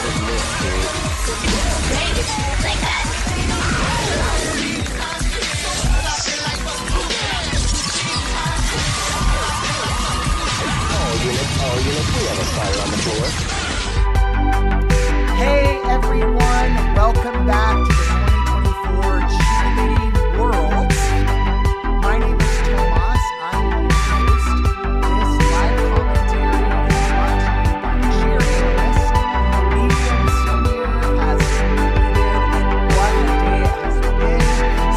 Hey everyone, welcome back to the 2024 Cheerleading Worlds. My name is Tomas. I'm your host. This live commentary is brought to you by Cheer Analyst. Medium Senior has completed, and what a day it has been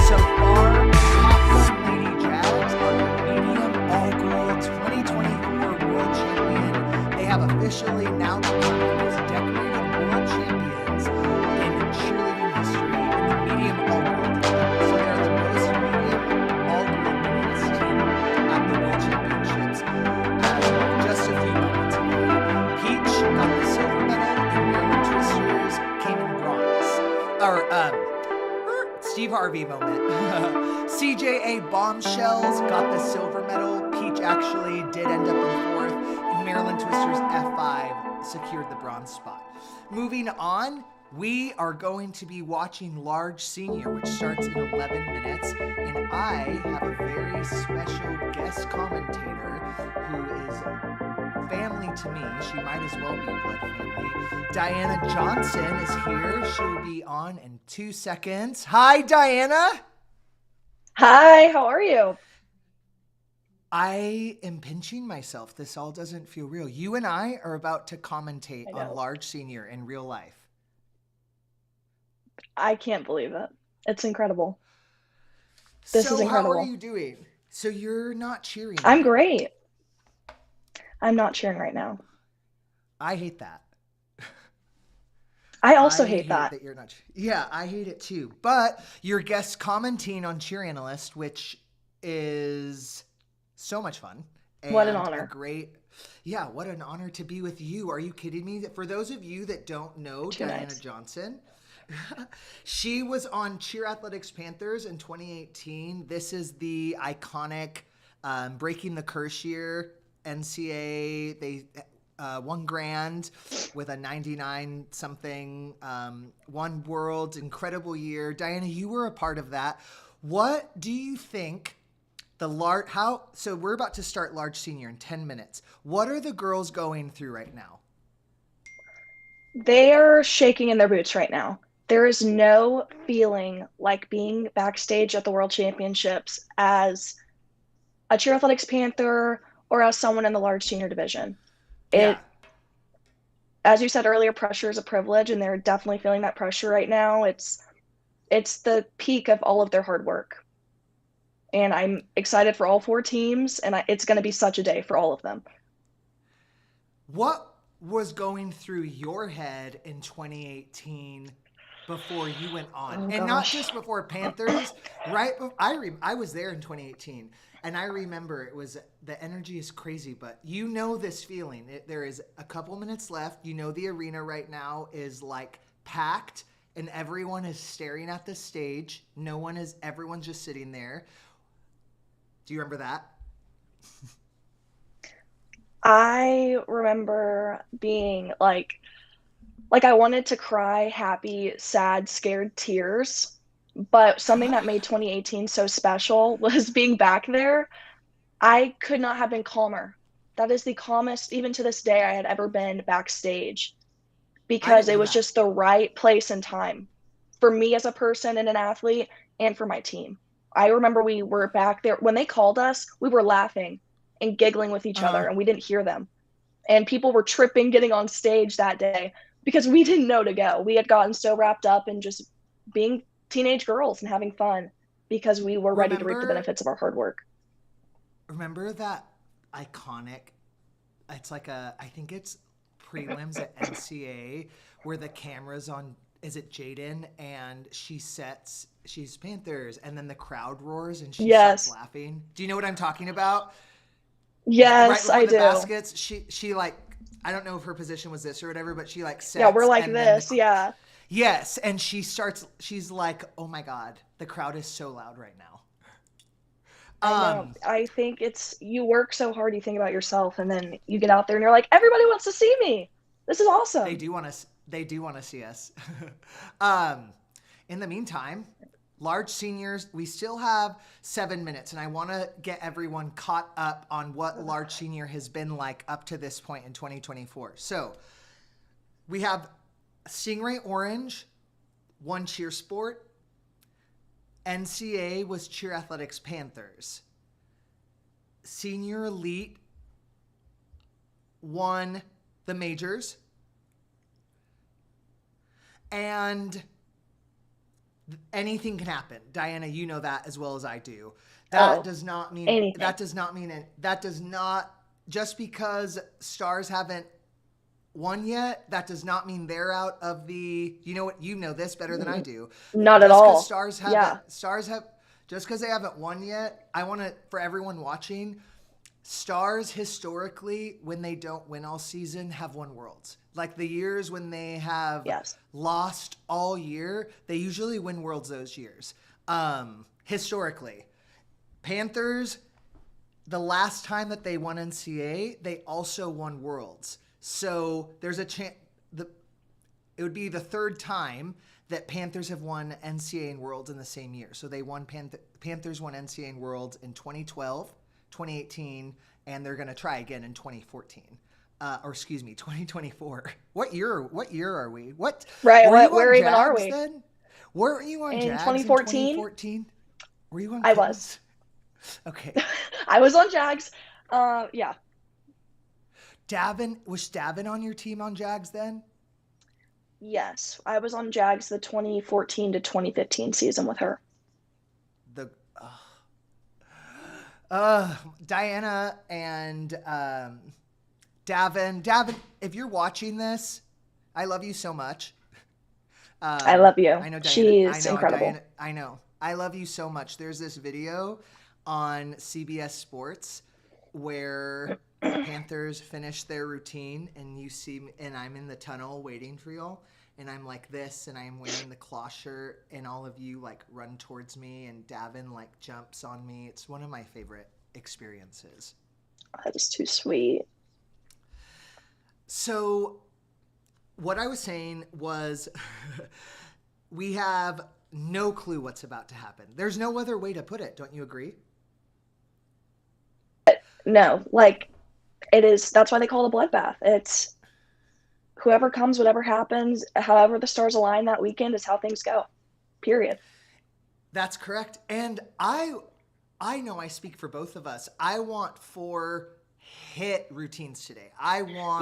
so far. Top 1 Lady Jags are the Medium All-Girl 2024 World Champion. They have officially now become the most decorated world champions in cheerleading history in the medium all-girl division. So they are the most medium all-girl winningest team at the world championships. As of just a few moments ago, Peach got the silver medal and Maryland Twisters came in bronze. Steve Harvey moment. CJA Bombshells got the silver medal. Peach actually did end up in fourth, and Maryland Twisters F5 secured the bronze spot. Moving on, we are going to be watching Large Senior, which starts in 11 minutes, and I have a very special guest commentator who is family to me. She might as well be blood family. Diana Johnson is here. She will be on in 2 seconds. Hi, Diana. Hi, how are you? I am pinching myself. This all doesn't feel real. You and I are about to commentate on Large Senior in real life. I can't believe it. It's incredible. This is incredible. How are you doing? So you're not cheering. I'm great. I'm not cheering right now. I hate that. I also hate that. You're not. Yeah, I hate it too. But you're guest commenting on Cheer Analyst, which is so much fun. And what an honor. What an honor to be with you. Are you kidding me? For those of you that don't know Diana Johnson, she was on Cheer Athletics Panthers in 2018. This is the iconic Breaking the Curse year NCAA. They won grand with a 99 something, won world, incredible year. Diana, you were a part of that. What do you think so we're about to start Large Senior in 10 minutes. What are the girls going through right now? They are shaking in their boots right now. There is no feeling like being backstage at the World Championships as a Cheer Athletics Panther or as someone in the Large Senior division. As you said earlier, pressure is a privilege, and they're definitely feeling that pressure right now. It's the peak of all of their hard work. And I'm excited for all 4 teams, and it's going to be such a day for all of them. What was going through your head in 2018 before you went on? Not just before Panthers, right? I was there in 2018, and I remember the energy is crazy, but you know this feeling. There is a couple minutes left. You know the arena right now is like packed, and everyone is staring at the stage. Everyone's just sitting there. Do you remember that? I remember being like I wanted to cry, happy, sad, scared tears. But something that made 2018 so special was being back there. I could not have been calmer. That is the calmest, even to this day, I had ever been backstage, because it was just the right place and time for me as a person and an athlete, and for my team. I remember we were back there. When they called us, we were laughing and giggling with each other, and we didn't hear them. And people were tripping getting on stage that day because we didn't know to go. We had gotten so wrapped up in just being teenage girls and having fun because we were ready to reap the benefits of our hard work. Remember that iconic, it's like I think it's prelims at NCAA where the camera's on, is it Jaden? And she's Panthers, and then the crowd roars and she starts laughing. Do you know what I'm talking about? Yes, right I do. Baskets, she like, I don't know if her position was this or whatever, but she like sets. Yeah, we're like this, yeah. Yes, and she's like, oh my God, the crowd is so loud right now. I know. I think you work so hard, you think about yourself, and then you get out there and you're like, everybody wants to see me. This is They awesome. do want to. They do want to see us. um, in the meantime, large seniors, we still have 7 minutes, and I want to get everyone caught up on what large senior has been like up to this point in 2024. So we have Stingray Orange, won cheer sport. NCA was cheer athletics Panthers. Senior Elite won the majors. And anything can happen. Diana, you know that as well as I do. That does not mean just because stars haven't won yet, that does not mean they're out of the, you know this better than I do. Not at Just because all. just because they haven't won yet, I want to, for everyone watching, stars historically, when they don't win all season, have won worlds. Like the years when they have lost all year, they usually win worlds those years. Historically, Panthers, the last time that they won NCAA, they also won worlds. So there's a chance it would be the third time that Panthers have won NCAA and worlds in the same year. So they won Panthers won NCAA and worlds in 2012, 2018, and they're going to try again in 2014. 2024. What year are we? What? Right. Where even are we? Then? Were you on In Jags 2014? in 2014? Were you on I Cubs? was. Okay. I was on Jags. Yeah. Was Davin on your team on Jags then? Yes. I was on Jags the 2014 to 2015 season with her. Diana and Davin, if you're watching this, I love you so much. I love you. I know Diana. She's incredible. Diana, I know. I love you so much. There's this video on CBS Sports where Panthers finish their routine, and you see me, and I'm in the tunnel waiting for y'all, and I'm like this, and I'm wearing the claw shirt, and all of you like run towards me, and Davin like jumps on me. It's one of my favorite experiences. That is too sweet. So what I was saying was we have no clue what's about to happen. There's no other way to put it. Don't you agree? No, like it is. That's why they call it a bloodbath. It's whoever comes, whatever happens, however the stars align that weekend is how things go. Period. That's correct. And I know I speak for both of us. I want 4 hit routines today.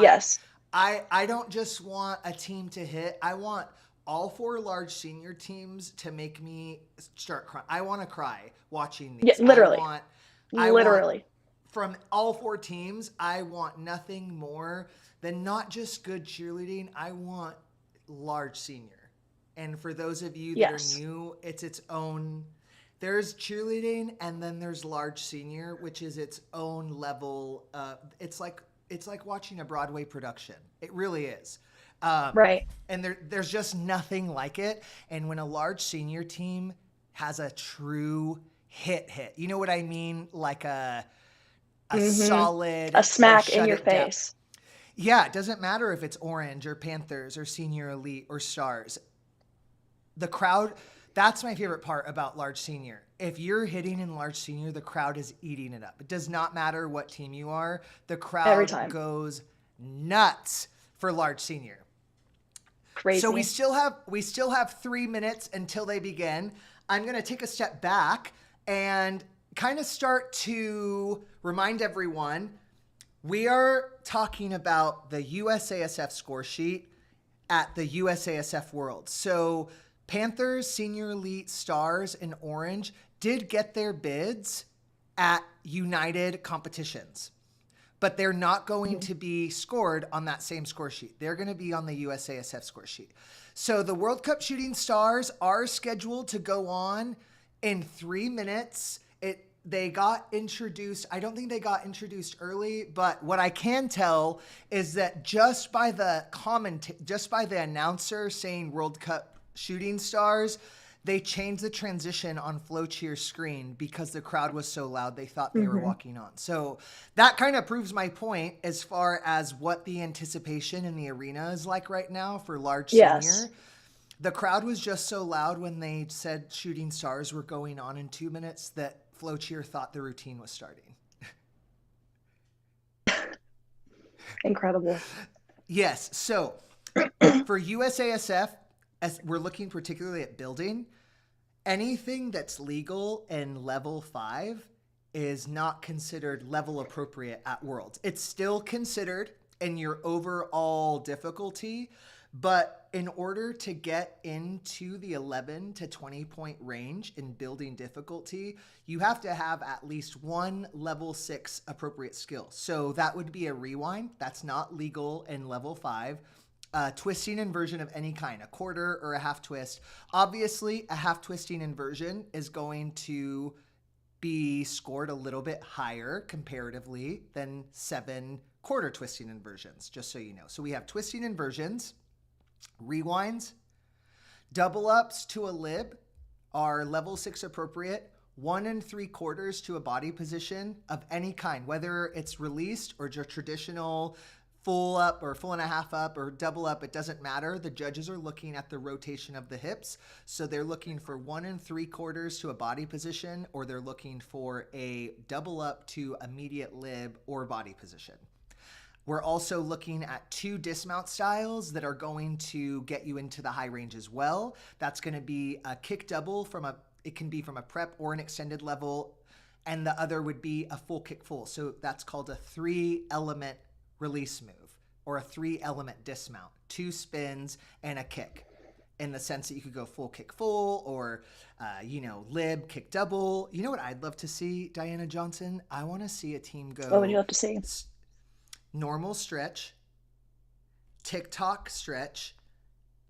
Yes. I don't just want a team to hit. I want all 4 large senior teams to make me start crying. I want to cry watching these. Yeah, literally. I want, from all 4 teams, I want nothing more than not just good cheerleading. I want large senior. And for those of you that are new, it's its own. There's cheerleading, and then there's large senior, which is its own level. It's like watching a Broadway production. It really is. Right. And there's just nothing like it. And when a large senior team has a true hit, you know what I mean? Like a solid, a smack in your face. Yeah, it doesn't matter if it's Orange or Panthers or Senior Elite or Stars. The crowd, that's my favorite part about large senior. If you're hitting in large senior, the crowd is eating it up. It does not matter what team you are. The crowd goes nuts for large senior. Crazy. So we still have 3 minutes until they begin. I'm going to take a step back and kind of start to remind everyone we are talking about the USASF score sheet at the USASF World. So Panthers, Senior Elite, Stars, and Orange did get their bids at United competitions, but they're not going to be scored on that same score sheet. They're going to be on the USASF score sheet. So the World Cup Shooting Stars are scheduled to go on in 3 minutes. They got introduced. I don't think they got introduced early, but what I can tell is that just by the announcer saying World Cup Shooting Stars, they changed the transition on FlowCheer's screen because the crowd was so loud they thought they were walking on. So that kind of proves my point as far as what the anticipation in the arena is like right now for large senior. The crowd was just so loud when they said Shooting Stars were going on in 2 minutes that FlowCheer thought the routine was starting. Incredible. Yes. So for USASF, as we're looking particularly at building, anything that's legal in level 5 is not considered level appropriate at Worlds. It's still considered in your overall difficulty, but in order to get into the 11 to 20 point range in building difficulty, you have to have at least one level 6 appropriate skill. So that would be a rewind. That's not legal in level 5. Twisting inversion of any kind, a quarter or a half twist. Obviously, a half twisting inversion is going to be scored a little bit higher comparatively than 7 quarter twisting inversions, just so you know. So we have twisting inversions, rewinds, double ups to a lib are level 6 appropriate, 1 3/4 to a body position of any kind, whether it's released or just traditional full up or full and a half up or double up, it doesn't matter. The judges are looking at the rotation of the hips. So they're looking for 1 3/4 to a body position, or they're looking for a double up to immediate lib or body position. We're also looking at 2 dismount styles that are going to get you into the high range as well. That's going to be a kick double it can be from a prep or an extended level. And the other would be a full kick full. So that's called a 3-element release move or a 3-element dismount, 2 spins and a kick, in the sense that you could go full kick full or, lib kick double. You know what I'd love to see, Diana Johnson? I want to see a team go. What would you love to see? Normal stretch, TikTok stretch,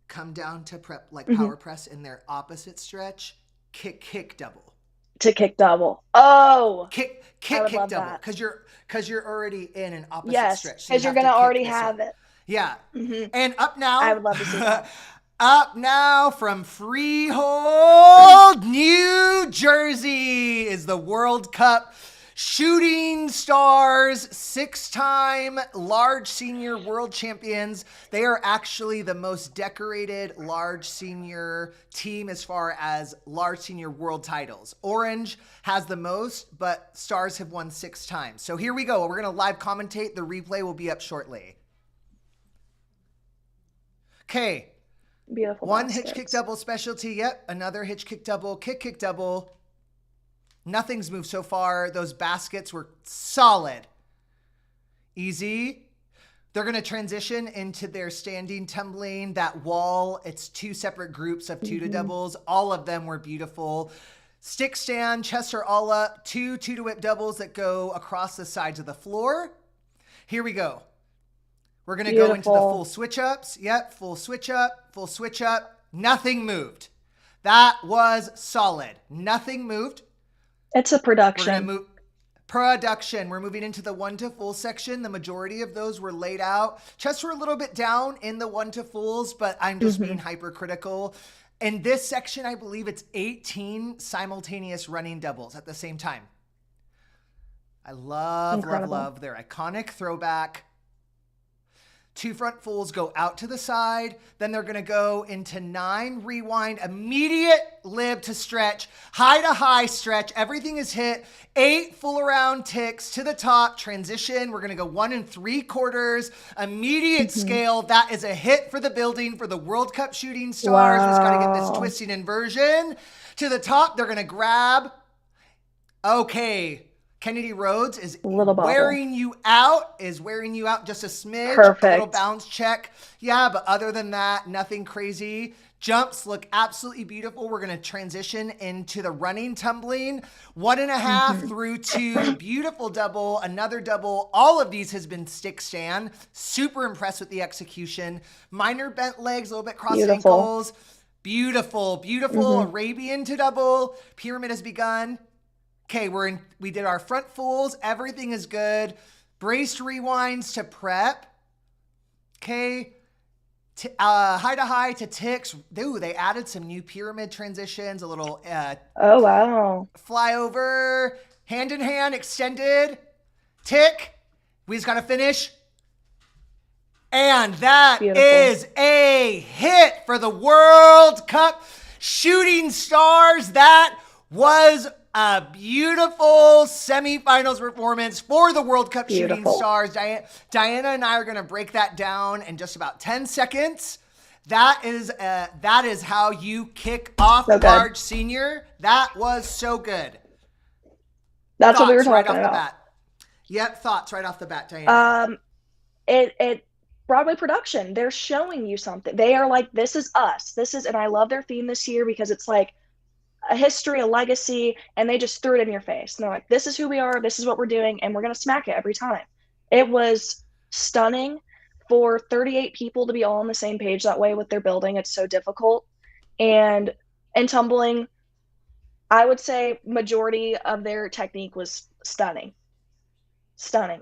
come down to prep like power press in their opposite stretch, kick double. To kick double. Oh, kick double, because you're already in an opposite stretch. Yes, because you're gonna already have it. Yeah. And up now, I would love to see that. Up now from Freehold, New Jersey is the World Cup Shooting Stars, 6-time large senior world champions. They are actually the most decorated large senior team as far as large senior world titles. Orange has the most, but Stars have won 6 times. So here we go. We're going to live commentate. The replay will be up shortly. Okay. Beautiful. 1 hitch kick double specialty. Yep. Another hitch kick double, kick double. Nothing's moved so far. Those baskets were solid. Easy. They're going to transition into their standing tumbling. That wall, it's 2 separate groups of 2 to doubles. All of them were beautiful. Stick stand, chests are all up. 2 to whip doubles that go across the sides of the floor. Here we go. We're going to go into the full switch ups. Yep, full switch up, full switch up. Nothing moved. That was solid. Nothing moved. It's a production. We're going to move. We're moving into the 1 to full section. The majority of those were laid out. Chests were a little bit down in the 1 to fulls, but I'm just being hypercritical. In this section, I believe it's 18 simultaneous running doubles at the same time. I love their iconic throwback. 2 front fulls go out to the side. Then they're going to go into 9 rewind, immediate lib to stretch, high to high stretch. Everything is hit. 8 full around ticks to the top, transition. We're going to go 1 3/4, immediate scale. That is a hit for the building for the World Cup Shooting Stars. Just got to get this twisting inversion to the top. They're going to grab. Okay. Kennedy Rhodes is wearing you out just a smidge. Perfect. A little bounce check. Yeah, but other than that, nothing crazy. Jumps look absolutely beautiful. We're going to transition into the running tumbling. 1.5 through 2. Beautiful double. Another double. All of these has been stick stand. Super impressed with the execution. Minor bent legs, a little bit cross ankles. Beautiful. Arabian to double. Pyramid has begun. Okay, we did our front fulls. Everything is good. Braced rewinds to prep. Okay. high to high to ticks. Ooh, they added some new pyramid transitions, a little Oh, wow. flyover, hand in hand, extended, tick. We just got to finish. And that Beautiful. is a hit for the World Cup Shooting Stars. That was a beautiful semifinals performance for the World Cup Shooting Stars. Diana and I are going to break that down in just about 10 seconds. That is how you kick off large senior. That was so good. That's what we were talking about. The bat. Yep, thoughts right off the bat, Diana. It Broadway production. They're showing you something. They are like, this is us. And I love their theme this year because it's like a history, a legacy, and they just threw it in your face. And they're like, this is who we are. This is what we're doing, and we're gonna smack it every time. It was stunning for 38 people to be all on the same page that way with their building. It's so difficult. And tumbling, I would say majority of their technique was stunning,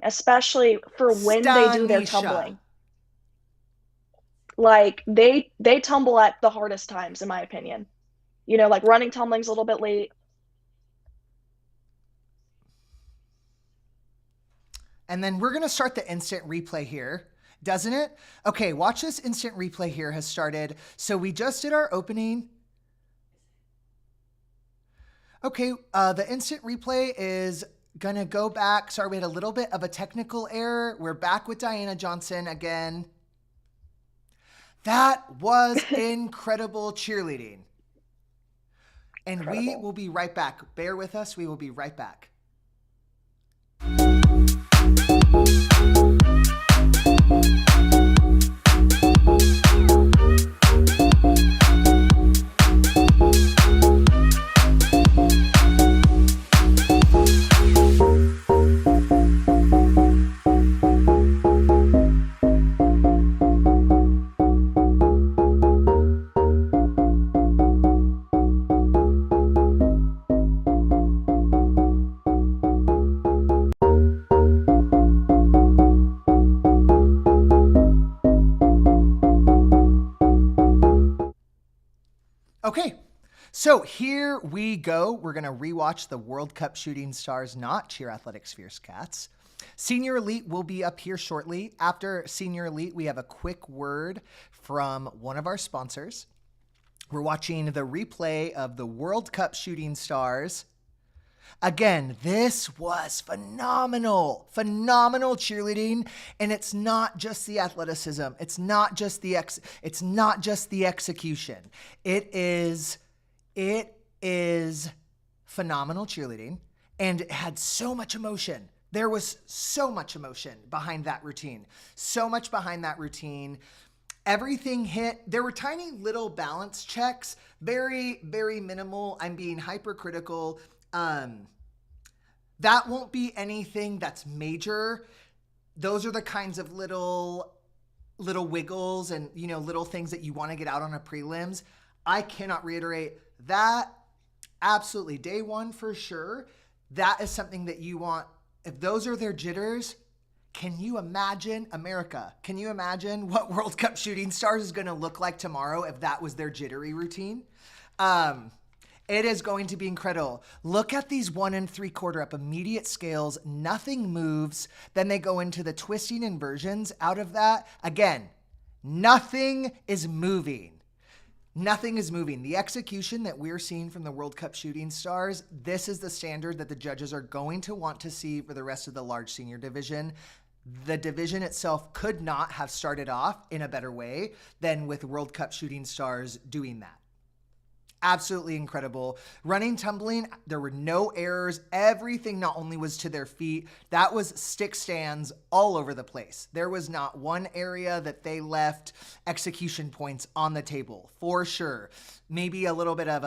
especially for when they do their tumbling. Like they tumble at the hardest times, in my opinion. You know, like running tumbling's a little bit late. And then we're going to start the instant replay here, doesn't it? Okay, watch this instant replay here has started. So we just did our opening. Okay, the instant replay is going to go back. Sorry, we had a little bit of a technical error. We're back with Diana Johnson again. That was incredible cheerleading. And we will be right back. Bear with us. We will be right back. Okay, so here we go. We're going to rewatch the World Cup Shooting Stars, not Cheer Athletics Fierce Cats. Senior Elite will be up here shortly. After Senior Elite, we have a quick word from one of our sponsors. We're watching the replay of the World Cup Shooting Stars. Again, this was phenomenal cheerleading, and it's not just the athleticism. It's not just the execution. It is phenomenal cheerleading, and it had so much emotion. There was so much emotion behind that routine. So much behind that routine. Everything hit. There were tiny little balance checks, very, very minimal. I'm being hypercritical. That won't be anything that's major. Those are the kinds of little wiggles and, you know, little things that you want to get out on a prelims. I cannot reiterate that. Absolutely. Day one for sure. That is something that you want. If those are their jitters, can you imagine America? Can you imagine what World Cup Shooting Stars is going to look like tomorrow if that was their jittery routine? It is going to be incredible. Look at these 1 3/4 up immediate scales. Nothing moves. Then they go into the twisting inversions. Out of that, again, nothing is moving. Nothing is moving. The execution that we're seeing from the World Cup Shooting Stars, this is the standard that the judges are going to want to see for the rest of the large senior division. The division itself could not have started off in a better way than with World Cup Shooting Stars doing that. Absolutely incredible. Running, tumbling, there were no errors. Everything not only was to their feet, that was stick stands all over the place. There was not one area that they left execution points on the table, for sure. Maybe a little bit of,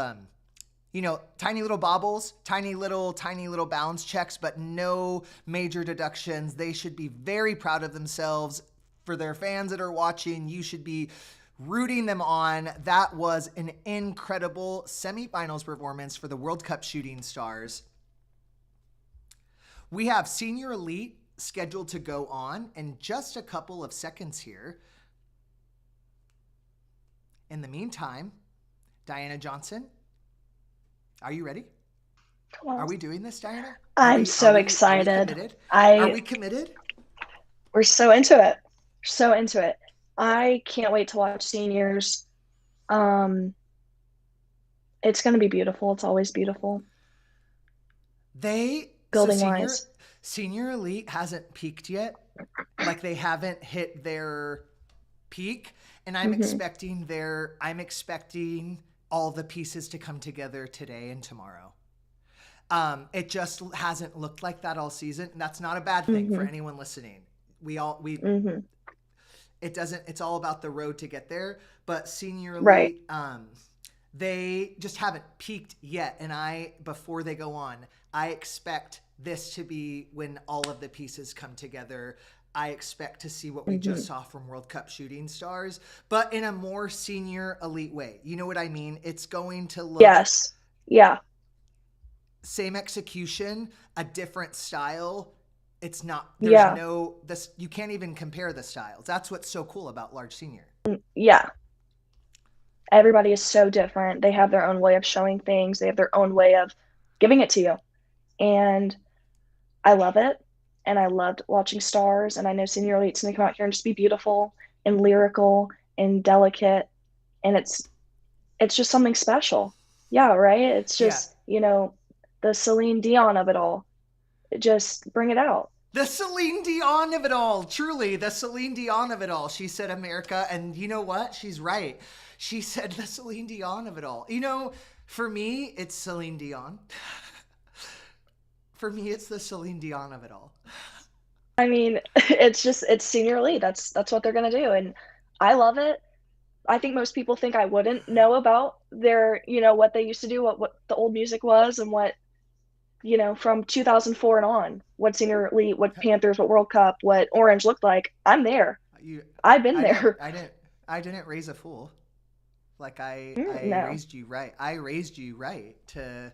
tiny little bobbles, tiny little balance checks, but no major deductions. They should be very proud of themselves. For their fans that are watching, you should be rooting them on. That was an incredible semifinals performance for the World Cup Shooting Stars. We have Senior Elite scheduled to go on in just a couple of seconds here. In the meantime, Diana Johnson, are you ready? Come on. Are we doing this, Diana? I'm so excited. Are we committed? Are we committed? We're so into it. So into it. I can't wait to watch seniors. It's going to be beautiful. It's always beautiful. Building-wise. Senior Elite hasn't peaked yet. Like they haven't hit their peak, and I'm expecting all the pieces to come together today and tomorrow. It just hasn't looked like that all season, and that's not a bad thing for anyone listening. It's all about the road to get there, but Senior Elite, they just haven't peaked yet. And before they go on, I expect this to be when all of the pieces come together. I expect to see what we just saw from World Cup shooting stars, but in a more Senior Elite way. You know what I mean? It's going to look... Yes. Yeah. Same execution, a different style. It's not... you can't even compare the styles. That's what's so cool about large senior. Yeah. Everybody is so different. They have their own way of showing things. They have their own way of giving it to you. And I love it. And I loved watching stars. And I know Senior Elite's going to come out here and just be beautiful and lyrical and delicate. And it's just something special. Yeah, right? It's just, the Celine Dion of it all. Just bring it out. The Celine Dion of it all. Truly, the Celine Dion of it all. She said America, and you know what? She's right. She said the Celine Dion of it all. For me, it's Celine Dion. For me, it's the Celine Dion of it all. I mean, it's Senior Elite. That's what they're going to do. And I love it. I think most people think I wouldn't know about their, what they used to do, what the old music was, and what, from 2004 and on, what Senior Elite, what Panthers, what World Cup, what Orange looked like. I'm there. I've been there. I didn't raise a fool. Like I No. raised you right. I raised you right to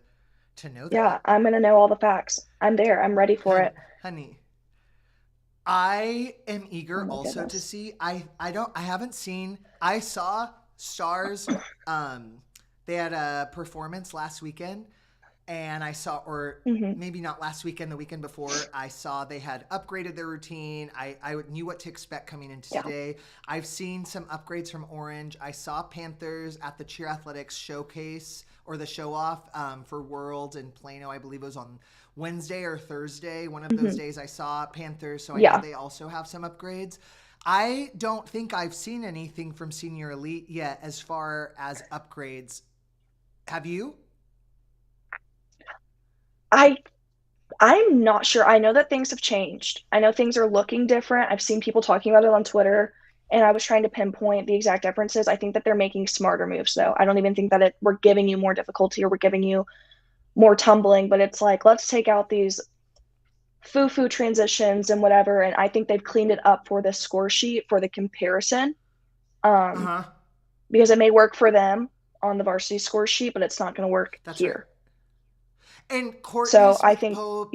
know that. Yeah, I'm going to know all the facts. I'm there. I'm ready for it. Honey, I am eager also goodness. to see. I saw Stars. They had a performance last weekend, and I saw, or maybe not last weekend, the weekend before, I saw they had upgraded their routine. I knew what to expect coming into today. I've seen some upgrades from Orange. I saw Panthers at the Cheer Athletics showcase, or the show off for Worlds in Plano. I believe it was on Wednesday or Thursday. One of those days I saw Panthers, so I know they also have some upgrades. I don't think I've seen anything from Senior Elite yet as far as upgrades. Have you? I'm not sure. I know that things have changed. I know things are looking different. I've seen people talking about it on Twitter, and I was trying to pinpoint the exact differences. I think that they're making smarter moves, though. I don't even think that we're giving you more difficulty or we're giving you more tumbling, but it's like, let's take out these foo-foo transitions and whatever, and I think they've cleaned it up for the score sheet for the comparison. Because it may work for them on the varsity score sheet, but it's not going to work here. Right. And Courtney Pope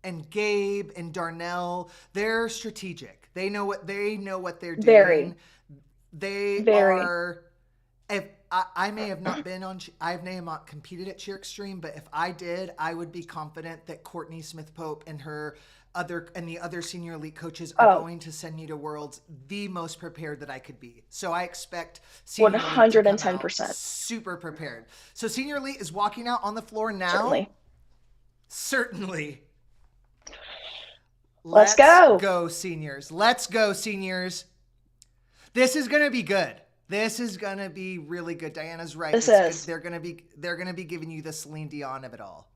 and Gabe and Darnell, they're strategic. They know what they're doing. I may have not I may have not competed at Cheer Extreme, but if I did, I would be confident that Courtney Smith Pope and the other Senior Elite coaches are going to send me to Worlds the most prepared that I could be. So I expect Senior 110% super prepared. So Senior Elite is walking out on the floor now. Certainly. Let's go. Go seniors. Let's go seniors. This is going to be good. This is going to be really good. Diana's right. They're going to be giving you the Celine Dion of it all.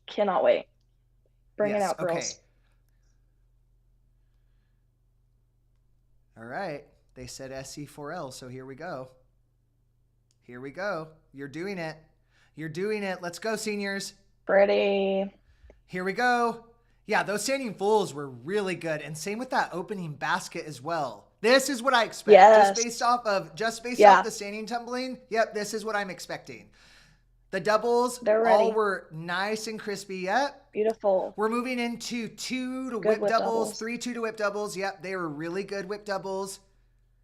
Cannot wait. Bring it out, girls. Okay. All right. They said SE4L, so here we go. Here we go. You're doing it. You're doing it. Let's go, seniors. Pretty. Here we go. Yeah, those standing fools were really good. And same with that opening basket as well. This is what I expect. Yes. Just based off the standing tumbling. Yep, this is what I'm expecting. The doubles all were nice and crispy. Yep. Beautiful. We're moving into 2 to whip doubles, 3 2 to whip doubles. Yep, they were really good whip doubles.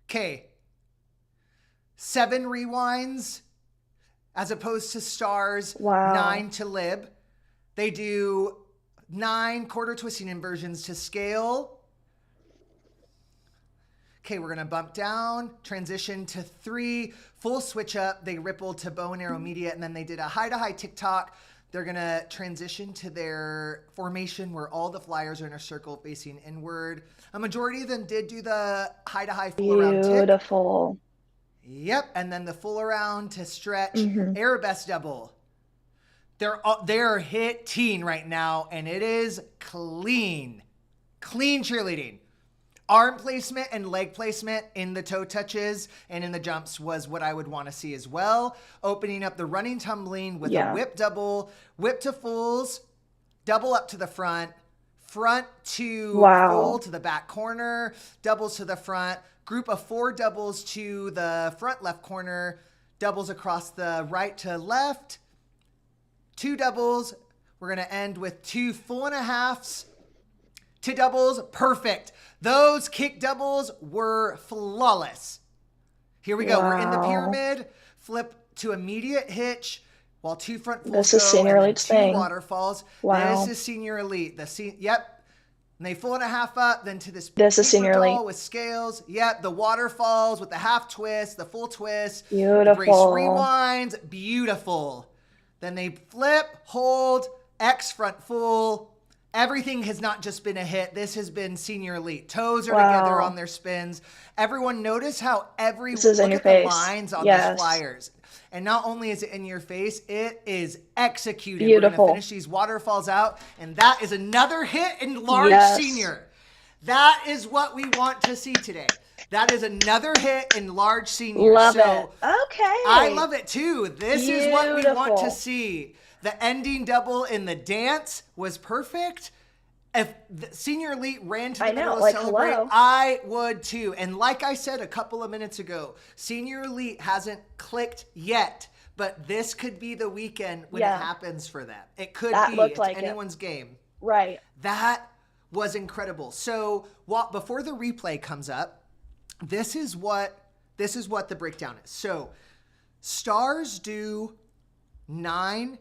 Okay, 7 rewinds as opposed to stars, Wow. 9 to lib. They do 9 quarter twisting inversions to scale. Okay, we're gonna bump down, transition to 3, full switch up. They rippled to bow and arrow media, and then they did a high to high tick-tock. They're gonna transition to their formation where all the flyers are in a circle facing inward. A majority of them did do the high to high full around tick. Beautiful. Yep, and then the full around to stretch, arabesque double. They're hitting right now, and it is clean cheerleading. Arm placement and leg placement in the toe touches and in the jumps was what I would want to see as well. Opening up the running tumbling with a whip double, whip to fulls, double up to the front, front to full to the back corner, doubles to the front, group of 4 doubles to the front left corner, doubles across the right to left, 2 doubles. We're going to end with 2 full and a halves to doubles. Perfect. Those kick doubles were flawless. Here we go. We're in the pyramid. Flip to immediate hitch while 2 front fulls This is Senior Elite's 2 thing. waterfalls. Wow. This is Senior Elite. Yep. And they full and a half up, then to this is Senior Elite with scales. Yep, the waterfalls with the half twist, the full twist. Beautiful. The brace rewinds. Beautiful. Then they flip, hold, X front full. Everything has not just been a hit. This has been Senior Elite. Toes are together on their spins. Everyone notice how this is look in your at face. The lines on these flyers. And not only is it in your face, it is executed. Beautiful. We're going to finish these waterfalls out. And that is another hit in large senior. That is what we want to see today. That is another hit in large senior. Love it. Okay. I love it too. This is what we want to see. The ending double in the dance was perfect. If the Senior Elite ran to the middle to celebrate, hello. I would too. And like I said a couple of minutes ago, Senior Elite hasn't clicked yet, but this could be the weekend when it happens for them. It could be. It's like anyone's game. Right. That was incredible. So before the replay comes up, this is what the breakdown is. So stars do 9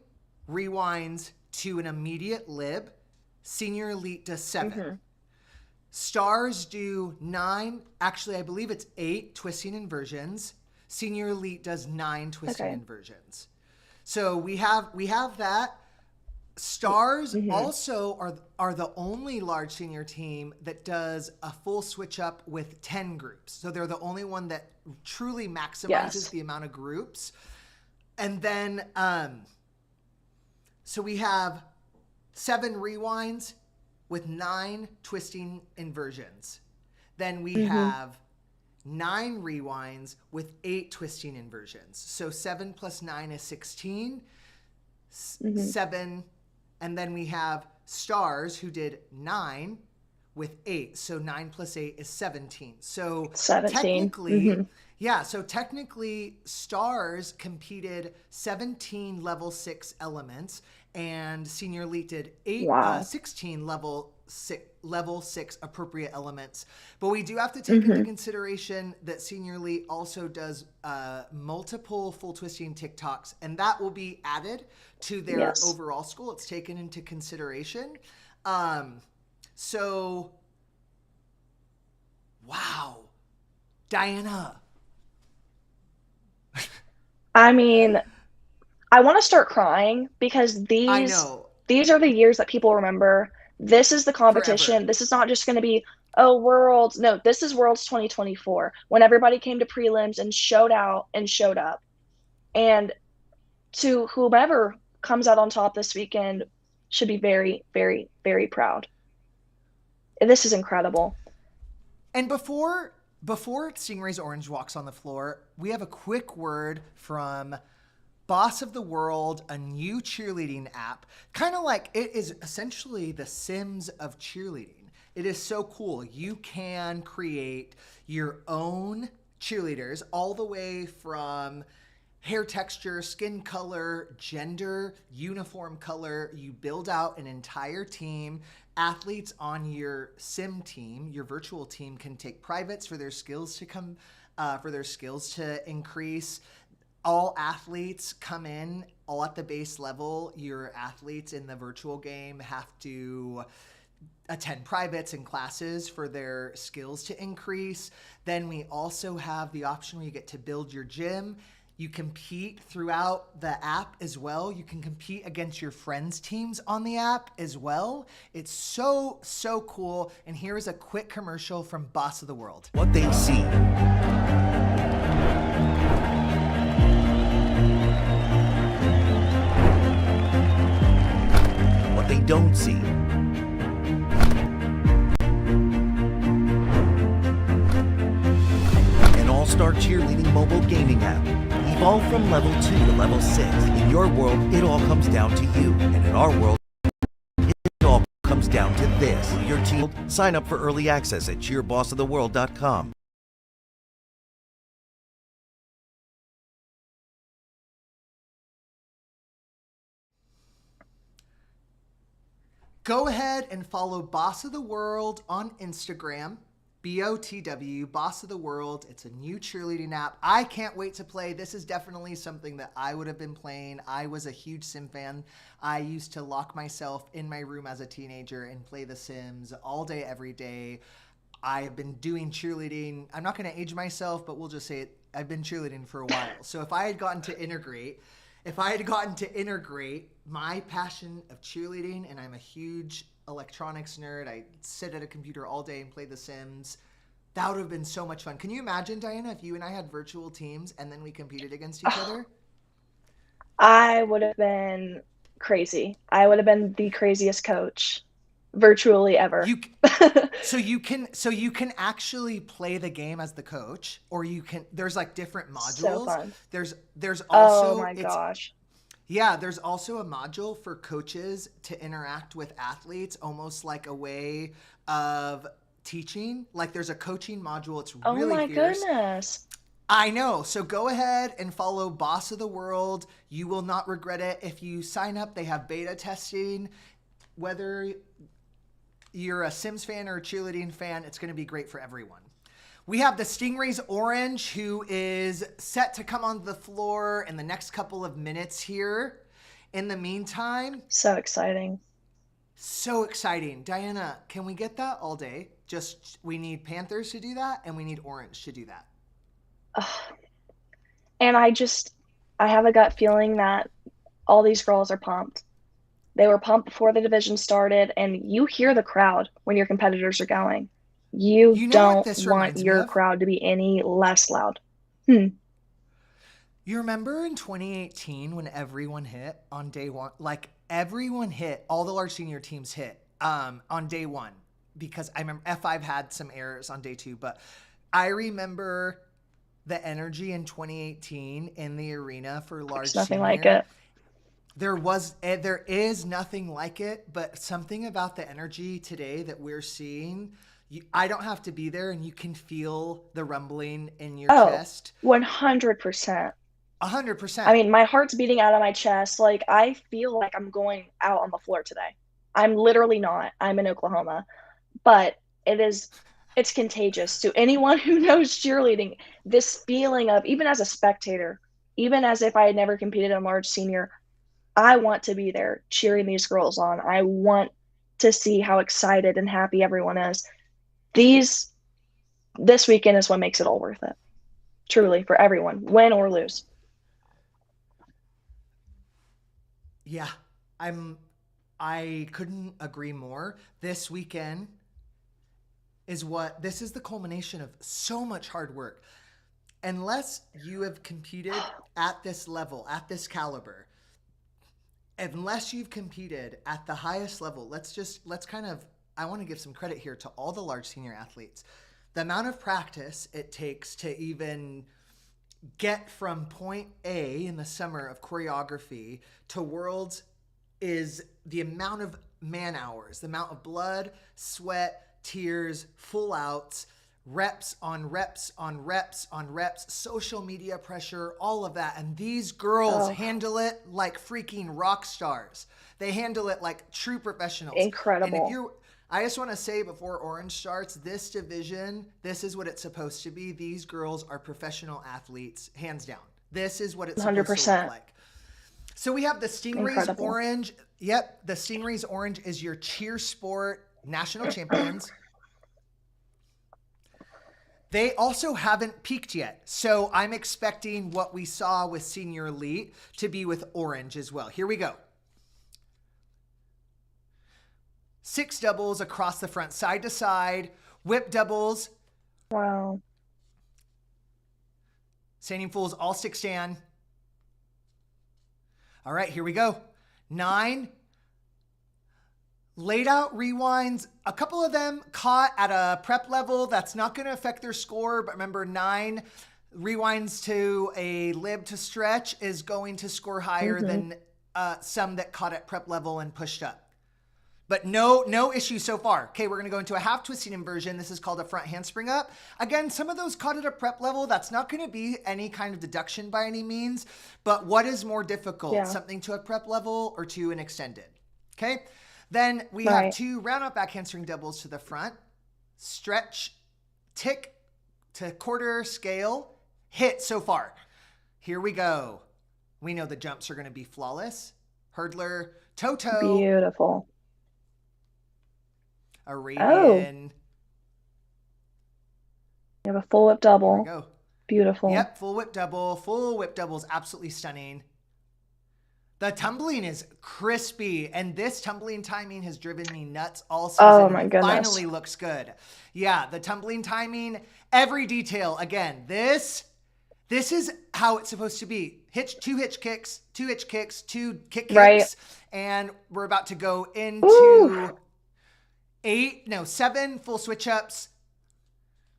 rewinds to an immediate lib. Senior Elite does 7. Stars do 9. Actually, I believe it's 8 twisting inversions. Senior Elite does 9 twisting inversions. So we have that. Stars also are the only large senior team that does a full switch up with 10 groups. So they're the only one that truly maximizes the amount of groups. And then so we have 7 rewinds with 9 twisting inversions. Then we have 9 rewinds with 8 twisting inversions. So 7 plus 9 is 16. 7, and then we have stars who did 9 with 8. So 9 plus 8 is 17. So 17. Technically, so technically stars competed 17 level 6 elements, and Senior Elite did 16 level 6 appropriate elements. But we do have to take into consideration that Senior Elite also does multiple full twisting TikToks, and that will be added to their overall school. It's taken into consideration. So, wow. Diana. I mean, I want to start crying because these are the years that people remember. This is the competition. Forever. This is not just going to be, Worlds. No, this is Worlds 2024 when everybody came to prelims and showed out and showed up. And to whomever comes out on top this weekend should be very, very, very proud. This is incredible. And before Stingray's Orange walks on the floor, we have a quick word from Boss of the World, a new cheerleading app. Kind of like it is essentially the Sims of cheerleading. It is so cool. You can create your own cheerleaders all the way from hair texture, skin color, gender, uniform color. You build out an entire team. Athletes on your sim team, your virtual team, can take privates for their skills to come for their skills to increase. All athletes come in all at the base level. Your athletes in the virtual game have to attend privates and classes for their skills to increase. Then we also have the option where you get to build your gym. You compete throughout the app as well. You can compete against your friends' teams on the app as well. It's so, so cool. And here is a quick commercial from Boss of the World. What they see. What they don't see. An Allstar cheerleading mobile gaming app. Evolve from level 2 to level 6. In your world, it all comes down to you. And in our world, it all comes down to this. Your team, sign up for early access at cheerbossoftheworld.com. Go ahead and follow Boss of the World on Instagram. BOTW, Boss of the World. It's a new cheerleading app. I can't wait to play. This is definitely something that I would have been playing. I was a huge Sim fan. I used to lock myself in my room as a teenager and play The Sims all day, every day. I have been doing cheerleading. I'm not going to age myself, but we'll just say it. I've been cheerleading for a while. So if I had gotten to integrate my passion of cheerleading, and I'm a huge electronics nerd, I sit at a computer all day and play The Sims, that would have been so much fun. Can you imagine, Diana, if you and I had virtual teams and then we competed against each other? I would have been crazy. I would have been the craziest coach virtually ever. So you can actually play the game as the coach, or there's like different modules. So fun. There's also, oh my gosh. Yeah, there's also a module for coaches to interact with athletes, almost like a way of teaching. Like there's a coaching module. It's really Oh my fierce. goodness. I know. So go ahead and follow Boss of the World. You will not regret it. If you sign up, they have beta testing. Whether you're a Sims fan or a cheerleading fan, it's going to be great for everyone. We have the Stingray Orange, who is set to come on the floor in the next couple of minutes here. In the meantime, So exciting. so exciting. Diana, can we get that all day? We need Panthers to do that, and we need Orange to do that. And I have a gut feeling that all these girls are pumped. They were pumped before the division started, and you hear the crowd when your competitors are going. You know what don't this want reminds me your of? crowd to be any less loud. You remember in 2018 when everyone hit on day one? Like everyone hit, all the large senior teams hit on day one, because I remember F5 had some errors on day two, but I remember the energy in 2018 in the arena for large There's nothing senior. like it. There is nothing like it, but something about the energy today that we're seeing, I don't have to be there, and you can feel the rumbling in your chest. 100%. 100%. I mean, my heart's beating out of my chest. Like, I feel like I'm going out on the floor today. I'm literally not. I'm in Oklahoma. But it's contagious to anyone who knows cheerleading. This feeling of, even as a spectator, even as if I had never competed in large senior, I want to be there cheering these girls on. I want to see how excited and happy everyone is. This weekend is what makes it all worth it. Truly, for everyone, win or lose. Yeah, I couldn't agree more. This weekend this is the culmination of so much hard work. Unless you have competed at this level, at this caliber, unless you've competed at the highest level, I want to give some credit here to all the large senior athletes. The amount of practice it takes to even get from point A in the summer of choreography to Worlds is the amount of man hours, the amount of blood, sweat, tears, full outs, reps on reps on reps on reps, social media pressure, all of that. And these girls handle it like freaking rock stars. They handle it like true professionals. Incredible. And I just want to say before Orange starts, this division, this is what it's supposed to be. These girls are professional athletes, hands down. This is what it's supposed to 100%. look like. So we have the Stingrays Incredible. Orange. Yep, the Stingrays Orange is your cheer sport national champions. They also haven't peaked yet. So I'm expecting what we saw with Senior Elite to be with Orange as well. Here we go. 6 doubles across the front, side to side, whip doubles. Wow. Standing fools, all stick stand. All right, here we go. 9. Laid out rewinds. A couple of them caught at a prep level. That's not going to affect their score. But remember, 9 rewinds to a lib to stretch is going to score higher than some that caught at prep level and pushed up. But no issue so far. Okay, we're going to go into a half twisting inversion. This is called a front handspring up. Again, some of those caught at a prep level. That's not going to be any kind of deduction by any means. But what is more difficult? Yeah. Something to a prep level or to an extended? Okay, then we have 2 round up back handspring doubles to the front. Stretch, tick to quarter scale, hit so far. Here we go. We know the jumps are going to be flawless. Hurdler, toe-toe. Beautiful. Arabian. You have a full whip double. There we go. Beautiful. Yep, full whip double. Full whip double is absolutely stunning. The tumbling is crispy, and this tumbling timing has driven me nuts all season. Oh my goodness. Finally looks good. Yeah, the tumbling timing, every detail. Again, this is how it's supposed to be. 2 hitch kicks, 2 hitch kicks, 2 kick kicks, Right. and we're about to go into 7 full switch ups.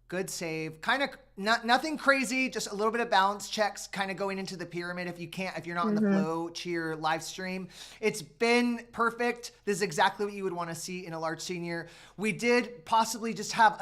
Good save. Kind of nothing crazy, just a little bit of balance checks kind of going into the pyramid if you're not in the Flow Cheer live stream. It's been perfect. This is exactly what you would want to see in a large senior. We did possibly just have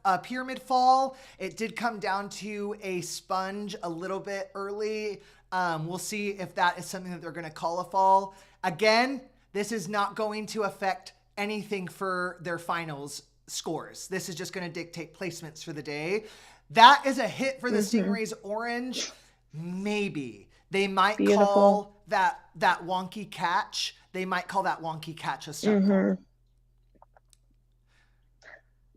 a pyramid fall. It did come down to a sponge a little bit early. We'll see if that is something that they're going to call a fall. Again, this is not going to affect anything for their finals scores. This is just going to dictate placements for the day. That is a hit for the Stingrays Orange. Maybe. They might call that wonky catch. They might call that wonky catch a stunt call.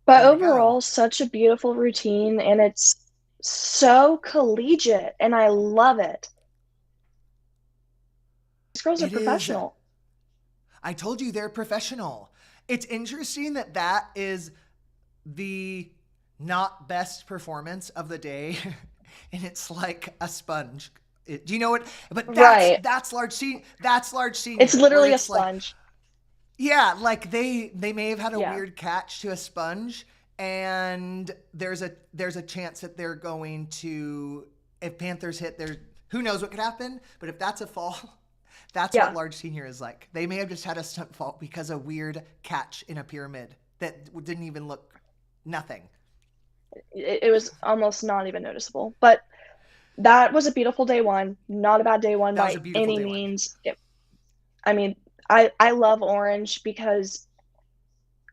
But overall, such a beautiful routine, and it's so collegiate, and I love it. These girls are professional. I told you they're professional. It's interesting that is the not best performance of the day, and it's like a sponge. Do you know what? But that's large senior. That's large senior. It's literally a sponge. Like they may have had a weird catch to a sponge, and there's a chance that they're going to, if Panthers hit, who knows what could happen. But if that's a fall. That's what large senior is like. They may have just had a stunt fault because of a weird catch in a pyramid that didn't even look nothing. It was almost not even noticeable. But that was a beautiful day one. Not a bad day one by any means. I love Orange because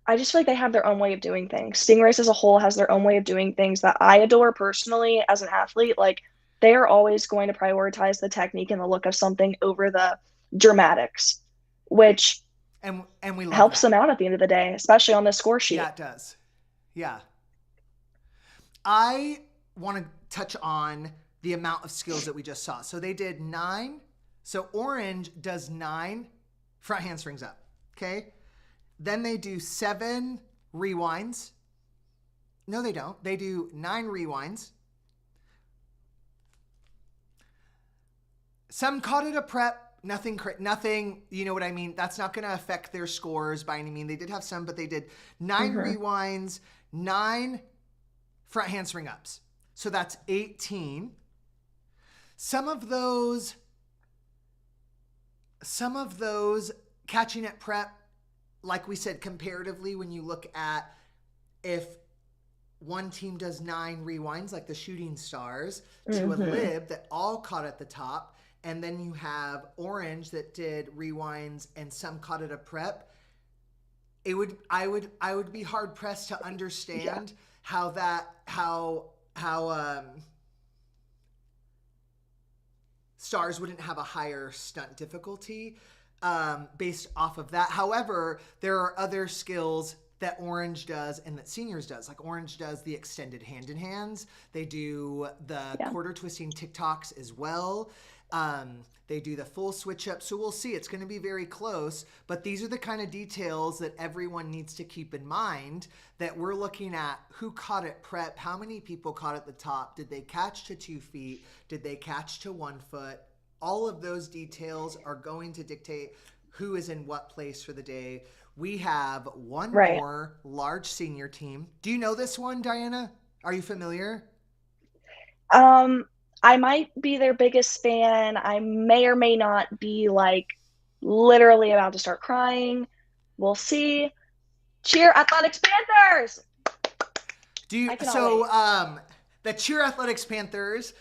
I just feel like they have their own way of doing things. Stingrays as a whole has their own way of doing things that I adore personally as an athlete. Like, they are always going to prioritize the technique and the look of something over the dramatics, which and we love helps that. them out at the end of the day, especially on the score sheet. Yeah, it does. Yeah. I want to touch on the amount of skills that we just saw. So they did 9. So Orange does 9 front handsprings up. Okay. Then they do 7 rewinds. No, they don't. They do 9 rewinds. Some caught it a prep. Nothing, you know what I mean? That's not going to affect their scores by any means. They did have some, but they did 9 rewinds, 9 front handspring ups. So that's 18. Some of those catching at prep, like we said, comparatively, when you look at if one team does 9 rewinds, like the Shooting Stars, to a lib that all caught at the top, and then you have Orange that did rewinds and some caught at a prep. I would be hard pressed to understand how stars wouldn't have a higher stunt difficulty based off of that. However, there are other skills that Orange does and that Seniors does. Like Orange does the extended hand-in-hands. They do the quarter twisting TikToks as well. They do the full switch up. So we'll see. It's going to be very close. But these are the kind of details that everyone needs to keep in mind, that we're looking at who caught at prep, how many people caught at the top, did they catch to 2 feet, did they catch to 1 foot. All of those details are going to dictate who is in what place for the day. We have one more large senior team. Do you know this one, Diana? Are you familiar? I might be their biggest fan. I may or may not be like literally about to start crying. We'll see. Cheer Athletics Panthers! The Cheer Athletics Panthers.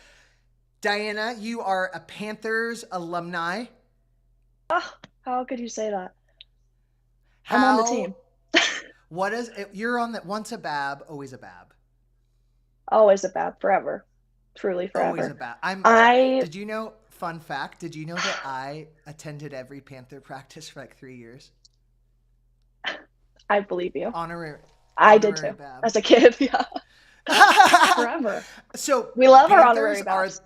Diana, you are a Panthers alumni. Oh, how could you say that? I'm on the team. What is it? You're on that. Once a Bab, always a Bab. Always a Bab, forever. Truly forever. Always a Bab. Did you know, fun fact, did you know that I attended every Panther practice for like 3 years? I believe you. I did too. Bab. As a kid, yeah. Forever. So we love our honorary Babs.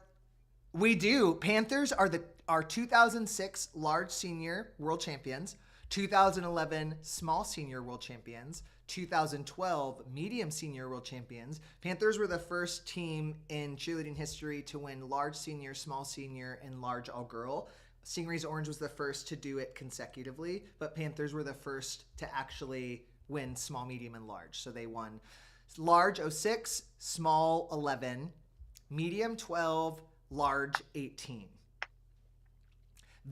We do. Panthers are our 2006 large senior world champions, 2011 small senior world champions, 2012 medium senior world champions. Panthers were the first team in cheerleading history to win large senior, small senior, and large all-girl. Stingray Orange was the first to do it consecutively, but Panthers were the first to actually win small, medium, and large. So they won large 06, small 11, medium 12, large 18.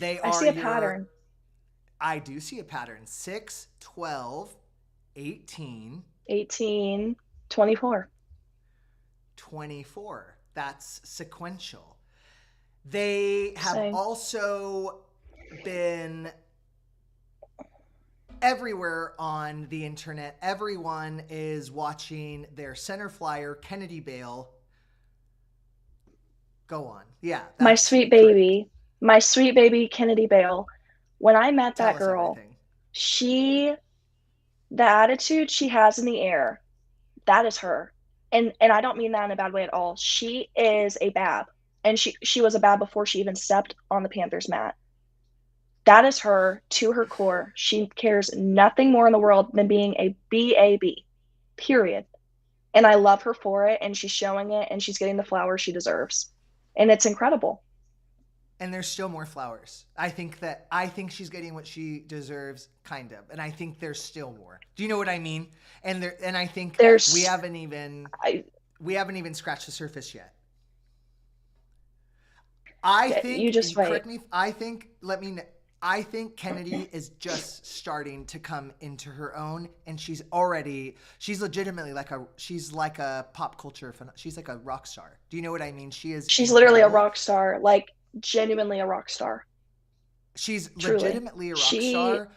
I see a pattern. I do see a pattern. 6, 12, 18. 18, 24. 24. That's sequential. They have also been everywhere on the internet. Everyone is watching their center flyer, Kennedy Bale. Go on. Yeah. My sweet baby. My sweet baby, Kennedy Bale. When I met that girl, the attitude she has in the air, that is her. And I don't mean that in a bad way at all. She is a Bab. And she was a Bab before she even stepped on the Panthers mat. That is her to her core. She cares nothing more in the world than being a BAB, period. And I love her for it, and she's showing it, and she's getting the flowers she deserves. And it's incredible. And there's still more flowers. I think she's getting what she deserves, kind of. And I think there's still more. Do you know what I mean? And I think we haven't even scratched the surface yet. I think Kennedy is just starting to come into her own, and she's legitimately she's like a pop culture, she's like a rock star. Do you know what I mean? She's literally a rock star, like genuinely a rock star. She's legitimately a rock star.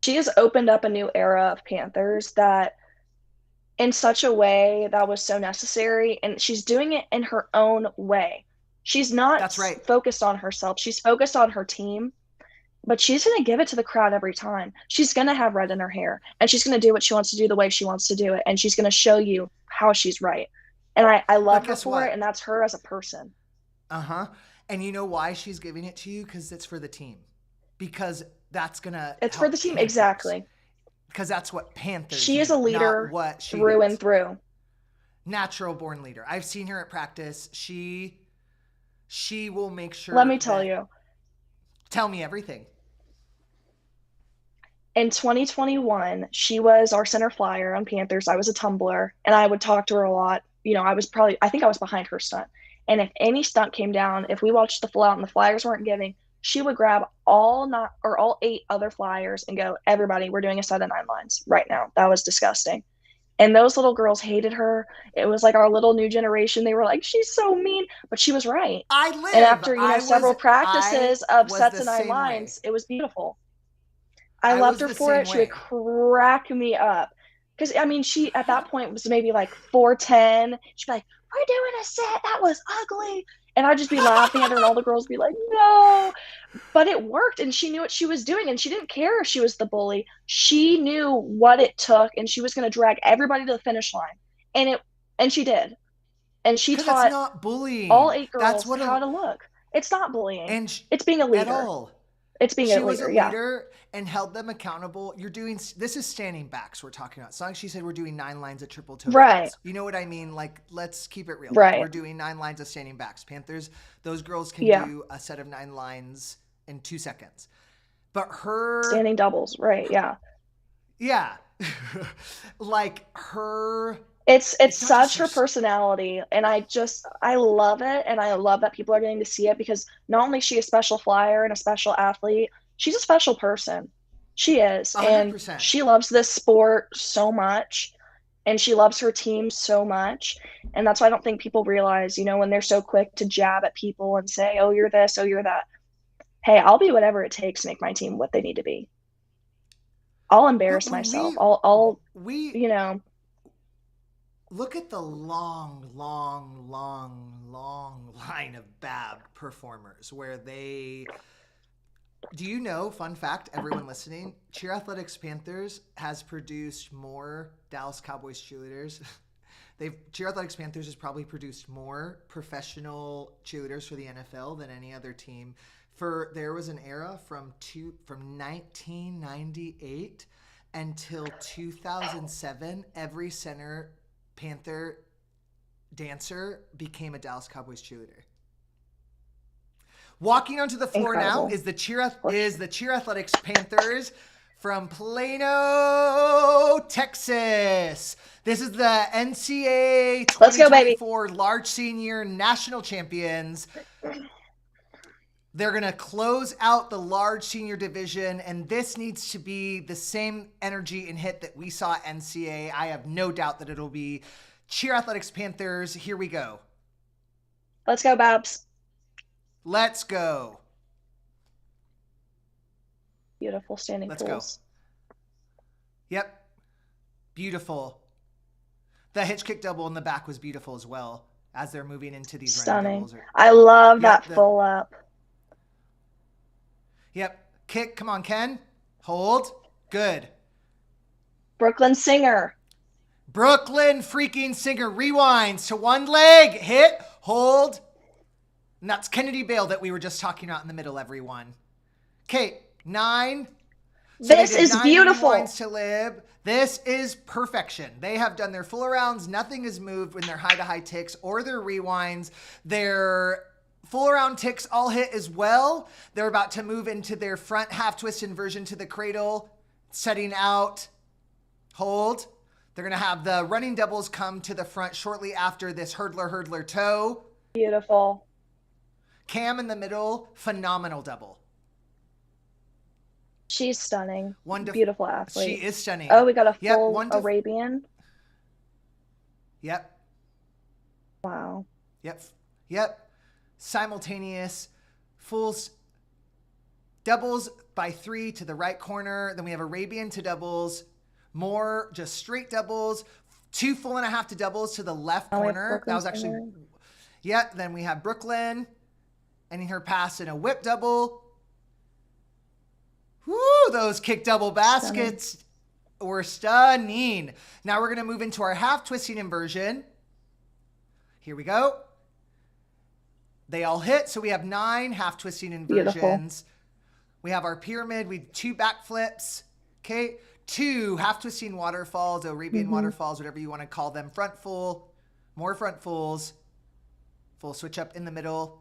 She has opened up a new era of Panthers that in such a way that was so necessary, and she's doing it in her own way. She's not focused on herself. She's focused on her team, but she's going to give it to the crowd every time. She's going to have red in her hair, and she's going to do what she wants to do the way she wants to do it, and she's going to show you how she's right. And I love her for it, and that's her as a person. Uh-huh. And you know why she's giving it to you? Because it's for the team. Because that's going to It's for the team, Panthers. Exactly. Because that's what Panthers She is a leader through and through. Natural born leader. I've seen her at practice. She will make sure. Let me tell you. Tell me everything. In 2021, she was our center flyer on Panthers. I was a tumbler, and I would talk to her a lot. You know, I think I was behind her stunt. And if any stunt came down, if we watched the full out and the flyers weren't giving, she would grab all 8 other flyers and go, everybody, we're doing a set of 9 lines right now. That was disgusting. And those little girls hated her. It was like our little new generation. They were like, she's so mean, but she was right. And after, several practices of sets of 9 lines, it was beautiful. I loved was her the for it. same She would way. crack me up. Because, I mean, she at that point was maybe like 4'10". She'd be like, "We're doing a set. That was ugly." And I'd just be laughing at her, and all the girls would be like, "No." But it worked, and she knew what she was doing, and she didn't care if she was the bully. She knew what it took, and she was going to drag everybody to the finish line. And she did. And she Because that's taught not all bullying. 8 That's girls what how a to look. It's not bullying. and It's being a at leader. all. It's being She a was a leader, yeah. leader and held them accountable. This is standing backs we're talking about. It's not like she said we're doing 9 lines of triple toe Right. flips. You know what I mean? Like, let's keep it real. Right. We're doing 9 lines of standing backs. Panthers, those girls can Yeah. do a set of 9 lines in 2 seconds. But her Standing doubles, right, yeah. yeah. Like her It's not such just her personality, and I love it, and I love that people are getting to see it, because not only is she a special flyer and a special athlete, she's a special person. She is, and 100%. she loves this sport so much, and she loves her team so much, and that's why I don't think people realize, when they're so quick to jab at people and say, "Oh, you're this, oh, you're that." Hey, I'll be whatever it takes to make my team what they need to be. I'll embarrass myself. I'll look at the long line of BAB performers where do you know, fun fact, everyone listening, Cheer Athletics Panthers has produced more Dallas Cowboys cheerleaders. Cheer Athletics Panthers has probably produced more professional cheerleaders for the NFL than any other team. There was an era from 1998 until 2007, every center Panther dancer became a Dallas Cowboys cheerleader. Walking onto the floor Incredible. now is the Cheer Athletics Panthers from Plano, Texas. This is the NCAA 2024 Large Senior National Champions. They're going to close out the large senior division, and this needs to be the same energy and hit that we saw at NCAA. I have no doubt that it'll be Cheer Athletics Panthers. Here we go. Let's go, Babs. Let's go. Beautiful standing Let's pulls. go. Yep. Beautiful. The hitch kick double in the back was beautiful as well as they're moving into these Stunning. doubles. I love that full up. Yep. Kick. Come on, Ken. Hold. Good. Brooklyn Singer. Brooklyn freaking Singer rewinds to one leg. Hit. Hold. And that's Kennedy Bale that we were just talking about in the middle, everyone. Okay. 9. So this is beautiful. Rewinds to lib. This is perfection. They have done their full arounds. Nothing has moved when their high-to-high ticks or their rewinds. Their full around ticks all hit as well. They're about to move into their front half twist inversion to the cradle, setting out, hold. They're going to have the running doubles come to the front shortly after this hurdler toe. Beautiful. Cam in the middle, phenomenal double. She's stunning. Beautiful athlete. She is stunning. Oh, we got a full Arabian. Yep. Wow. Yep. Simultaneous fulls, doubles by 3 to the right corner. Then we have Arabian to doubles, more just straight doubles, 2 full-and-a-half to doubles to the left corner. That was actually, Then we have Brooklyn, ending her pass in a whip double. Woo, those kick double baskets were stunning. Now we're going to move into our half twisting inversion. Here we go. They all hit, so we have 9 half twisting inversions. Beautiful. We have our pyramid. We have 2 back flips. Okay, 2 half twisting waterfalls, Arabian waterfalls, whatever you want to call them. Front full, more front fulls. Full switch up in the middle.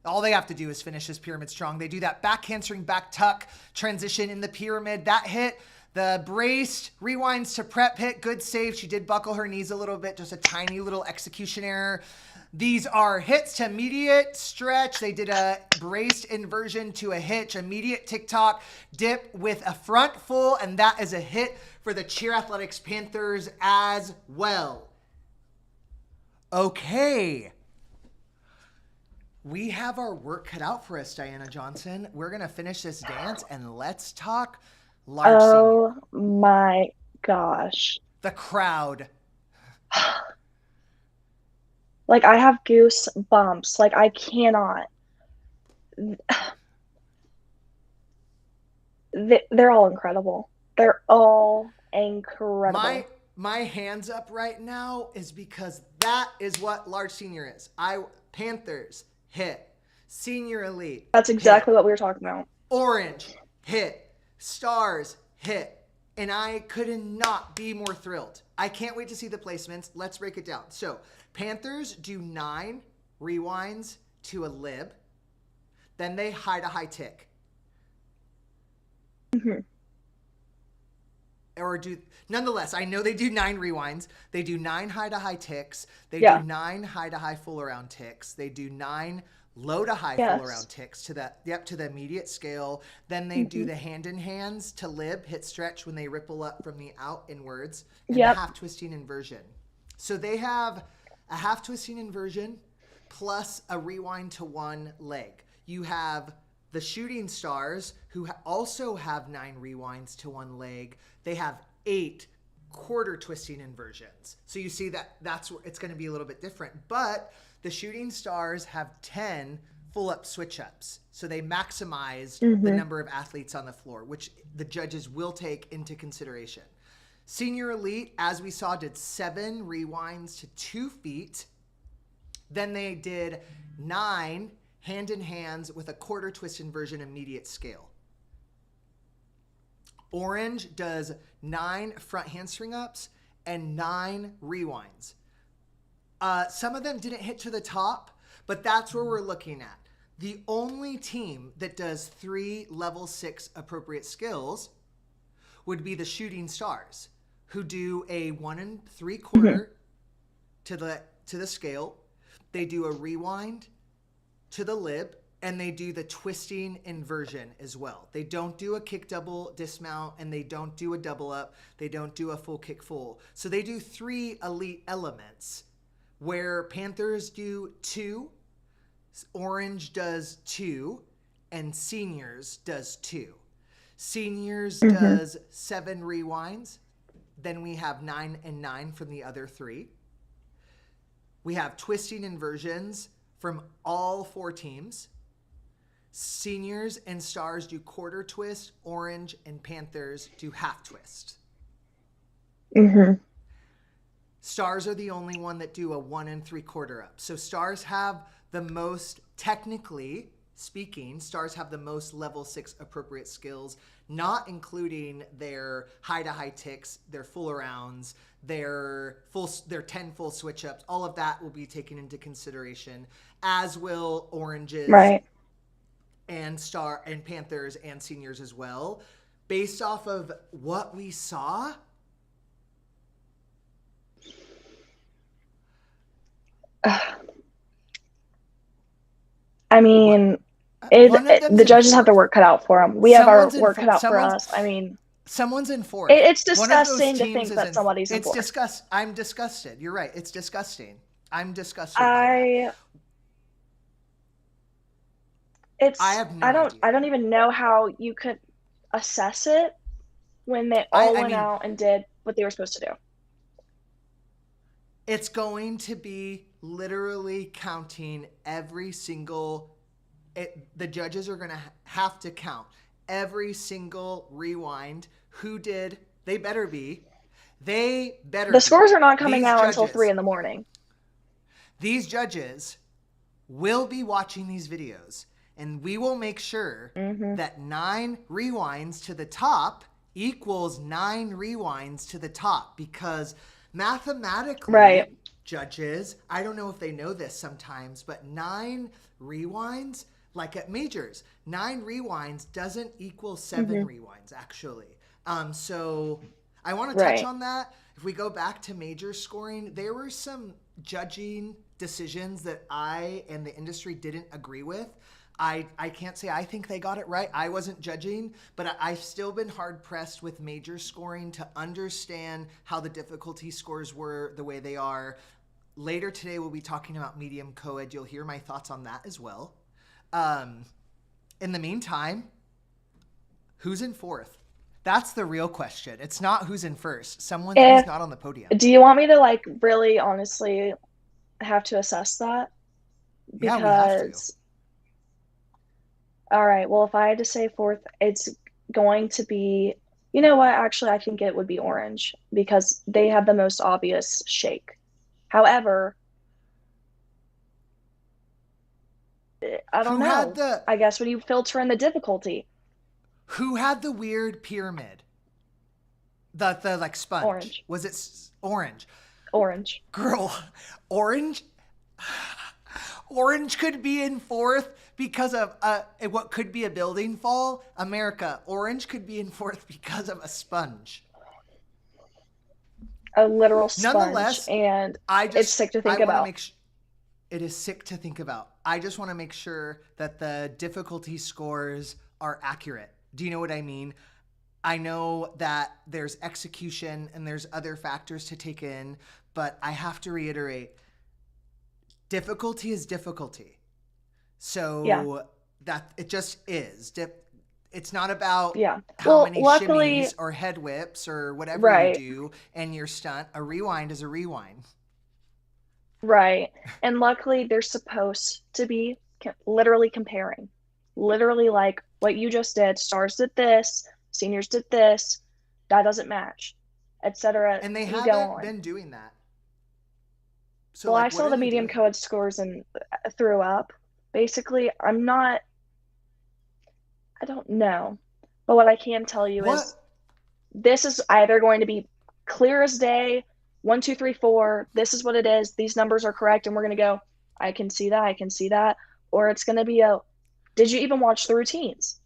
All they have to do is finish this pyramid strong. They do that back handspring, back tuck transition in the pyramid. That hit. The braced rewinds to prep hit. Good save. She did buckle her knees a little bit. Just a tiny little execution error. These are hits to immediate stretch. They did a braced inversion to a hitch. Immediate tick-tock dip with a front full. And that is a hit for the Cheer Athletics Panthers as well. Okay. We have our work cut out for us, Diana Johnson. We're going to finish this dance and let's talk Large senior. Oh my gosh. The crowd. Like, I have goosebumps. Like, I cannot. They're all incredible. They're all incredible. My hands up right now is because that is what large senior is. Panthers hit. Senior elite. That's exactly hit. what we were talking about. Orange hit. Stars hit. And I could not be more thrilled. I can't wait to see the placements. Let's break it down. So Panthers do 9 rewinds to a lib. Then they hide a high tick. Mm-hmm. Or nonetheless, I know they do 9 rewinds. They do 9 high to high ticks. They Yeah. do 9 high to high full around ticks. They do 9 low to high Yes. full around ticks to the immediate scale. Then they do the hand in hands to lib, hit stretch when they ripple up from the out inwards, and the half twisting inversion. So they have a half twisting inversion plus a rewind to one leg. You have the shooting stars who also have 9 rewinds to one leg. They have 8 quarter twisting inversions. So you see that's where it's going to be a little bit different. But the shooting stars have 10 full up switch ups. So they maximized the number of athletes on the floor, which the judges will take into consideration. Senior elite, as we saw, did 7 rewinds to 2 feet. Then they did 9 hand in hands with a quarter twist inversion immediate scale. Orange does 9 front handstring ups and 9 rewinds. Some of them didn't hit to the top, but that's where we're looking at. The only team that does 3 level 6 appropriate skills would be the shooting stars, who do a 1 3/4 to the scale. They do a rewind to the lib, and they do the twisting inversion as well. They don't do a kick double dismount, and they don't do a double up. They don't do a full kick full. So they do 3 elite elements, where Panthers do 2, Orange does 2, and Seniors does 2. Seniors does 7 rewinds. Then we have 9 and 9 from the other 3. We have twisting inversions from all 4 teams. Seniors and stars do quarter twist. Orange and Panthers do half twist. Stars are the only one that do a 1 3/4 up. So stars have the most, technically speaking, stars have the most level 6 appropriate skills, not including their high to high ticks, their full arounds, their 10 full switch ups. All of that will be taken into consideration, as will Oranges, Right. and Panthers and Seniors as well. Based off of what we saw, I mean, the judges have their work cut out for them. We have our work cut out for us. I mean, someone's in fourth. it's disgusting to think that somebody's in fourth. I'm disgusted. You're right. It's disgusting. I'm disgusted. I have no idea. I don't even know how you could assess it when they all went out and did what they were supposed to do. It's going to be literally counting every single. The judges are going to have to count every single rewind. Who did? They better be. The scores are not coming out until 3 a.m. These judges will be watching these videos, and we will make sure that 9 rewinds to the top equals 9 rewinds to the top, because mathematically, judges, I don't know if they know this sometimes, but 9 rewinds, like at majors, 9 rewinds doesn't equal 7 rewinds, actually. So I want to touch on that. If we go back to major scoring, there were some judging decisions that I and the industry didn't agree with. I can't say I think they got it right. I wasn't judging, but I've still been hard-pressed with major scoring to understand how the difficulty scores were the way they are. Later today, we'll be talking about medium co-ed. You'll hear my thoughts on that as well. In the meantime, who's in fourth? That's the real question. It's not who's in first. Someone who's not on the podium. Do you want me to like really honestly have to assess that? Yeah, we have to. Because, all right, well, if I had to say fourth, it's going to be, you know what? Actually, I think it would be Orange because they have the most obvious shake. However, I don't Who know. had the- I guess when you filter in the difficulty, Who had the weird pyramid? The like sponge. Orange. Was it Orange? Orange. Girl, Orange could be in fourth because of what could be a building fall. America, Orange could be in fourth because of a sponge. A literal sponge. Nonetheless, and it's sick to think about. It is sick to think about. I just want to make sure that the difficulty scores are accurate. Do you know what I mean? I know that there's execution and there's other factors to take in, but I have to reiterate, difficulty is difficulty. So that it just is. It's not about how many shimmies or head whips or whatever you do and your stunt. A rewind is a rewind. Right. And luckily, they're supposed to be literally comparing. Literally, like what you just did. Stars did this. Seniors did this. That doesn't match, etc. And they haven't been doing that. So I saw the medium co-ed scores and threw up. Basically, I don't know. But what I can tell you is this is either going to be clear as day, 1, 2, 3, 4, this is what it is, these numbers are correct, and we're going to go, I can see that. Or it's going to be did you even watch the routines?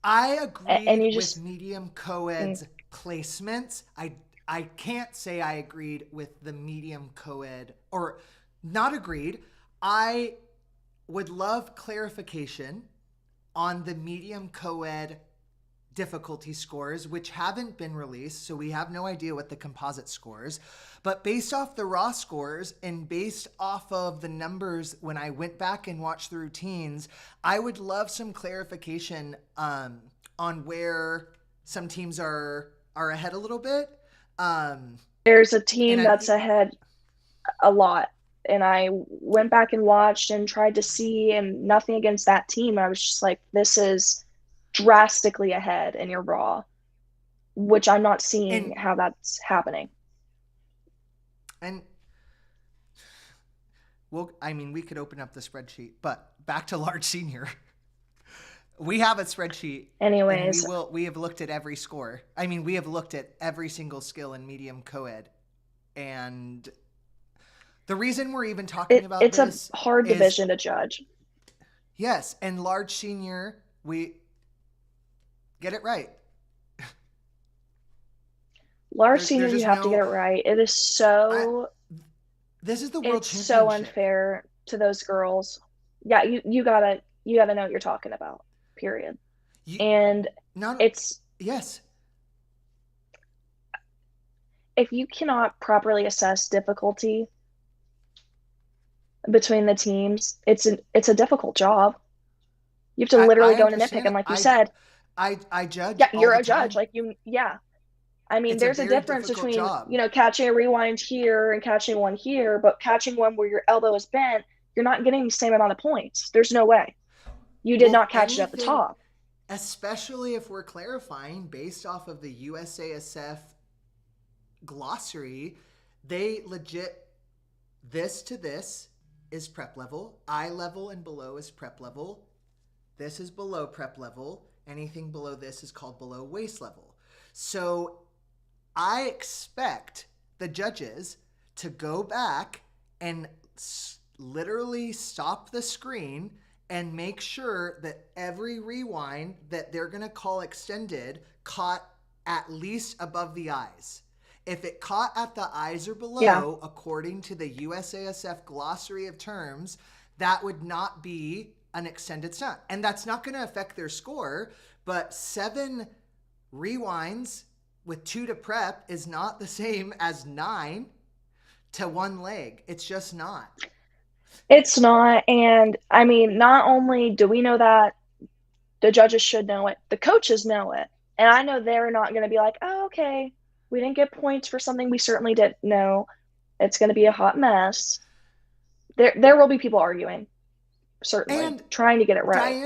I agree with medium co-ed's placements. I can't say I agreed with the medium co-ed, or not agreed. I would love clarification on the medium co-ed difficulty scores, which haven't been released, so we have no idea what the composite scores. But based off the raw scores and based off of the numbers when I went back and watched the routines, I would love some clarification on where some teams are ahead a little bit. There's a team that's ahead a lot, and I went back and watched and tried to see, and nothing against that team. I was just like, this is drastically ahead in your raw, which I'm not seeing how that's happening. And we could open up the spreadsheet, but back to large senior. We have a spreadsheet. Anyways, we have looked at every score. We have looked at every single skill in medium co-ed, and the reason we're even talking about it's a hard division to judge. Yes, and large senior, we get it right. Large senior, you have to get it right. It is so. This is the world championship. It's so unfair to those girls. Yeah, you gotta know what you're talking about. Period. Yes. If you cannot properly assess difficulty between the teams, it's a difficult job. You have to literally go in and nitpick, and like you said, I judge. Yeah, you're a judge. There's a difference between catching a rewind here and catching one here, but catching one where your elbow is bent, you're not getting the same amount of points. There's no way. You did not catch it at the top. Especially if we're clarifying based off of the USASF glossary, they legit, this to this is prep level, eye level and below is prep level, this is below prep level, anything below this is called below waist level. So I expect the judges to go back and literally stop the screen and make sure that every rewind that they're going to call extended caught at least above the eyes. If it caught at the eyes or below, according to the USASF glossary of terms, that would not be an extended stunt. And that's not going to affect their score, but 7 rewinds with 2 to prep is not the same as 9 to 1 leg. It's just not. It's not. And not only do we know that, the judges should know it, the coaches know it. And I know they're not going to be like, oh, okay, we didn't get points for something we certainly didn't know. It's going to be a hot mess. There will be people arguing, certainly, And trying to get it right.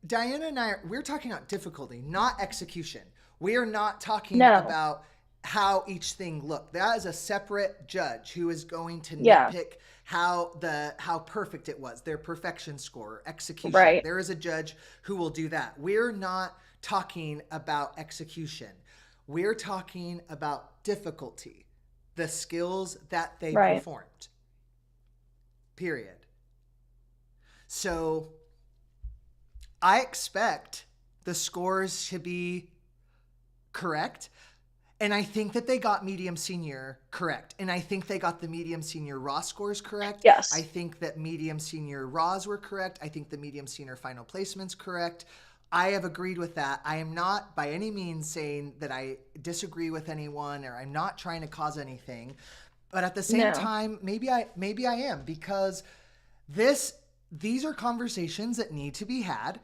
Diana and I, we're talking about difficulty, not execution. We are not talking No. about how each thing looked. That is a separate judge who is going to Yeah. nitpick how perfect it was, their perfection score, execution. Right. There is a judge who will do that. We're not talking about execution. We're talking about difficulty, the skills that they Right. performed. Period. So I expect the scores to be correct. And I think that they got medium senior correct. And I think they got the medium senior raw scores correct. Yes. I think that medium senior raws were correct. I think the medium senior final placements correct. I have agreed with that. I am not by any means saying that I disagree with anyone or I'm not trying to cause anything. But at the same time, maybe I am, because these are conversations that need to be had.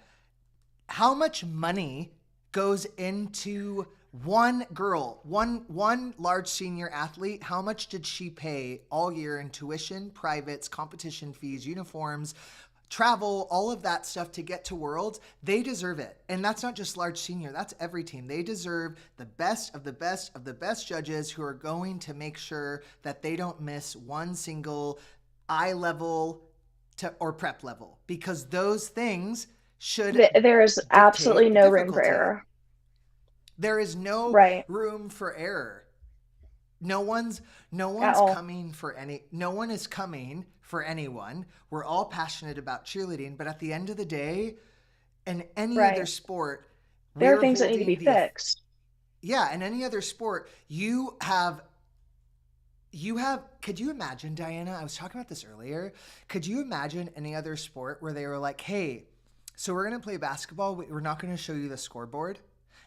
How much money goes into one girl, one large senior athlete? How much did she pay all year in tuition, privates, competition fees, uniforms, travel, all of that stuff to get to Worlds? They deserve it. And that's not just large senior, that's every team. They deserve the best of the best of the best judges who are going to make sure that they don't miss one single eye level or prep level, because those things should There is absolutely no room for error. There is no room for error. No one's coming for no one is coming for anyone. We're all passionate about cheerleading, but at the end of the day, in any other sport, there are things that need to be fixed. Yeah, in any other sport, you have, could you imagine, Diana, I was talking about this earlier, could you imagine any other sport where they were like, hey, so we're going to play basketball, we're not going to show you the scoreboard,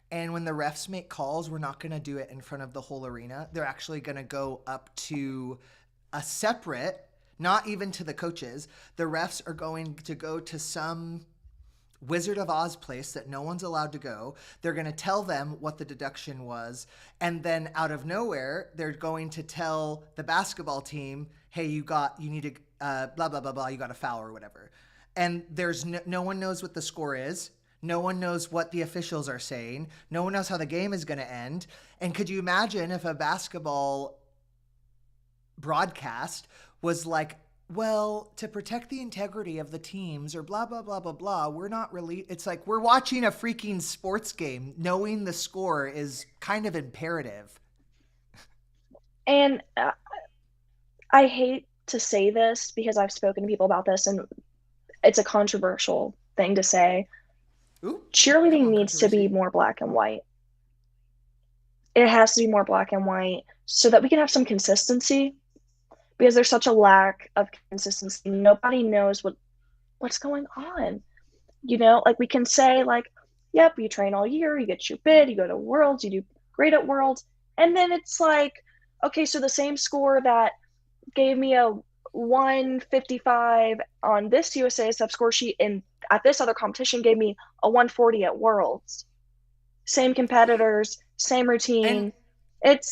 and when the refs make calls, we're not going to do it in front of the whole arena. They're actually going to go up to a separate, not even to the coaches, the refs are going to go to some Wizard of Oz place that no one's allowed to go. They're going to tell them what the deduction was. And then out of nowhere, they're going to tell the basketball team, hey, you need to blah, blah, blah, blah. You got a foul or whatever. And there's no one knows what the score is. No one knows what the officials are saying. No one knows how the game is going to end. And could you imagine if a basketball broadcast was like, well, to protect the integrity of the teams or blah, blah, blah, blah, blah, we're not really, it's like we're watching a freaking sports game. Knowing the score is kind of imperative. And I hate to say this because I've spoken to people about this and it's a controversial thing to say. Ooh, cheerleading needs to be more black and white. It has to be more black and white so that we can have some consistency, because there's such a lack of consistency. Nobody knows what's going on. You know, like we can say like, yep, you train all year, you get your bid, you go to Worlds, you do great at Worlds. And then it's like, okay, so the same score that gave me a 155 on this USASF score sheet and at this other competition gave me a 140 at Worlds. Same competitors, same routine. It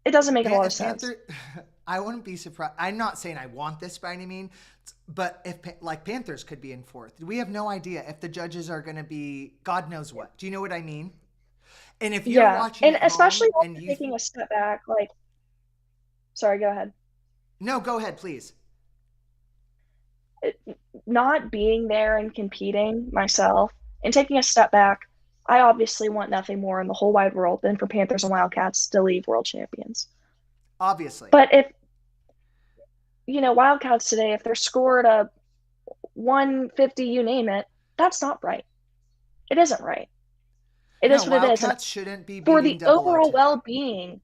doesn't make a lot of sense. I wouldn't be surprised. I'm not saying I want this by any means, but if like Panthers could be in fourth, we have no idea if the judges are going to be God knows what. Do you know what I mean? And if you're watching, and especially and taking a step back, like, sorry, go ahead. No, go ahead, please. Not being there and competing myself and taking a step back, I obviously want nothing more in the whole wide world than for Panthers and Wildcats to leave world champions. Obviously. But if, Wildcats today, if they're scored a 150, you name it, that's not right. It isn't right. It is what it is. Wildcats shouldn't be for the overall well-being.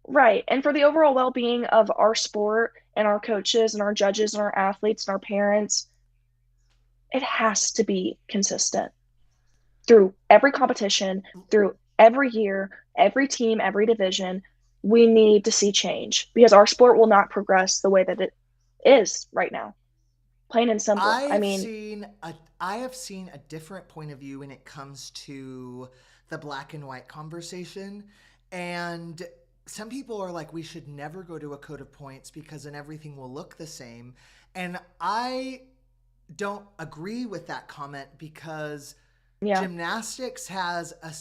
Right. And for the overall well-being of our sport and our coaches and our judges and our athletes and our parents, it has to be consistent through every competition, through every year, every team, every division. We need to see change because our sport will not progress the way that it is right now. Plain and simple. I have seen a different point of view when it comes to the black and white conversation. And some people are like, we should never go to a code of points because then everything will look the same. And I don't agree with that comment because gymnastics has a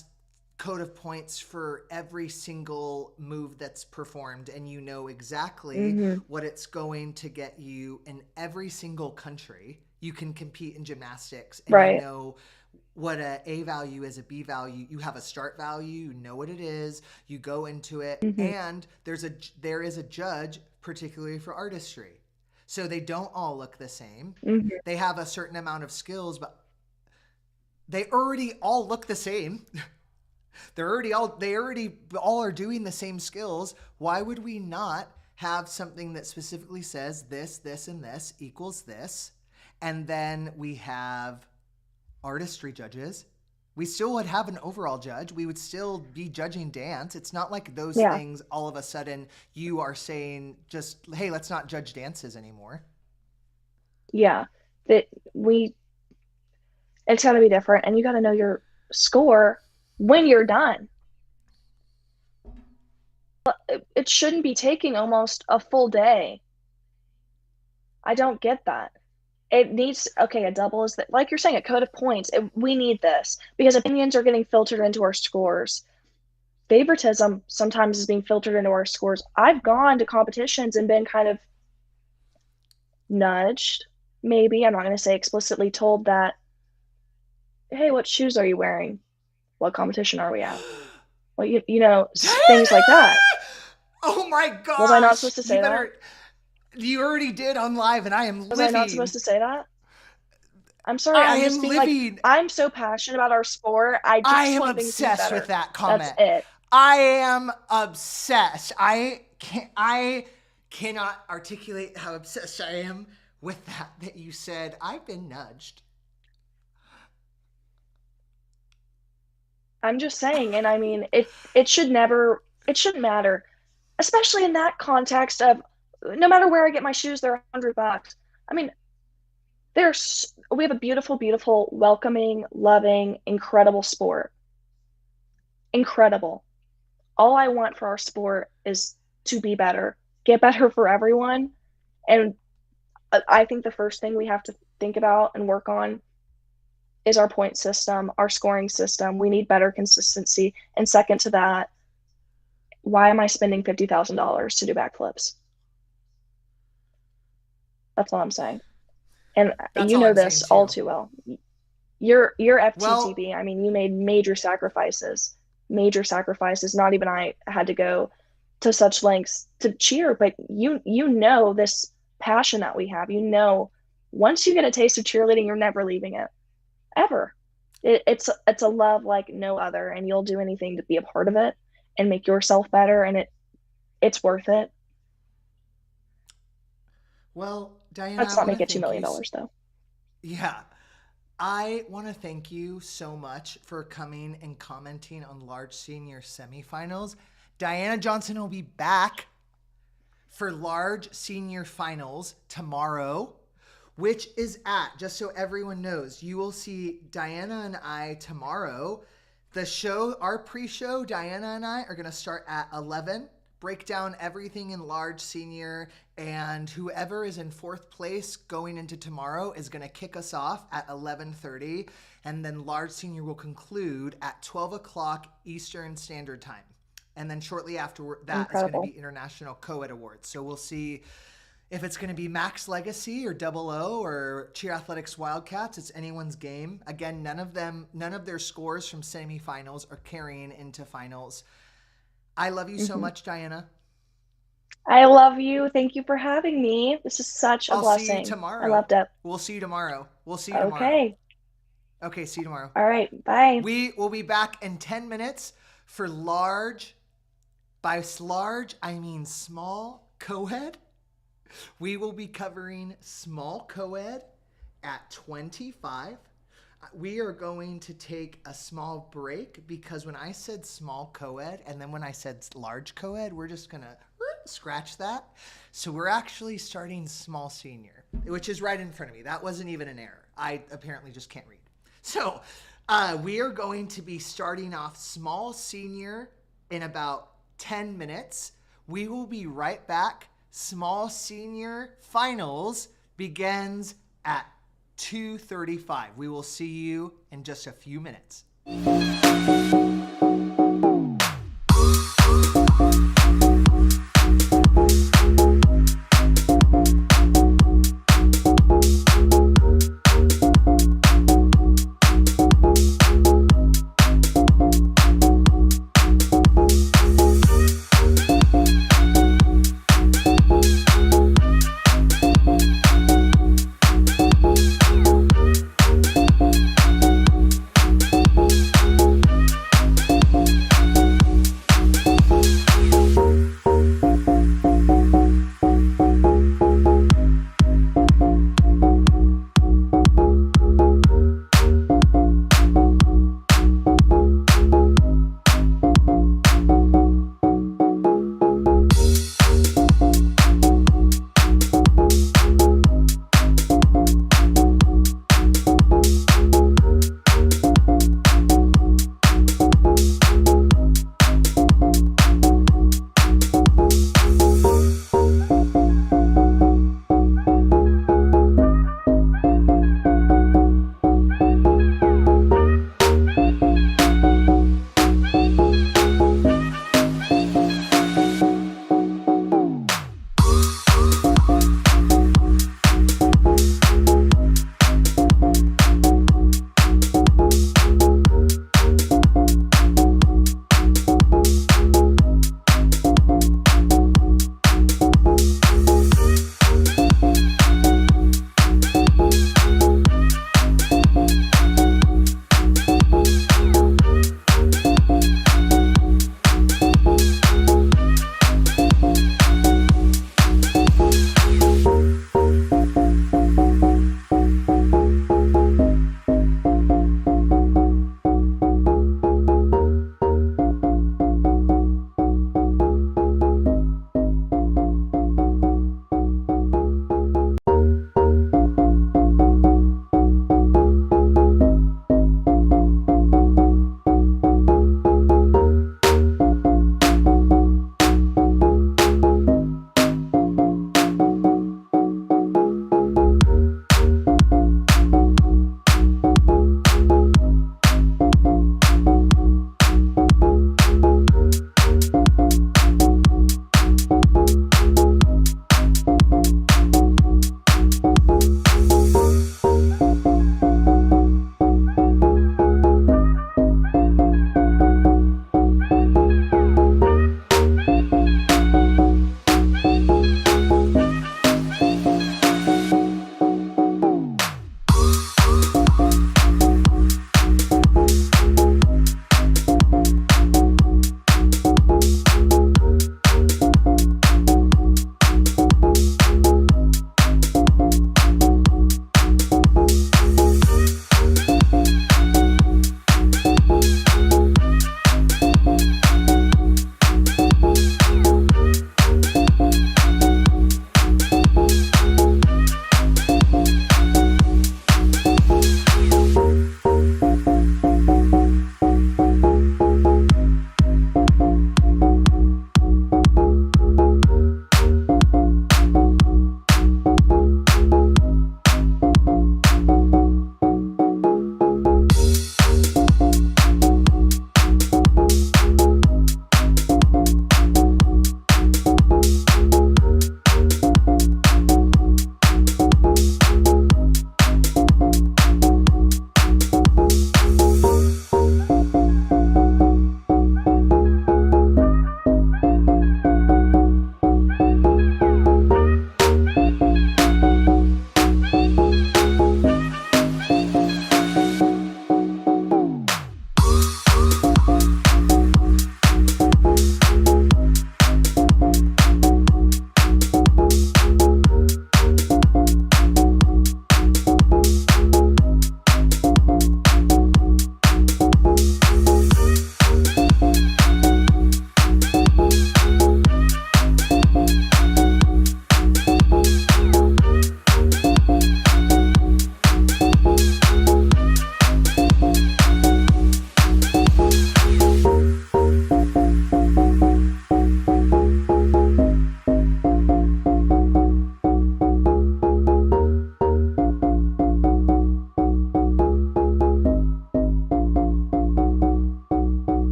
code of points for every single move that's performed, and you know exactly what it's going to get you in every single country. You can compete in gymnastics and you know what a value is, a B value. You have a start value, you know what it is, you go into it, and there is a judge, particularly for artistry. So they don't all look the same. They have a certain amount of skills, but they already all look the same. They already all are doing the same skills. Why would we not have something that specifically says this, this, and this equals this? And then we have artistry judges. We still would have an overall judge. We would still be judging dance. It's not like those things all of a sudden you are saying just, hey, let's not judge dances anymore. Yeah. It's got to be different, and you got to know your score when you're done. It shouldn't be taking almost a full day. I don't get that. It needs, a double is that, like you're saying, a code of points. We need this because opinions are getting filtered into our scores. Favoritism sometimes is being filtered into our scores. I've gone to competitions and been kind of nudged, maybe, I'm not going to say explicitly told that, hey, what shoes are you wearing? What competition are we at? Well, you know, things like that. Oh my gosh. Was I not supposed to say that? You already did on live, and I am living. Was I not supposed to say that? I'm sorry. I'm just being living. I'm so passionate about our sport. I am obsessed with that comment. That's it. I am obsessed. I cannot articulate how obsessed I am with that you said. I've been nudged. I'm just saying, and I mean, it shouldn't matter, especially in that context of no matter where I get my shoes, they're $100. I mean, we have a beautiful, beautiful, welcoming, loving, incredible sport. Incredible. All I want for our sport is to be better, get better for everyone. And I think the first thing we have to think about and work on is our point system, our scoring system. We need better consistency. And second to that, why am I spending $50,000 to do backflips? That's all I'm saying. And you know this all too well. You're FTTB. I mean, you made major sacrifices. Not even I had to go to such lengths to cheer, but you know this passion that we have. You know, once you get a taste of cheerleading, you're never leaving it. Ever. It's a love like no other, and you'll do anything to be a part of it and make yourself better, and it's worth it. Well, Diana, let's not make it $2 million though. Yeah. I want to thank you so much for coming and commenting on large senior semifinals. Diana Johnson will be back for large senior finals tomorrow, which is just so everyone knows, you will see Diana and I tomorrow. The show, our pre-show, Diana and I are going to start at 11, break down everything in large senior, and whoever is in fourth place going into tomorrow is going to kick us off at 11:30, and then large senior will conclude at 12 o'clock Eastern Standard Time. And then shortly after that is going to be International Co-Ed Awards. So we'll see if it's going to be Max Legacy or Double O or Cheer Athletics Wildcats. It's anyone's game. Again, none of their scores from semifinals are carrying into finals. I love you so much, Diana. I love you. Thank you for having me. This is such a blessing. I'll see you tomorrow. I loved it. We'll see you tomorrow. Okay, see you tomorrow. All right, bye. We will be back in 10 minutes for large, by large, I mean small co-ed. We will be covering small co-ed at 25. We are going to take a small break because when I said small co-ed and then when I said large co-ed, we're just going to scratch that. So we're actually starting small senior, which is right in front of me. That wasn't even an error. I apparently just can't read. So we are going to be starting off small senior in about 10 minutes. We will be right back. Small senior finals begins at 2:35. We will see you in just a few minutes.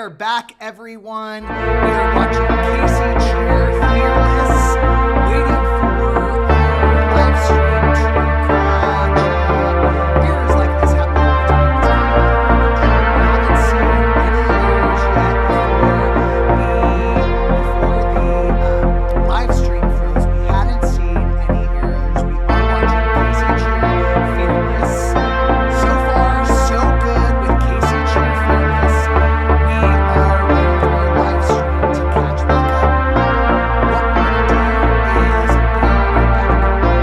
are back, everyone. We are watching Casey cheer fearless, waiting for our live stream to crash. Errors like this happen all the time. It's kind of out of our control. We haven't seen any errors yet before the live stream froze. We hadn't seen any errors. We are watching Casey cheer fearless. So far, so good with Casey cheer fearless. We are waiting for our live stream to catch back up. What we're going to do is be right back.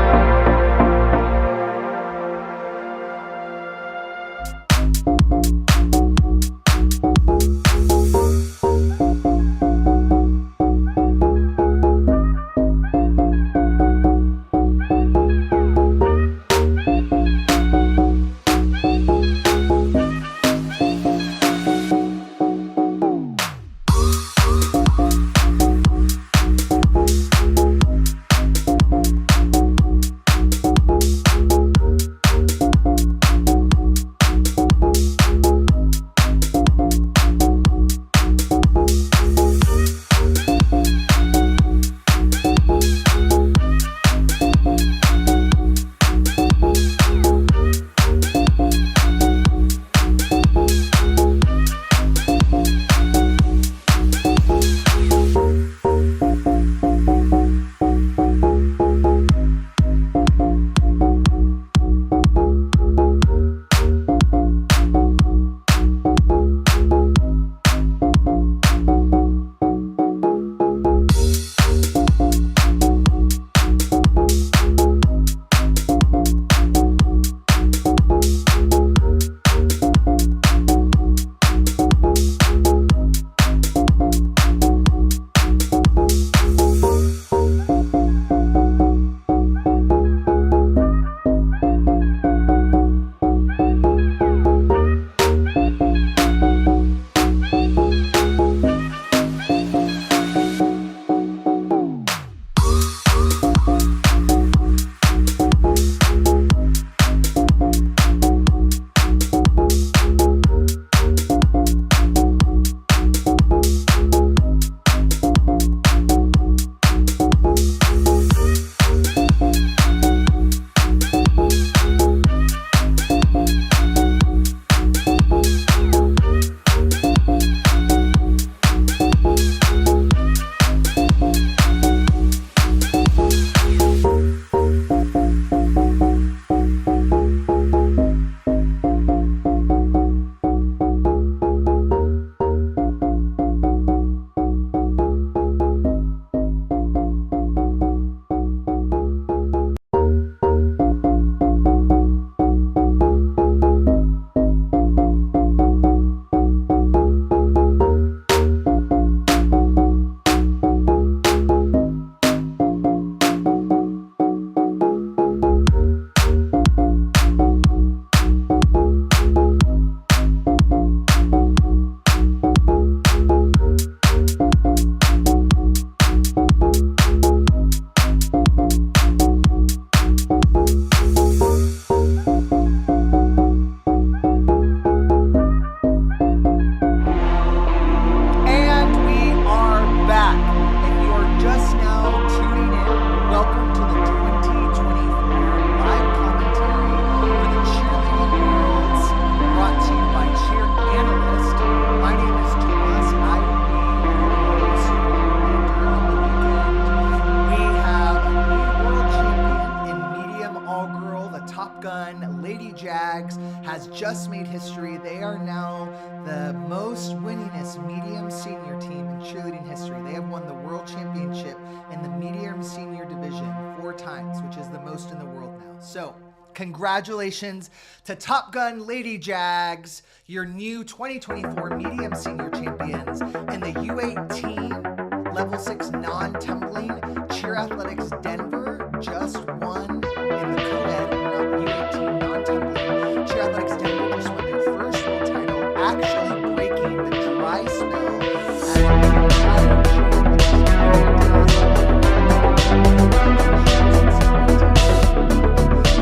has just made history. They are now the most winningest medium senior team in cheerleading history. They have won the world championship in the medium senior division 4 times, which is the most in the world now. So congratulations to Top Gun Lady Jags, your new 2024 medium senior champions, and the U18 level 6 non-tumbling cheer athletics Denver just won in the co-ed U18 non-tumbling cheer athletics Denver just won their first world title, actually breaking the dry spell as the entire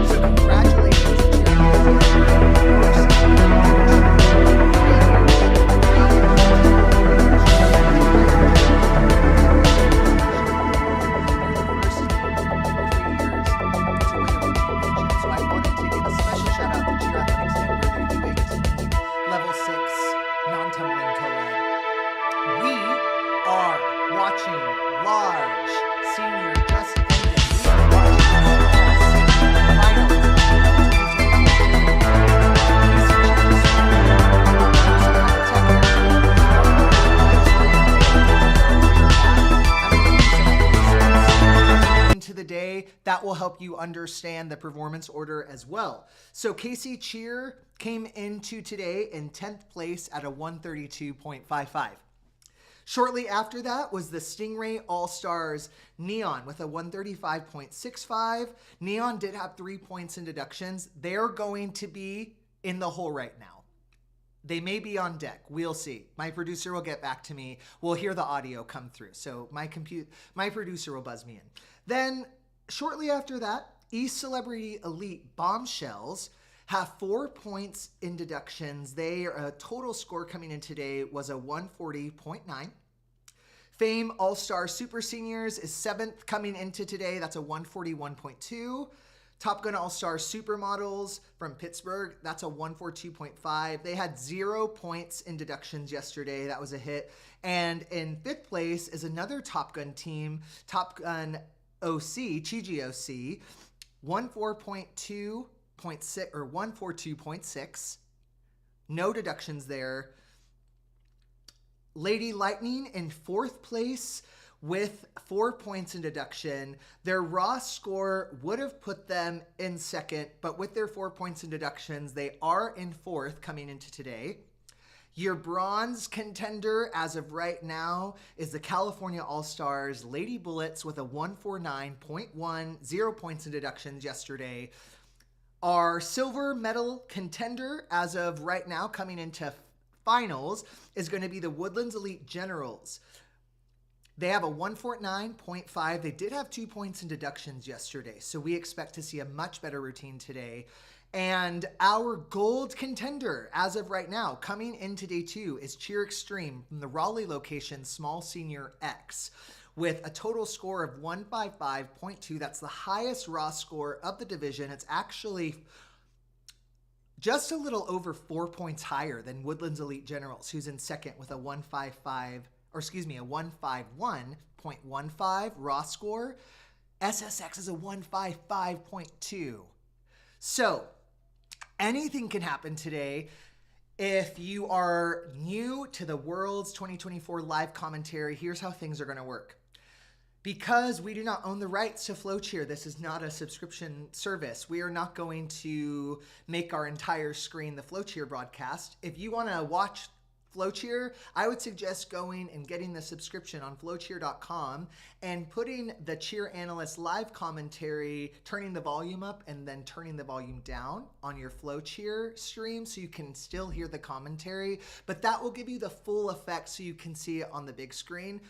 So congratulations to Jags. today. That will help you understand the performance order as well. So Casey Cheer came into today in 10th place at a 132.55. Shortly after that was the Stingray All-Stars Neon with a 135.65. Neon did have 3 points in deductions. They're going to be in the hole right now. They may be on deck. We'll see. My producer will get back to me. We'll hear the audio come through. So my producer will buzz me in. Then shortly after that, East Celebrity Elite Bombshells have 4 points in deductions. Their total score coming in today was a 140.9. Fame All-Star Super Seniors is 7th coming into today. That's a 141.2. Top Gun All-Star Supermodels from Pittsburgh, that's a 142.5. They had 0 points in deductions yesterday. That was a hit. And in 5th place is another Top Gun team, Top Gun OC, GOC, 142.6 or 142.6. No deductions there. Lady Lightning in 4th place with 4 points in deduction. Their raw score would have put them in 2nd, but with their 4 points in deductions, they are in 4th coming into today. Your bronze contender as of right now is the California All-Stars Lady Bullets with a 149.1, 0 points in deductions yesterday. Our silver medal contender as of right now coming into finals is going to be the Woodlands Elite Generals. They have a 149.5. They did have 2 points in deductions yesterday, so we expect to see a much better routine today. And our gold contender as of right now coming into day 2 is Cheer Extreme from the Raleigh location, Small Senior X, with a total score of 155.2. That's the highest raw score of the division. It's actually just a little over 4 points higher than Woodlands Elite Generals, who's in 2nd with a 151.15 raw score. SSX is a 155.2. So anything can happen today. If you are new to the Worlds 2024 live commentary, here's how things are going to work. Because we do not own the rights to FlowCheer, this is not a subscription service. We are not going to make our entire screen the FlowCheer broadcast. If you want to watch FlowCheer, I would suggest going and getting the subscription on flowcheer.com and putting the Cheer Analyst live commentary, turning the volume up and then turning the volume down on your FlowCheer stream so you can still hear the commentary, but that will give you the full effect so you can see it on the big screen.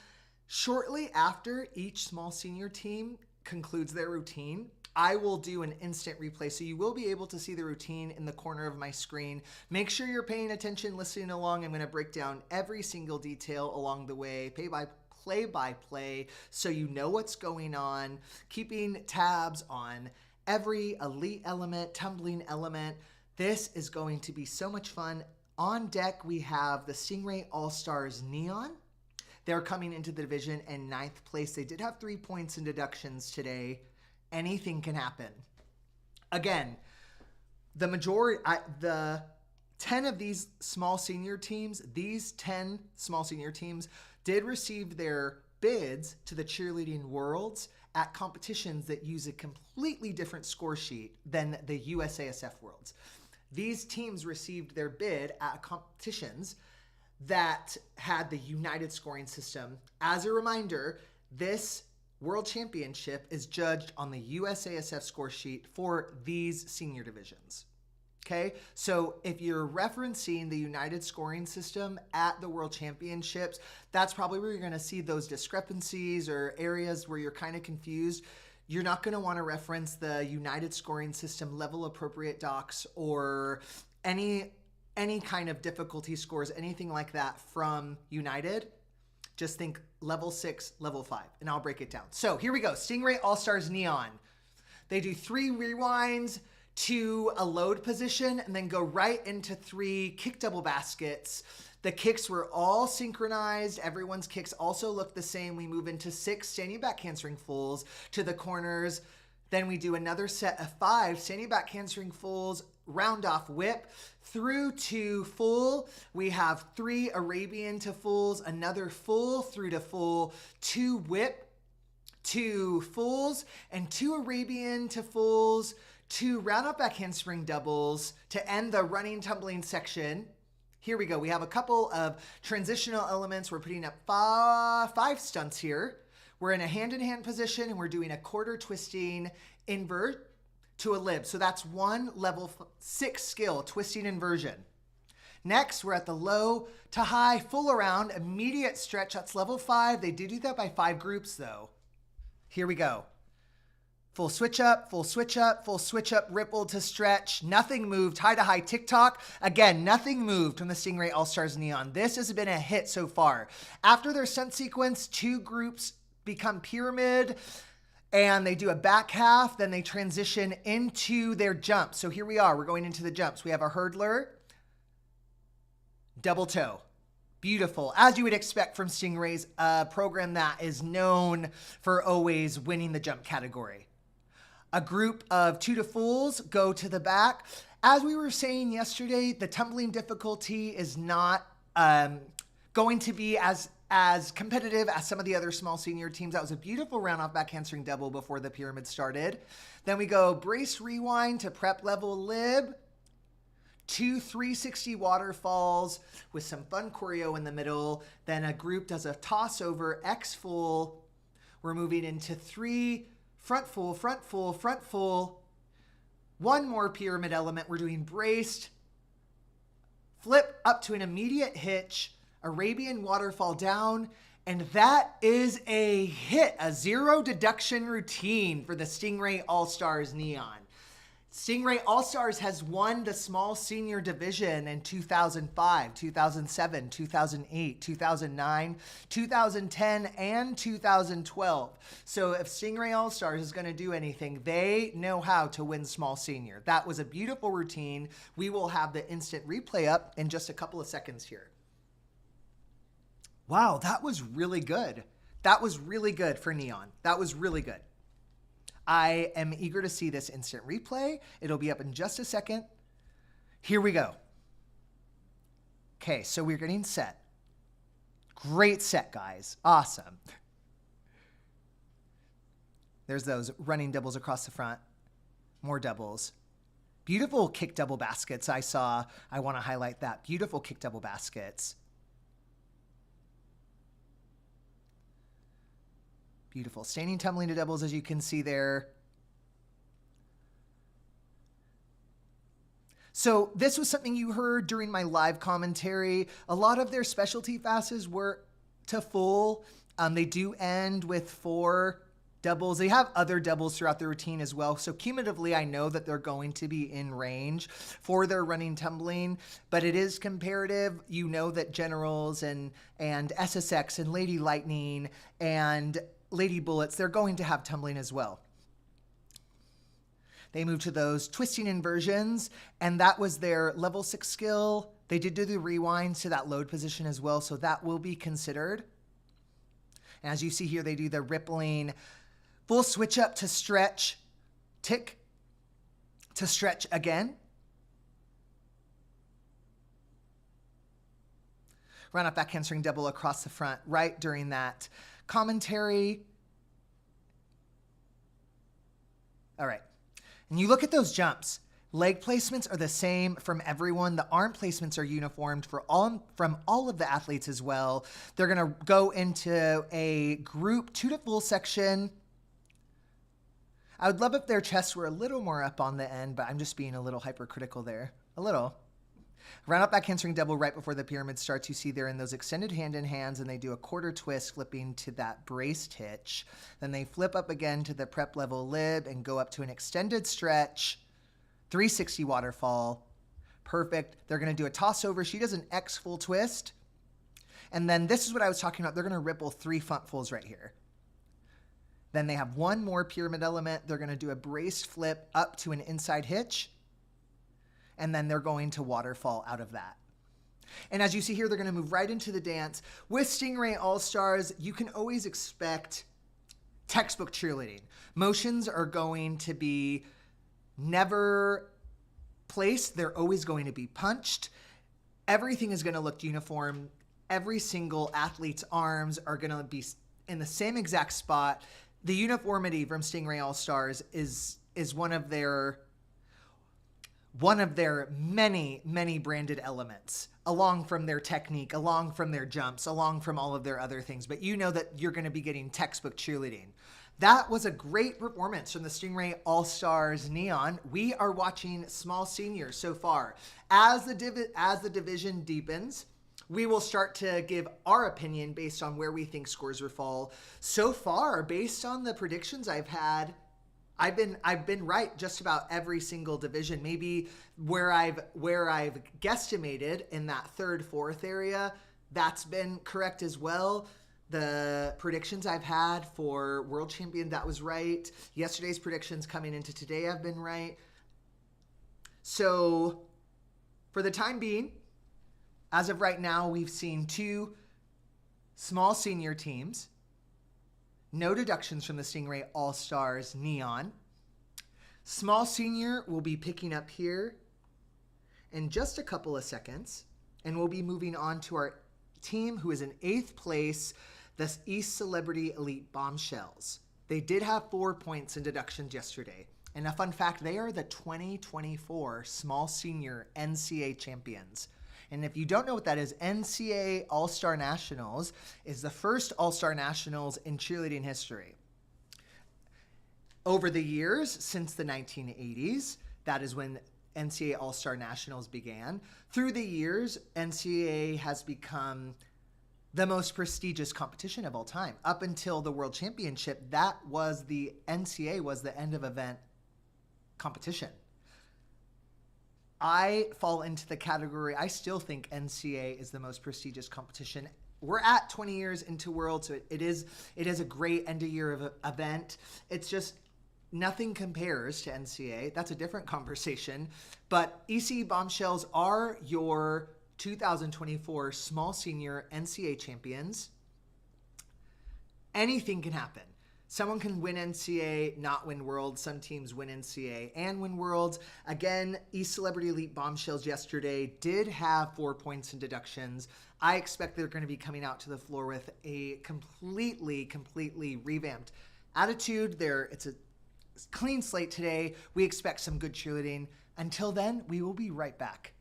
Shortly after each small senior team concludes their routine, I will do an instant replay, so you will be able to see the routine in the corner of my screen. Make sure you're paying attention, listening along. I'm going to break down every single detail along the way, play by play, so you know what's going on, keeping tabs on every elite element, tumbling element. This is going to be so much fun. On deck, we have the Stingray All-Stars Neon. They're coming into the division in 9th place. They did have 3 points in deductions today. Anything can happen. Again, the 10 of these small senior teams, did receive their bids to the cheerleading worlds at competitions that use a completely different score sheet than the USASF worlds. These teams received their bid at competitions that had the united scoring system. As a reminder, this World Championship is judged on the USASF score sheet for these senior divisions. Okay, so if you're referencing the united scoring system at the World Championships, that's probably where you're going to see those discrepancies or areas where you're kind of confused. You're not going to want to reference the united scoring system level appropriate docs or any kind of difficulty scores, anything like that from United. Just think level 6, level 5, and I'll break it down. So here we go. Stingray All-Stars Neon. They do 3 rewinds to a load position and then go right into 3 kick double baskets. The kicks were all synchronized. Everyone's kicks also look the same. We move into 6 standing back handspring fulls to the corners. Then we do another set of 5 standing back handspring fulls, round off whip through to full. We have 3 Arabian to fulls, another full through to full, 2 whip to fulls, and 2 Arabian to fulls, 2 round off back handspring doubles to end the running tumbling section. Here we go. We have a couple of transitional elements. We're putting up 5 stunts here. We're in a hand-in-hand position, and we're doing a quarter twisting invert to a lib. So that's 1 level 6 skill, twisting inversion. Next, we're at the low to high, full around, immediate stretch. That's level 5. They do that by 5 groups, though. Here we go. Full switch up, full switch up, full switch up, ripple to stretch. Nothing moved. High to high tick-tock. Again, nothing moved from the Stingray All-Stars Neon. This has been a hit so far. After their stunt sequence, 2 groups become pyramid, and they do a back half. Then they transition into their jumps. So here we are. We're going into the jumps. We have a hurdler, double toe. Beautiful, as you would expect from Stingray's, program that is known for always winning the jump category. A group of 2 to fulls go to the back. As we were saying yesterday, the tumbling difficulty is not going to be as competitive as some of the other small senior teams. That was a beautiful round off back handspring double before the pyramid started. Then we go brace rewind to prep level lib. 2 360 waterfalls with some fun choreo in the middle. Then a group does a toss over X full. We're moving into 3 front full, front full, front full. 1 more pyramid element. We're doing braced, flip up to an immediate hitch, Arabian waterfall down, and that is a hit, a 0 deduction routine for the Stingray All-Stars Neon. Stingray All-Stars has won the small senior division in 2005, 2007, 2008, 2009, 2010, and 2012. So if Stingray All-Stars is going to do anything, they know how to win small senior. That was a beautiful routine. We will have the instant replay up in just a couple of seconds here. Wow, that was really good. That was really good for Neon. That was really good. I am eager to see this instant replay. It'll be up in just a second. Here we go. Okay, so we're getting set. Great set, guys. Awesome. There's those running doubles across the front. More doubles. Beautiful kick double baskets I saw. I want to highlight that. Beautiful kick double baskets. Beautiful. Standing tumbling to doubles, as you can see there. So this was something you heard during my live commentary. A lot of their specialty fasts were to full. They do end with 4 doubles. They have other doubles throughout the routine as well. So cumulatively, I know that they're going to be in range for their running tumbling, but it is comparative. You know that Generals and SSX and Lady Lightning and Lady Bullets, they're going to have tumbling as well. They moved to those twisting inversions, and that was their level 6 skill. They did do the rewind to that load position as well, so that will be considered. And as you see here, they do the rippling full switch up to stretch, tick, to stretch again. Run up back handspring double across the front right during that commentary. All right. And you look at those jumps. Leg placements are the same from everyone. The arm placements are uniformed from all of the athletes as well. They're going to go into a group 2 to full section. I would love if their chests were a little more up on the end, but I'm just being a little hypercritical there. A little. Round up back handspring double right before the pyramid starts. You see they're in those extended hand-in-hands, and they do a quarter twist, flipping to that braced hitch. Then they flip up again to the prep level lib and go up to an extended stretch, 360 waterfall. Perfect. They're going to do a toss over. She does an X full twist. And then this is what I was talking about. They're going to ripple 3 front fulls right here. Then they have 1 more pyramid element. They're going to do a braced flip up to an inside hitch. And then they're going to waterfall out of that. And as you see here, they're going to move right into the dance. With Stingray All-Stars, you can always expect textbook cheerleading. Motions are going to be never placed. They're always going to be punched. Everything is going to look uniform. Every single athlete's arms are going to be in the same exact spot. the uniformity from Stingray All-Stars is one of their many branded elements, along from their technique, along from their jumps, along from all of their other things. But you know that you're going to be getting textbook cheerleading. That was a great performance from the Stingray All-Stars Neon. We are watching small seniors so far. As the division deepens, we will start to give our opinion based on where we think scores will fall. So far, based on the predictions I've had, I've been right just about every single division. Maybe where I've guesstimated in that third, fourth area, that's been correct as well. The predictions I've had for world champion, that was right. Yesterday's predictions coming into today have been right. So for the time being, as of right now, we've seen 2 small senior teams. No deductions from the Stingray All-Stars Neon. Small senior will be picking up here in just a couple of seconds, and we'll be moving on to our team who is in 8th place, the East Celebrity Elite Bombshells. They did have 4 points in deductions yesterday. And a fun fact, they are the 2024 Small Senior NCAA champions. And if you don't know what that is, NCAA All-Star Nationals is the first All-Star Nationals in cheerleading history. Over the years, since the 1980s, that is when NCAA All-Star Nationals began. Through the years, NCAA has become the most prestigious competition of all time. Up until the World Championship, that was the NCAA was the end of event competition. I fall into the category, I still think NCAA is the most prestigious competition. We're at 20 years into World, so it is a great end of year event. It's just nothing compares to NCAA. That's a different conversation. But ECE Bombshells are your 2024 Small Senior NCAA champions. Anything can happen. Someone can win NCAA, not win Worlds. Some teams win NCAA and win Worlds. Again, East Celebrity Elite Bombshells yesterday did have 4 points in deductions. I expect they're going to be coming out to the floor with a completely revamped attitude. It's a clean slate today. We expect some good cheerleading. Until then, we will be right back.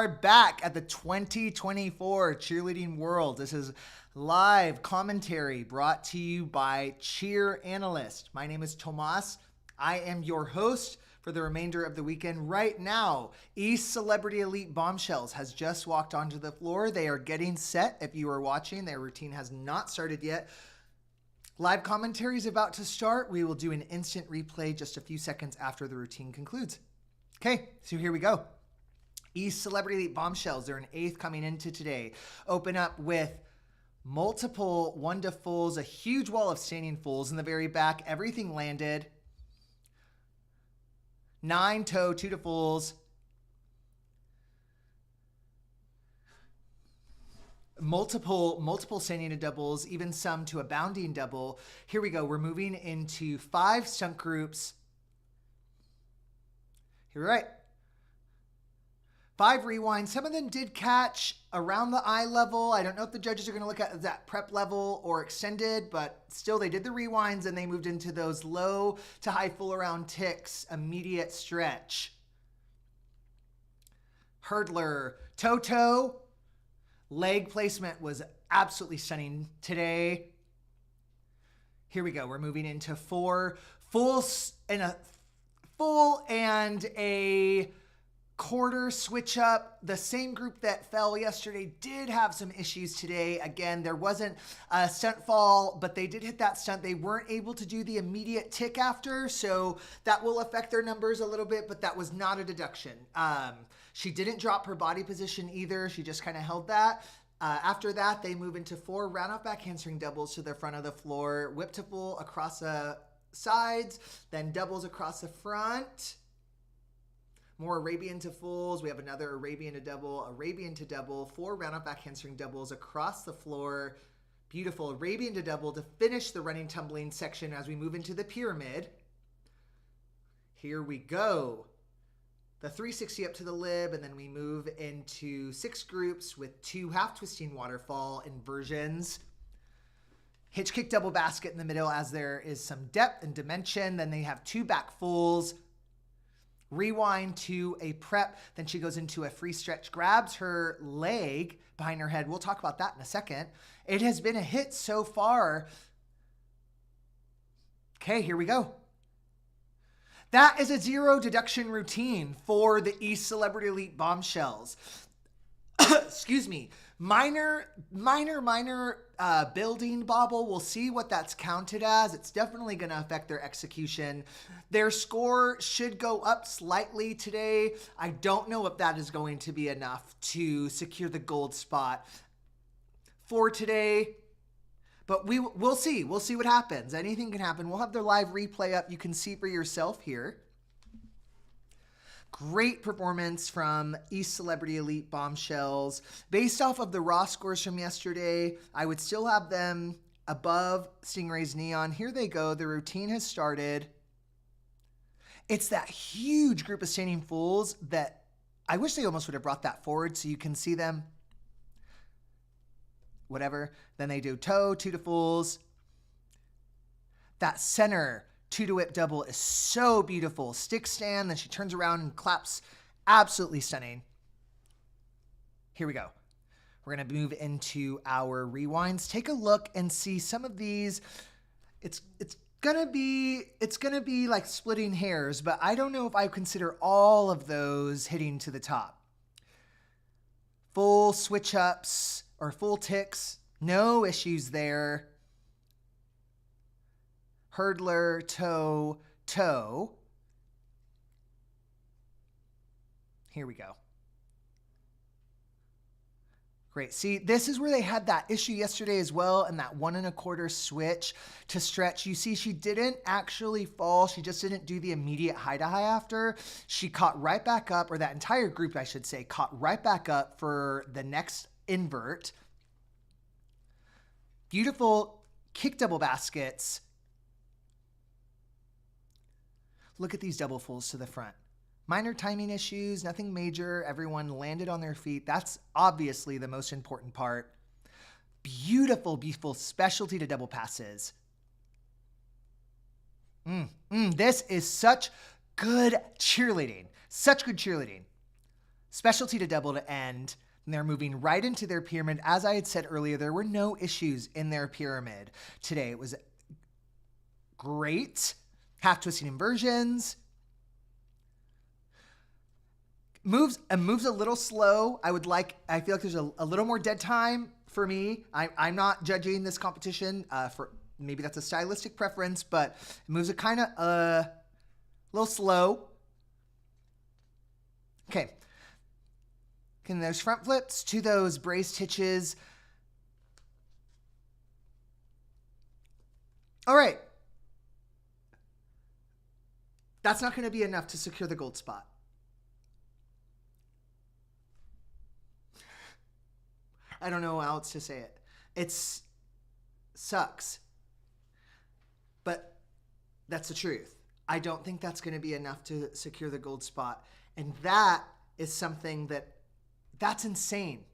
are back at the 2024 Cheerleading World. This is live commentary brought to you by Cheer Analyst. My name is Tomas. I am your host for the remainder of the weekend. Right now, East Celebrity Elite Bombshells has just walked onto the floor. They are getting set. If you are watching, their routine has not started yet. Live commentary is about to start. We will do an instant replay just a few seconds after the routine concludes. Okay, so here we go. East Celebrity Elite Bombshells, they're an 8th coming into today. Open up with multiple 1 to fulls, a huge wall of standing fulls in the very back. Everything landed. 9 toe, 2 to fulls. Multiple standing to doubles, even some to a bounding double. Here we go. We're moving into 5 stunt groups. You're right. 5 rewinds. Some of them did catch around the eye level. I don't know if the judges are going to look at that prep level or extended, but still they did the rewinds and they moved into those low to high full around ticks, immediate stretch. Hurdler, toe. Leg placement was absolutely stunning today. Here we go. We're moving into 4 full and a quarter switch up. The same group that fell yesterday did have some issues today. Again, there wasn't a stunt fall, but they did hit that stunt. They weren't able to do the immediate tick after, so that will affect their numbers a little bit, but that was not a deduction. She didn't drop her body position either. She just kind of held that. After that, they move into 4 round off back handspring doubles to the front of the floor, whip to full across the sides, then doubles across the front. More Arabian to fulls. We have another Arabian to double, 4 round off back handspring doubles across the floor. Beautiful Arabian to double to finish the running tumbling section as we move into the pyramid. Here we go. The 360 up to the lib, and then we move into 6 groups with 2 half twisting waterfall inversions. Hitch kick double basket in the middle as there is some depth and dimension. Then they have 2 back fulls. Rewind to a prep. Then she goes into a free stretch, grabs her leg behind her head. We'll talk about that in a second. It has been a hit so far. Okay, here we go. That is a 0 deduction routine for the East Celebrity Elite Bombshells. Excuse me. Minor building bobble. We'll see what that's counted as. It's definitely going to affect their execution. Their score should go up slightly today. I don't know if that is going to be enough to secure the gold spot for today. But we'll see. We'll see what happens. Anything can happen. We'll have the live replay up. You can see for yourself here. Great performance from East Celebrity Elite Bombshells. Based off of the raw scores from yesterday, I would still have them above Stingray's Neon. Here they go. The routine has started. It's that huge group of standing fulls that I wish they almost would have brought that forward so you can see them. Whatever. Then they do toe, 2 to fulls. That center 2 to whip double is so beautiful. Stick stand, then she turns around and claps. Absolutely stunning. Here we go. We're going to move into our rewinds. Take a look and see some of these. It's gonna be like splitting hairs, but I don't know if I consider all of those hitting to the top. Full switch ups or full ticks, no issues there. Hurdler, toe. Here we go. Great. See, this is where they had that issue yesterday as well, and that 1 1/4 switch to stretch. You see, she didn't actually fall. She just didn't do the immediate high to high after. She caught right back up, or that entire group, I should say, caught right back up for the next invert. Beautiful kick double baskets. Look at these double fulls to the front. Minor timing issues, nothing major. Everyone landed on their feet. That's obviously the most important part. Beautiful, beautiful specialty to double passes. This is such good cheerleading. Such good cheerleading. specialty to double to end. And they're moving right into their pyramid. As I had said earlier, there were no issues in their pyramid today. It was great. Half twisting inversions. Moves a little slow. I feel like there's a little more dead time for me. I'm not judging this competition for maybe that's a stylistic preference, but it moves a kind of a little slow. Okay. And there's front flips to those braced hitches. All right. That's not going to be enough to secure the gold spot. I don't know how else to say it. It sucks. But that's the truth. I don't think that's going to be enough to secure the gold spot. And that is something that's insane.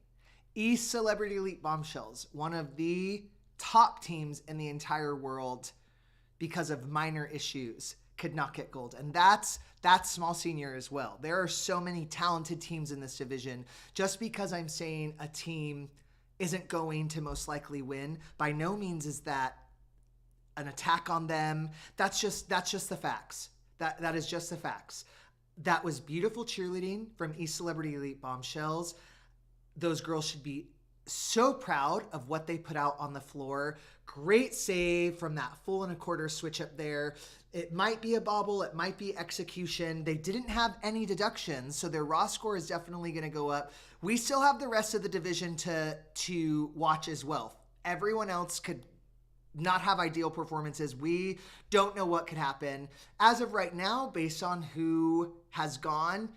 East Celebrity Elite Bombshells, one of the top teams in the entire world because of minor issues, could not get gold. And that's small senior as well. There are so many talented teams in this division. Just because I'm saying a team isn't going to most likely win, by no means is that an attack on them. That's just the facts. That is just the facts. That was beautiful cheerleading from East Celebrity Elite Bombshells. Those girls should be so proud of what they put out on the floor. Great save from that full and a quarter switch up there. It might be a bobble. It might be execution. They didn't have any deductions, so their raw score is definitely going to go up. We still have the rest of the division to watch as well. Everyone else could not have ideal performances. We don't know what could happen. As of right now, based on who has gone,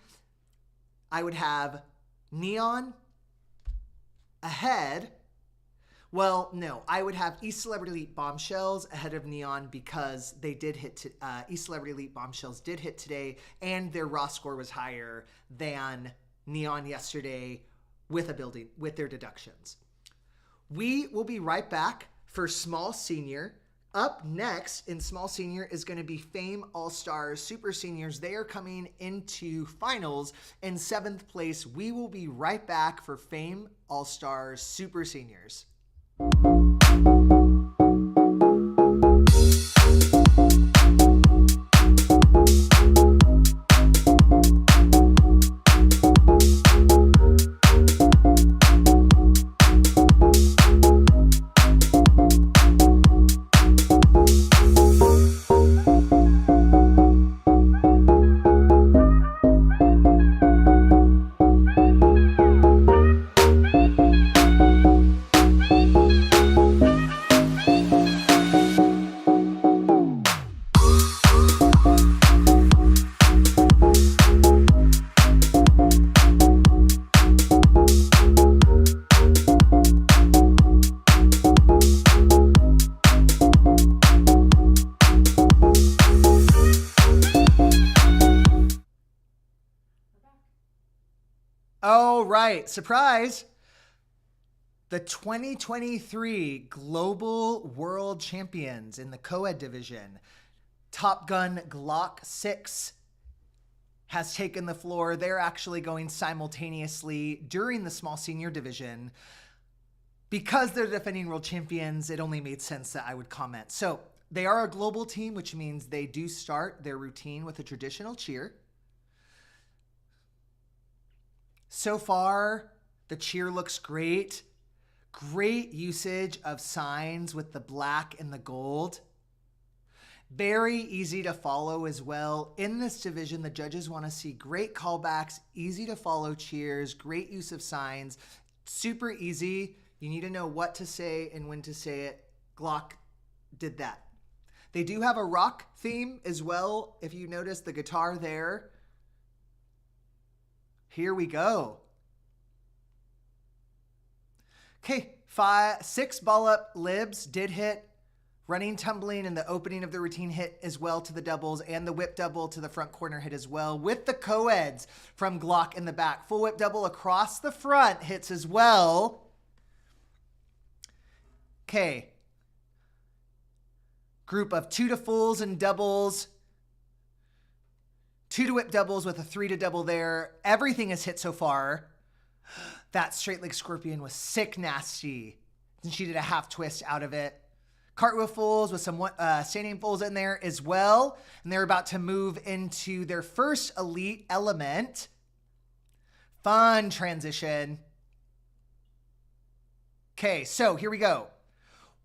I would have Neon ahead. Well, no, I would have East Celebrity Elite Bombshells ahead of Neon because they did hit. East Celebrity Elite Bombshells did hit today, and their raw score was higher than Neon yesterday with their deductions. We will be right back for Small Senior. Up next in Small Senior is going to be Fame Allstar Super Seniors. They are coming into finals in 7th place. We will be right back for Fame Allstar Super Seniors. All right, surprise. The 2023 Global World Champions in the co-ed division, Gun Glock 6, has taken the floor. They're actually going simultaneously during the small senior division. Because they're defending world champions, it only made sense that I would comment. So they are a global team, which means they do start their routine with a traditional cheer. So far, the cheer looks great. Great usage of signs with the black and the gold. Very easy to follow as well. In this division, the judges want to see great callbacks, easy to follow cheers, great use of signs. Super easy. You need to know what to say and when to say it. Glock did that. They do have a rock theme as well. If you notice the guitar there. Here we go. Okay, 6 ball up libs did hit. Running, tumbling, and the opening of the routine hit as well to the doubles, and the whip double to the front corner hit as well, with the co-eds from Glock in the back. Full whip double across the front hits as well. Okay. Group of 2 to fulls and doubles. 2 to whip doubles with a 3 to double there. Everything is hit so far. That straight leg scorpion was sick nasty. And she did a half twist out of it. Cartwheel fulls with some standing fulls in there as well. And they're about to move into their first elite element. Fun transition. Okay, so here we go.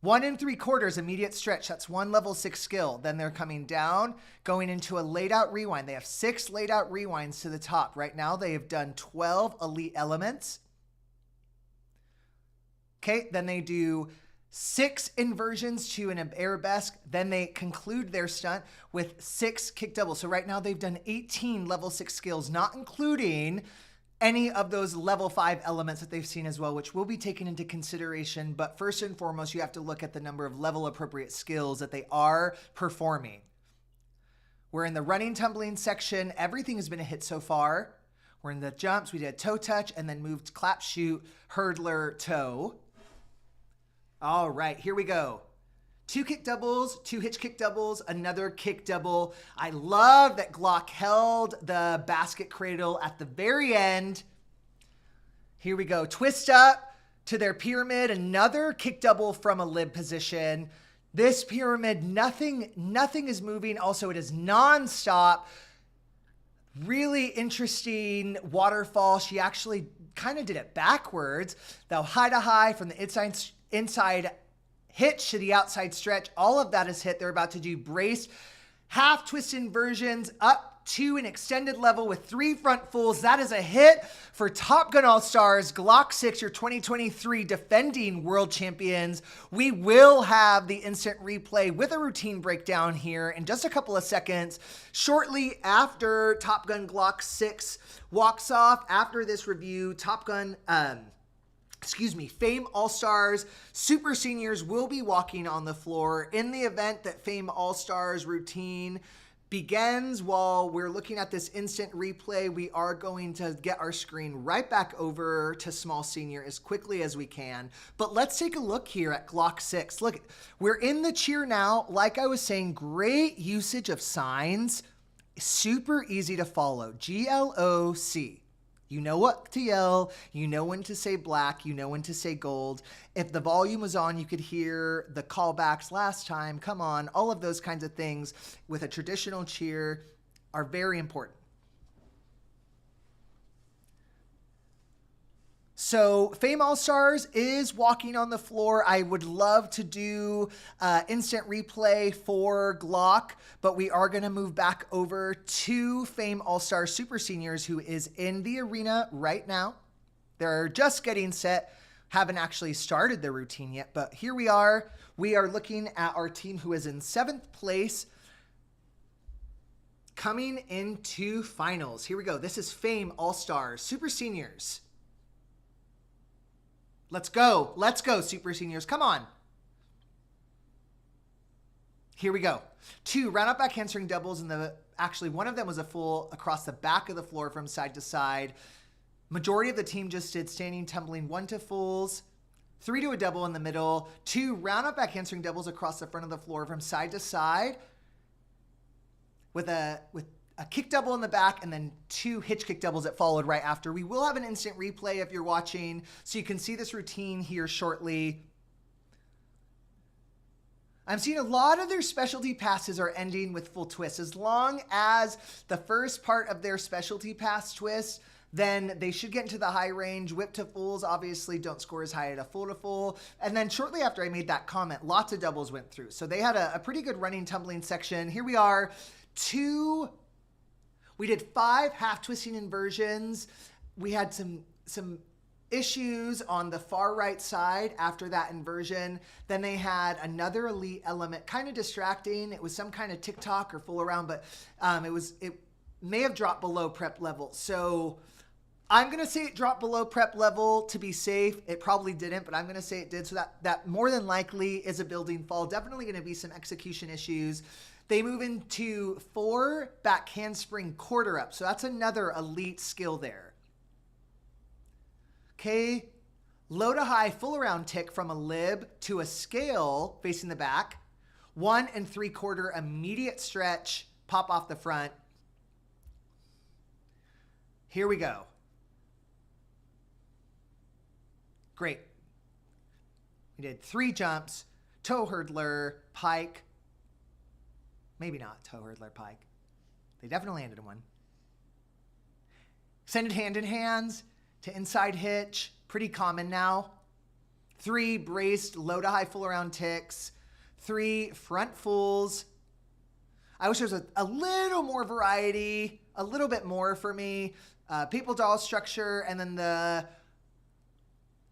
1 3/4 immediate stretch. That's 1 level 6 skill. Then they're coming down, going into a laid out rewind. They have 6 laid out rewinds to the top. Right now they have done 12 elite elements. Okay, then they do 6 inversions to an arabesque. Then they conclude their stunt with 6 kick doubles. So right now they've done 18 level 6 skills, not including any of those level 5 elements that they've seen as well, which will be taken into consideration. But first and foremost, you have to look at the number of level appropriate skills that they are performing. We're in the running, tumbling section. Everything has been a hit so far. We're in the jumps. We did toe touch and then moved clap, shoot, hurdler, toe. All right, here we go. 2 kick doubles, 2 hitch kick doubles, another kick double. I love that Glock held the basket cradle at the very end. Here we go. Twist up to their pyramid, another kick double from a lib position. This pyramid, nothing is moving. Also, it is nonstop. Really interesting waterfall. She actually kind of did it backwards. They'll high to high from the inside hitch to the outside stretch. All of that is hit. They're about to do braced half twist inversions up to an extended level with 3 front fulls. That is a hit for Top Gun All-Stars, Glock 6, your 2023 defending world champions. We will have the instant replay with a routine breakdown here in just a couple of seconds. Shortly after Top Gun Glock 6 walks off, after this review, Fame All-Stars Super Seniors will be walking on the floor in the event that Fame All-Stars routine begins. While we're looking at this instant replay, we are going to get our screen right back over to Small Senior as quickly as we can. But let's take a look here at Glock 6. Look, we're in the cheer now. Like I was saying, great usage of signs. Super easy to follow. GLOC. You know what to yell, you know when to say black, you know when to say gold. If the volume was on, you could hear the callbacks last time, come on. All of those kinds of things with a traditional cheer are very important. So Fame All-Stars is walking on the floor. I would love to do instant replay for Glock, but we are going to move back over to Fame All-Star Super Seniors, who is in the arena right now. They're just getting set, haven't actually started their routine yet, but here we are. We are looking at our team who is in 7th place coming into finals. Here we go. This is Fame All-Stars Super Seniors. Let's go. Let's go, Super Seniors. Come on. Here we go. 2 round up back handspring doubles, and actually one of them was a full across the back of the floor from side to side. Majority of the team just did standing, tumbling 1 to fulls, 3 to a double in the middle, 2 round up back handspring doubles across the front of the floor from side to side with a kick double in the back, and then 2 hitch kick doubles that followed right after. We will have an instant replay if you're watching, so you can see this routine here shortly. I'm seeing a lot of their specialty passes are ending with full twists. As long as the first part of their specialty pass twist, then they should get into the high range. Whip to fulls obviously don't score as high at a full to full. And then shortly after I made that comment, lots of doubles went through. So they had a pretty good running, tumbling section. Here we are, we did 5 half twisting inversions. We had some issues on the far right side after that inversion. Then they had another elite element, kind of distracting. It was some kind of TikTok or full around, but it may have dropped below prep level. So I'm going to say it dropped below prep level to be safe. It probably didn't, but I'm going to say it did. So that more than likely is a building fall. Definitely going to be some execution issues. They move into 4 back handspring quarter up. So that's another elite skill there. Okay. Low to high full around tick from a lib to a scale facing the back. 1 3/4 immediate stretch, pop off the front. Here we go. Great. We did 3 jumps, toe hurdler, pike. Maybe not toe hurdler, pike. They definitely landed in one. Extended hand in hands to inside hitch. Pretty common now. 3 braced low to high full around ticks. 3 front fulls. I wish there was a little more variety, a little bit more for me. People doll structure, and then the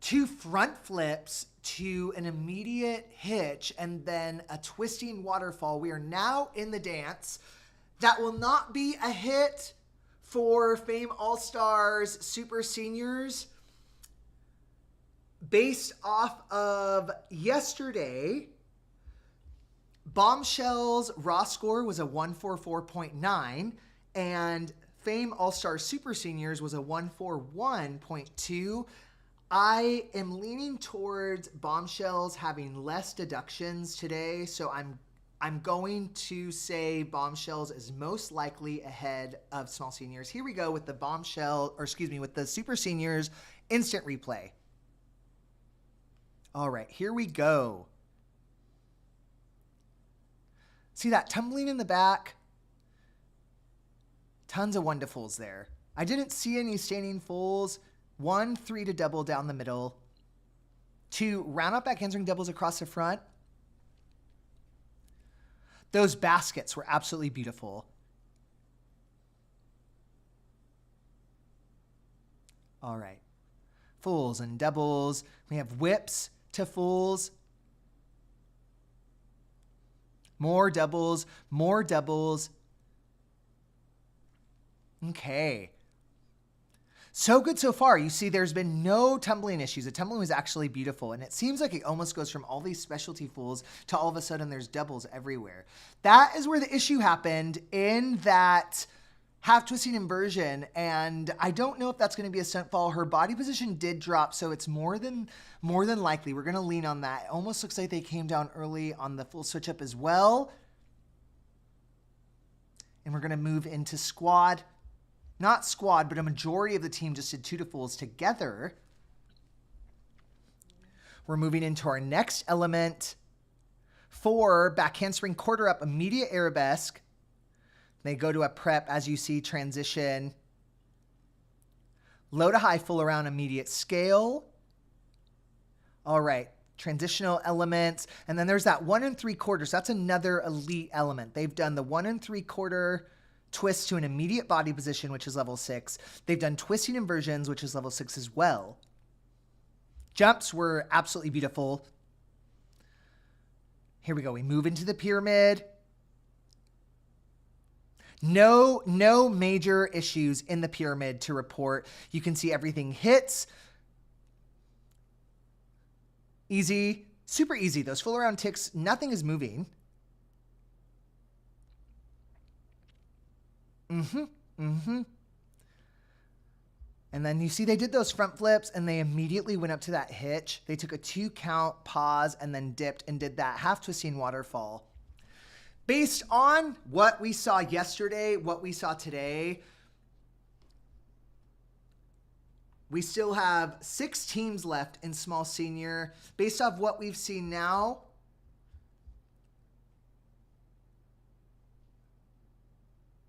2 front flips to an immediate hitch, and then a twisting waterfall. We are now in the dance. That will not be a hit for Fame All-Stars Super Seniors. Based off of yesterday, Bombshell's raw score was a 144.9, and Fame All-Star Super Seniors was a 141.2. I am leaning towards Bombshells having less deductions today, so I'm going to say Bombshells is most likely ahead of Small Seniors. Here we go with the with the Super Seniors instant replay. All right, here we go. See that tumbling in the back? Tons of 1 to fulls there. I didn't see any standing fulls. 1, 3 to double down the middle. 2 round up back handspring doubles across the front. Those baskets were absolutely beautiful. All right. Fulls and doubles. We have whips to fulls. More doubles, more doubles. Okay. So good so far. You see there's been no tumbling issues. The tumbling was actually beautiful. And it seems like it almost goes from all these specialty fulls to all of a sudden there's doubles everywhere. That is where the issue happened in that half twisting inversion. And I don't know if that's going to be a stunt fall. Her body position did drop, so it's more than likely. We're going to lean on that. It almost looks like they came down early on the full switch up as well. And we're going to move into squad. Not squad, but a majority of the team just did 2 to fulls together. We're moving into our next element. 4, back handspring quarter up, immediate arabesque. They go to a prep, as you see, transition. Low to high full around immediate scale. All right, transitional elements. And then there's that 1 3/4. That's another elite element. They've done the 1 3/4 twist to an immediate body position, which is level 6. They've done twisting inversions, which is level 6 as well. Jumps were absolutely beautiful. Here we go. We move into the pyramid. No major issues in the pyramid to report. You can see everything hits. Easy, super easy. Those full around ticks, nothing is moving. And then you see they did those front flips and they immediately went up to that hitch. They took a 2 count, pause, and then dipped and did that half twisting waterfall. Based on what we saw yesterday, what we saw today, we still have 6 teams left in small senior. Based off what we've seen now,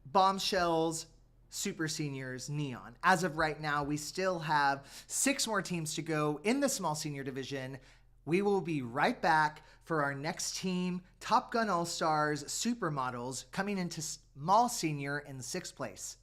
Bombshells, Super Seniors, Neon. As of right now, we still have 6 more teams to go in the small senior division. We will be right back for our next team, Top Gun All-Stars Supermodels, coming into small senior in 6th place.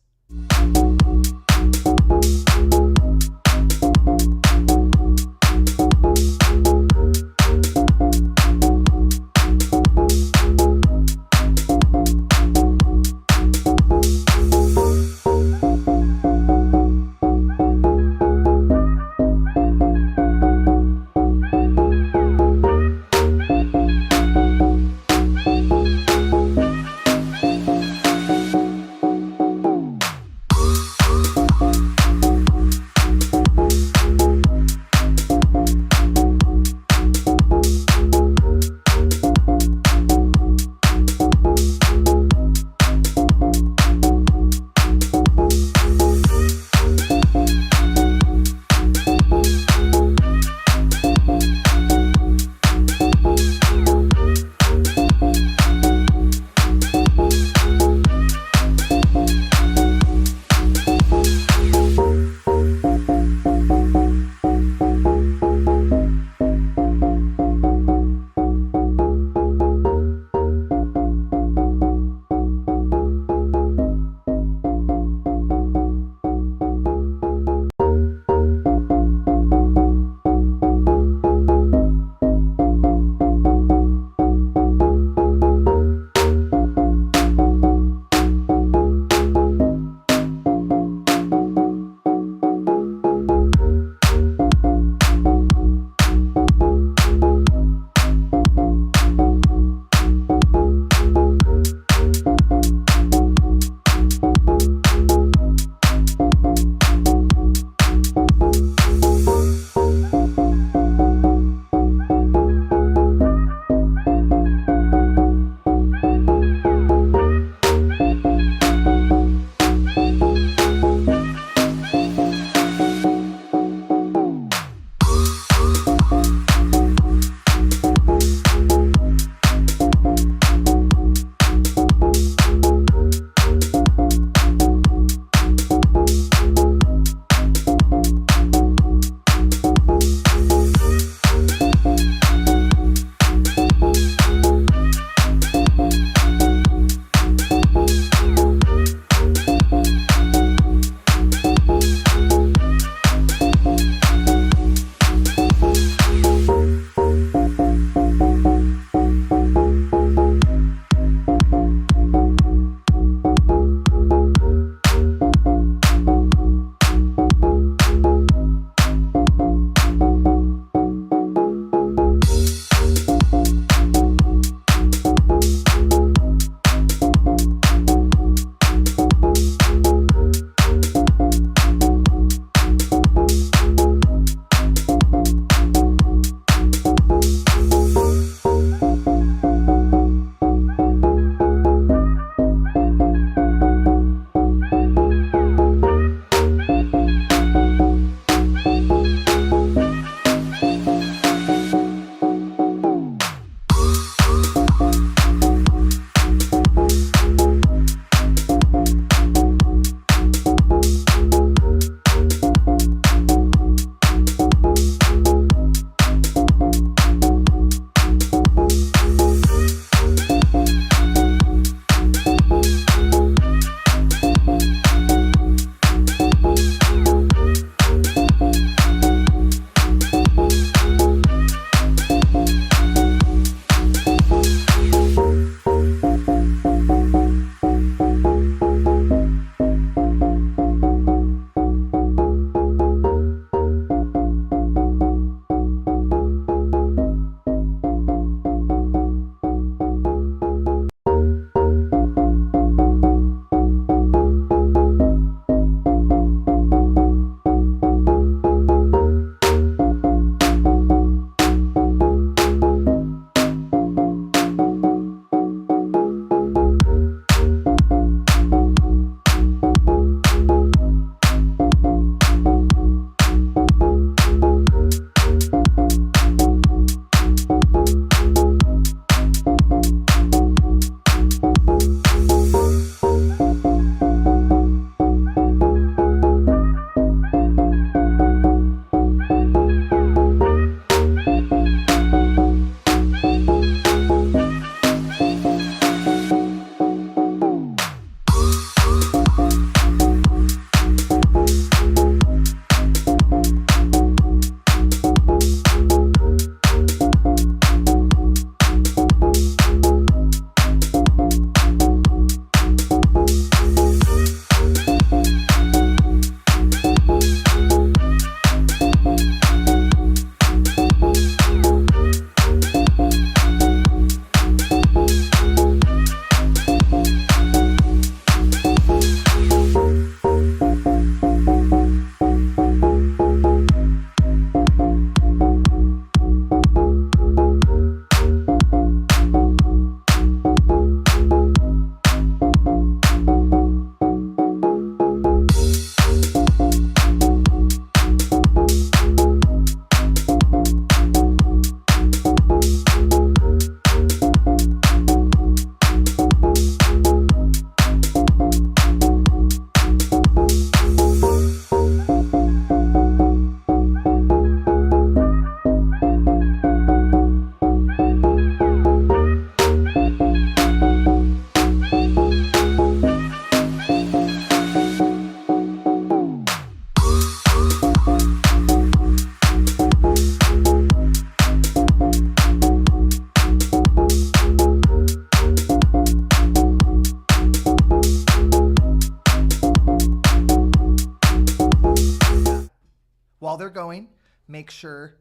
make sure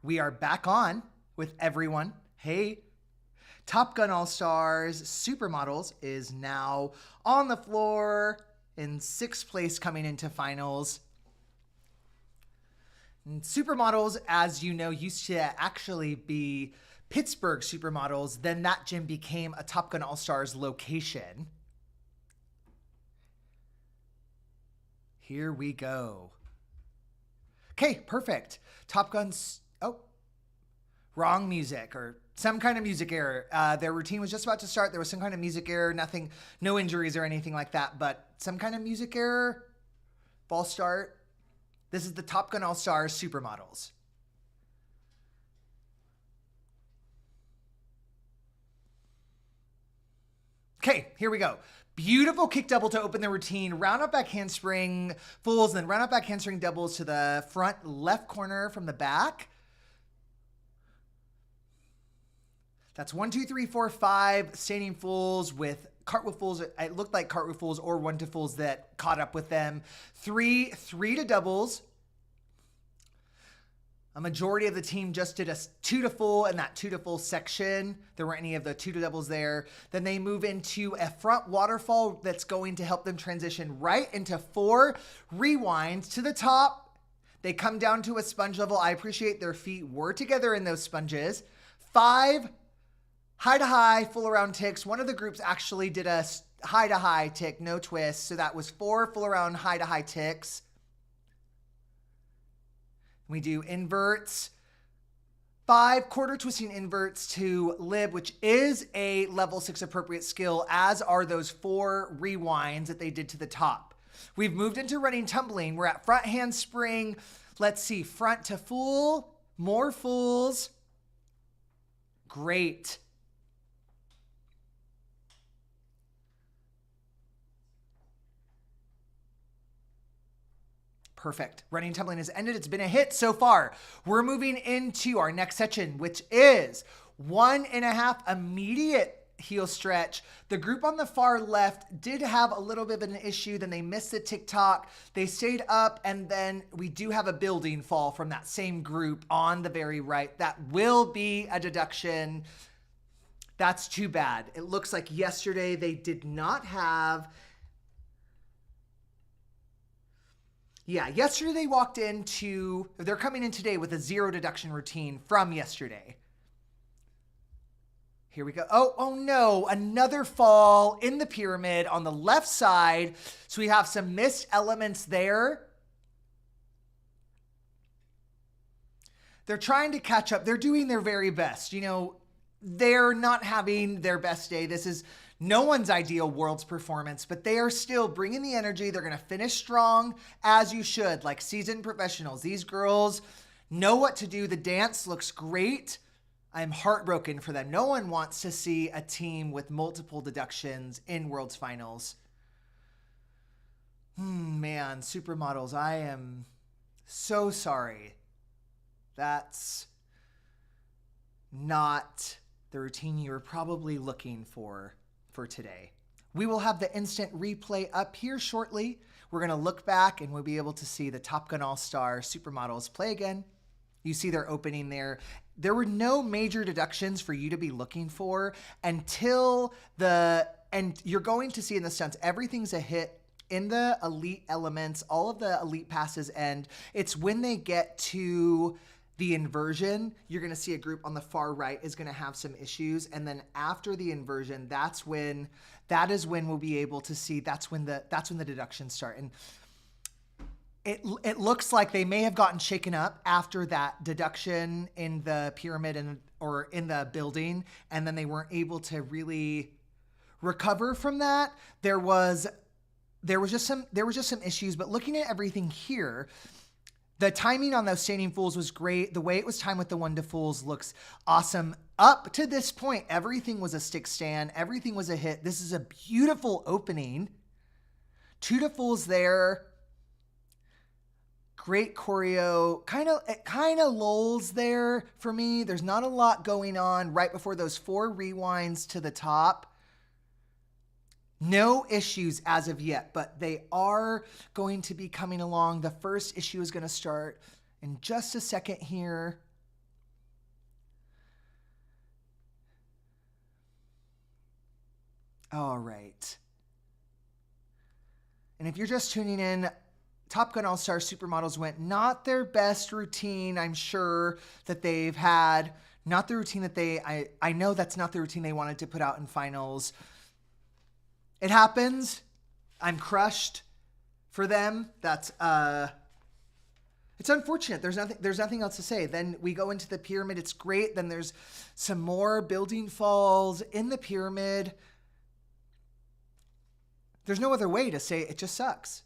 we are back on with everyone. Hey, Top Gun All-Stars Supermodels is now on the floor in 6th place coming into finals. And Supermodels, as you know, used to actually be Pittsburgh Supermodels. Then that gym became a Top Gun All-Stars location. Here we go. Okay, perfect. Top Gun's, oh, wrong music or some kind of music error. Their routine was just about to start. There was some kind of music error, nothing, no injuries or anything like that, but some kind of music error. False start. This is the Top Gun All-Stars Supermodels. Okay, here we go. Beautiful kick double to open the routine. Round up back handspring fulls, and then round up back handspring doubles to the front left corner from the back. That's 1, 2, 3, 4, 5 standing fulls with cartwheel fulls. It looked like cartwheel fulls or 1-2 fulls that caught up with them. 3 to doubles. A majority of the team just did a 2 to full in that 2 to full section. There weren't any of the 2 to doubles there. Then they move into a front waterfall that's going to help them transition right into 4 rewinds to the top. They come down to a sponge level. I appreciate their feet were together in those sponges. 5 high to high full around ticks. One of the groups actually did a high to high tick, no twist. So that was 4 full around high to high ticks. We do inverts, 5 quarter twisting inverts to lib, which is a level 6 appropriate skill, as are those 4 rewinds that they did to the top. We've moved into running tumbling. We're at front handspring. Let's see, front to full, more fulls. Great. Perfect. Running tumbling has ended. It's been a hit so far. We're moving into our next section, which is 1.5 immediate heel stretch. The group on the far left did have a little bit of an issue. Then they missed the TikTok. They stayed up, and then we do have a building fall from that same group on the very right. That will be a deduction. That's too bad. It looks like yesterday they did not have... Yeah, yesterday they walked into, they're coming in today with a 0 deduction routine from yesterday. Here we go. Oh no, another fall in the pyramid on the left side. So we have some missed elements there. They're trying to catch up. They're doing their very best. You know, they're not having their best day. This is no one's ideal Worlds performance, but they are still bringing the energy. They're going to finish strong, as you should, like seasoned professionals. These girls know what to do. The dance looks great. I'm heartbroken for them. No one wants to see a team with multiple deductions in Worlds finals. Man, Supermodels, I am so sorry. That's not the routine you were probably looking for today. We will have the instant replay up here shortly. We're going to look back and we'll be able to see the Top Gun All-Star Supermodels play again. You see their opening there. There were no major deductions for you to be looking for until and you're going to see in the stunts, everything's a hit in the elite elements. All of the elite passes end. It's when they get to the inversion, you're going to see a group on the far right is going to have some issues. And then after the inversion, that is when we'll be able to see, that's when the deductions start. And it looks like they may have gotten shaken up after that deduction in the pyramid or in the building. And then they weren't able to really recover from that. There was just some issues, but looking at everything here, the timing on those standing fulls was great. The way it was timed with the 1 to fulls looks awesome. Up to this point, everything was a stick stand. Everything was a hit. This is a beautiful opening. 2 to fulls there. Great choreo. It kind of lulls there for me. There's not a lot going on right before those 4 rewinds to the top. No issues as of yet, but they are going to be coming along. The first issue is going to start in just a second here. All right. And if you're just tuning in, Top Gun All-Star Supermodels went not their best routine, I'm sure, that they've had. Not the routine that I know that's not the routine they wanted to put out in finals. It happens. I'm crushed for them. That's it's unfortunate. There's nothing else to say. Then we go into the pyramid. It's great. Then there's some more building falls in the pyramid. There's no other way to say it just sucks.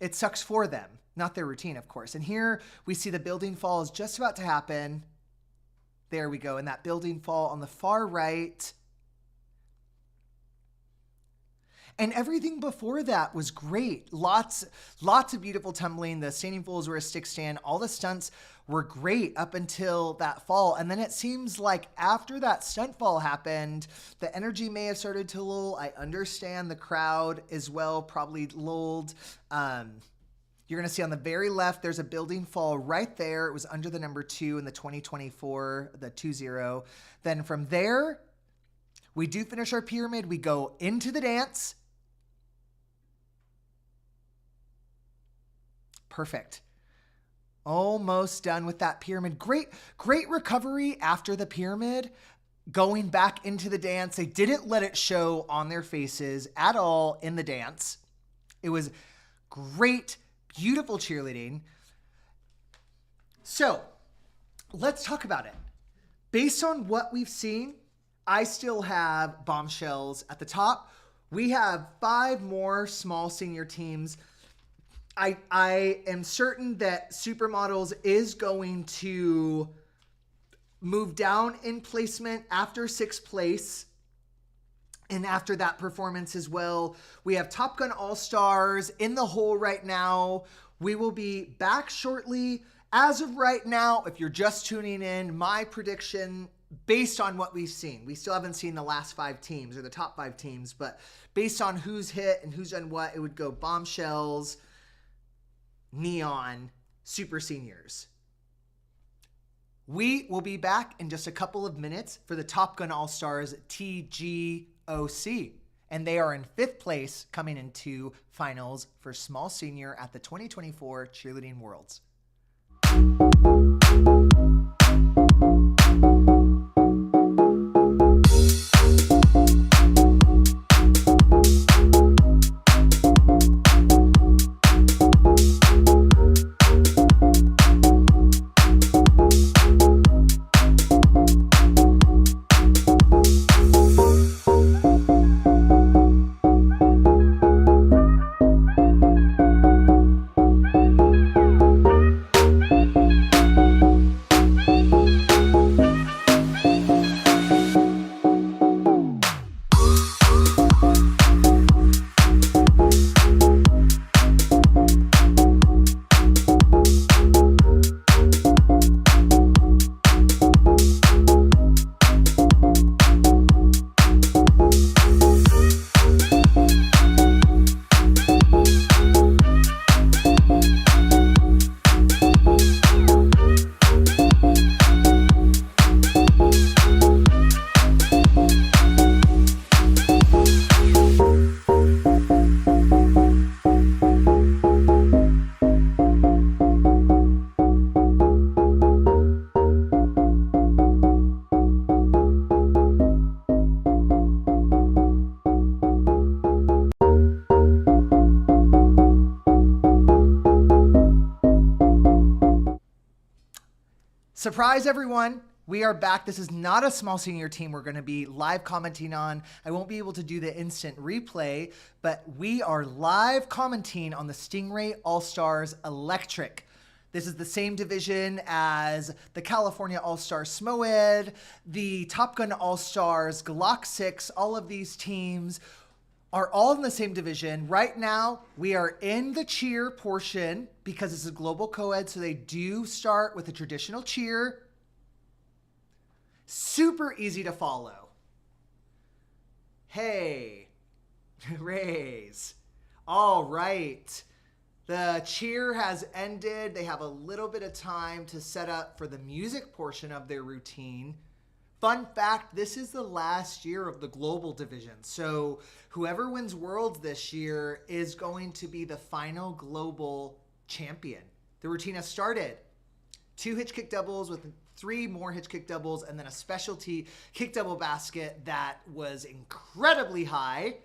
It sucks for them, not their routine, of course. And here we see the building fall is just about to happen. There we go. And that building fall on the far right. And everything before that was great. Lots of beautiful tumbling. The standing fools were a stick stand. All the stunts were great up until that fall. And then it seems like after that stunt fall happened, the energy may have started to lull. I understand the crowd as well probably lulled. You're going to see on the very left, there's a building fall right there. It was under the number 2 in the 2024, the 2-0. Then from there, we do finish our pyramid. We go into the dance. Perfect. Almost done with that pyramid. Great recovery after the pyramid. Going back into the dance. They didn't let it show on their faces at all in the dance. It was great, beautiful cheerleading. So let's talk about it. Based on what we've seen, I still have bombshells at the top. We have 5 more small senior teams. I am certain that Supermodels is going to move down in placement after 6th place. And after that performance as well, we have Top Gun All-Stars in the hole right now. We will be back shortly. As of right now, if you're just tuning in, my prediction based on what we've seen, we still haven't seen the last 5 teams or the top 5 teams, but based on who's hit and who's done what, it would go Bombshells, Neon, Super Seniors. We will be back in just a couple of minutes for the Top Gun All-Stars TGOC. And they are in 5th place coming into finals for small senior at the 2024 Cheerleading Worlds. Surprise, everyone. We are back. This is not a small senior team we're going to be live commenting on. I won't be able to do the instant replay, but we are live commenting on the Stingray All-Stars Electric. This is the same division as the California All-Star SMOED, the Top Gun All-Stars Glock 6. All of these teams are all in the same division. Right now, we are in the cheer portion because it's a global co-ed, so they do start with a traditional cheer. Super easy to follow. Hey, raise. All right. The cheer has ended. They have a little bit of time to set up for the music portion of their routine. Fun fact, this is the last year of the global division. So whoever wins Worlds this year is going to be the final global champion. The routine has started. 2 hitch kick doubles with 3 more hitch kick doubles, and then a specialty kick double basket that was incredibly high.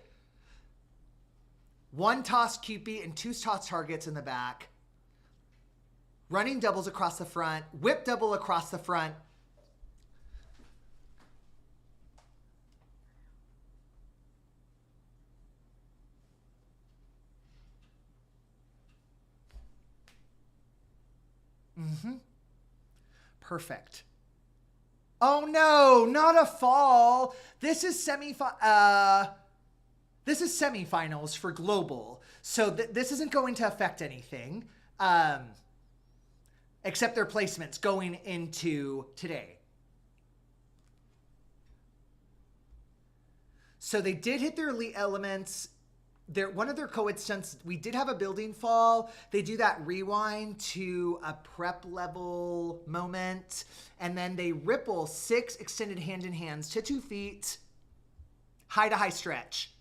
1 toss Cupid and 2 toss targets in the back. Running doubles across the front. Whip double across the front. Perfect. Oh no, not a fall. This is semifinals for global. So this isn't going to affect anything except their placements going into today. So they did hit their elite elements. One of their co-ed stunts, we did have a building fall. They do that rewind to a prep level moment. And then they ripple 6 extended hand in hands to 2 feet. High to high stretch.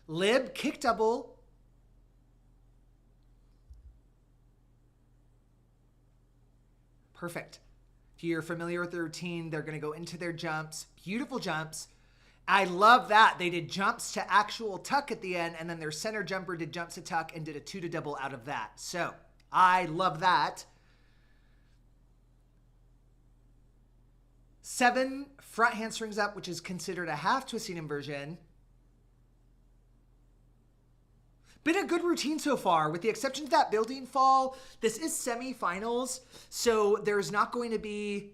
Lib, kick double. Perfect. If you're familiar with the routine, they're going to go into their jumps. Beautiful jumps. I love that. They did jumps to actual tuck at the end, and then their center jumper did jumps to tuck and did a 2 to double out of that. So I love that. 7 front handstrings up, which is considered a half twisting inversion. Been a good routine so far, with the exception of that building fall. This is semifinals, so there's not going to be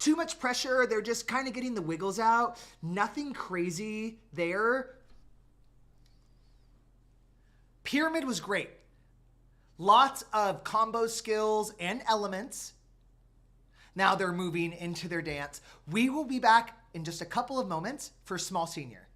too much pressure. They're just kind of getting the wiggles out. Nothing crazy there. Pyramid was great. Lots of combo skills and elements. Now they're moving into their dance. We will be back in just a couple of moments for small senior.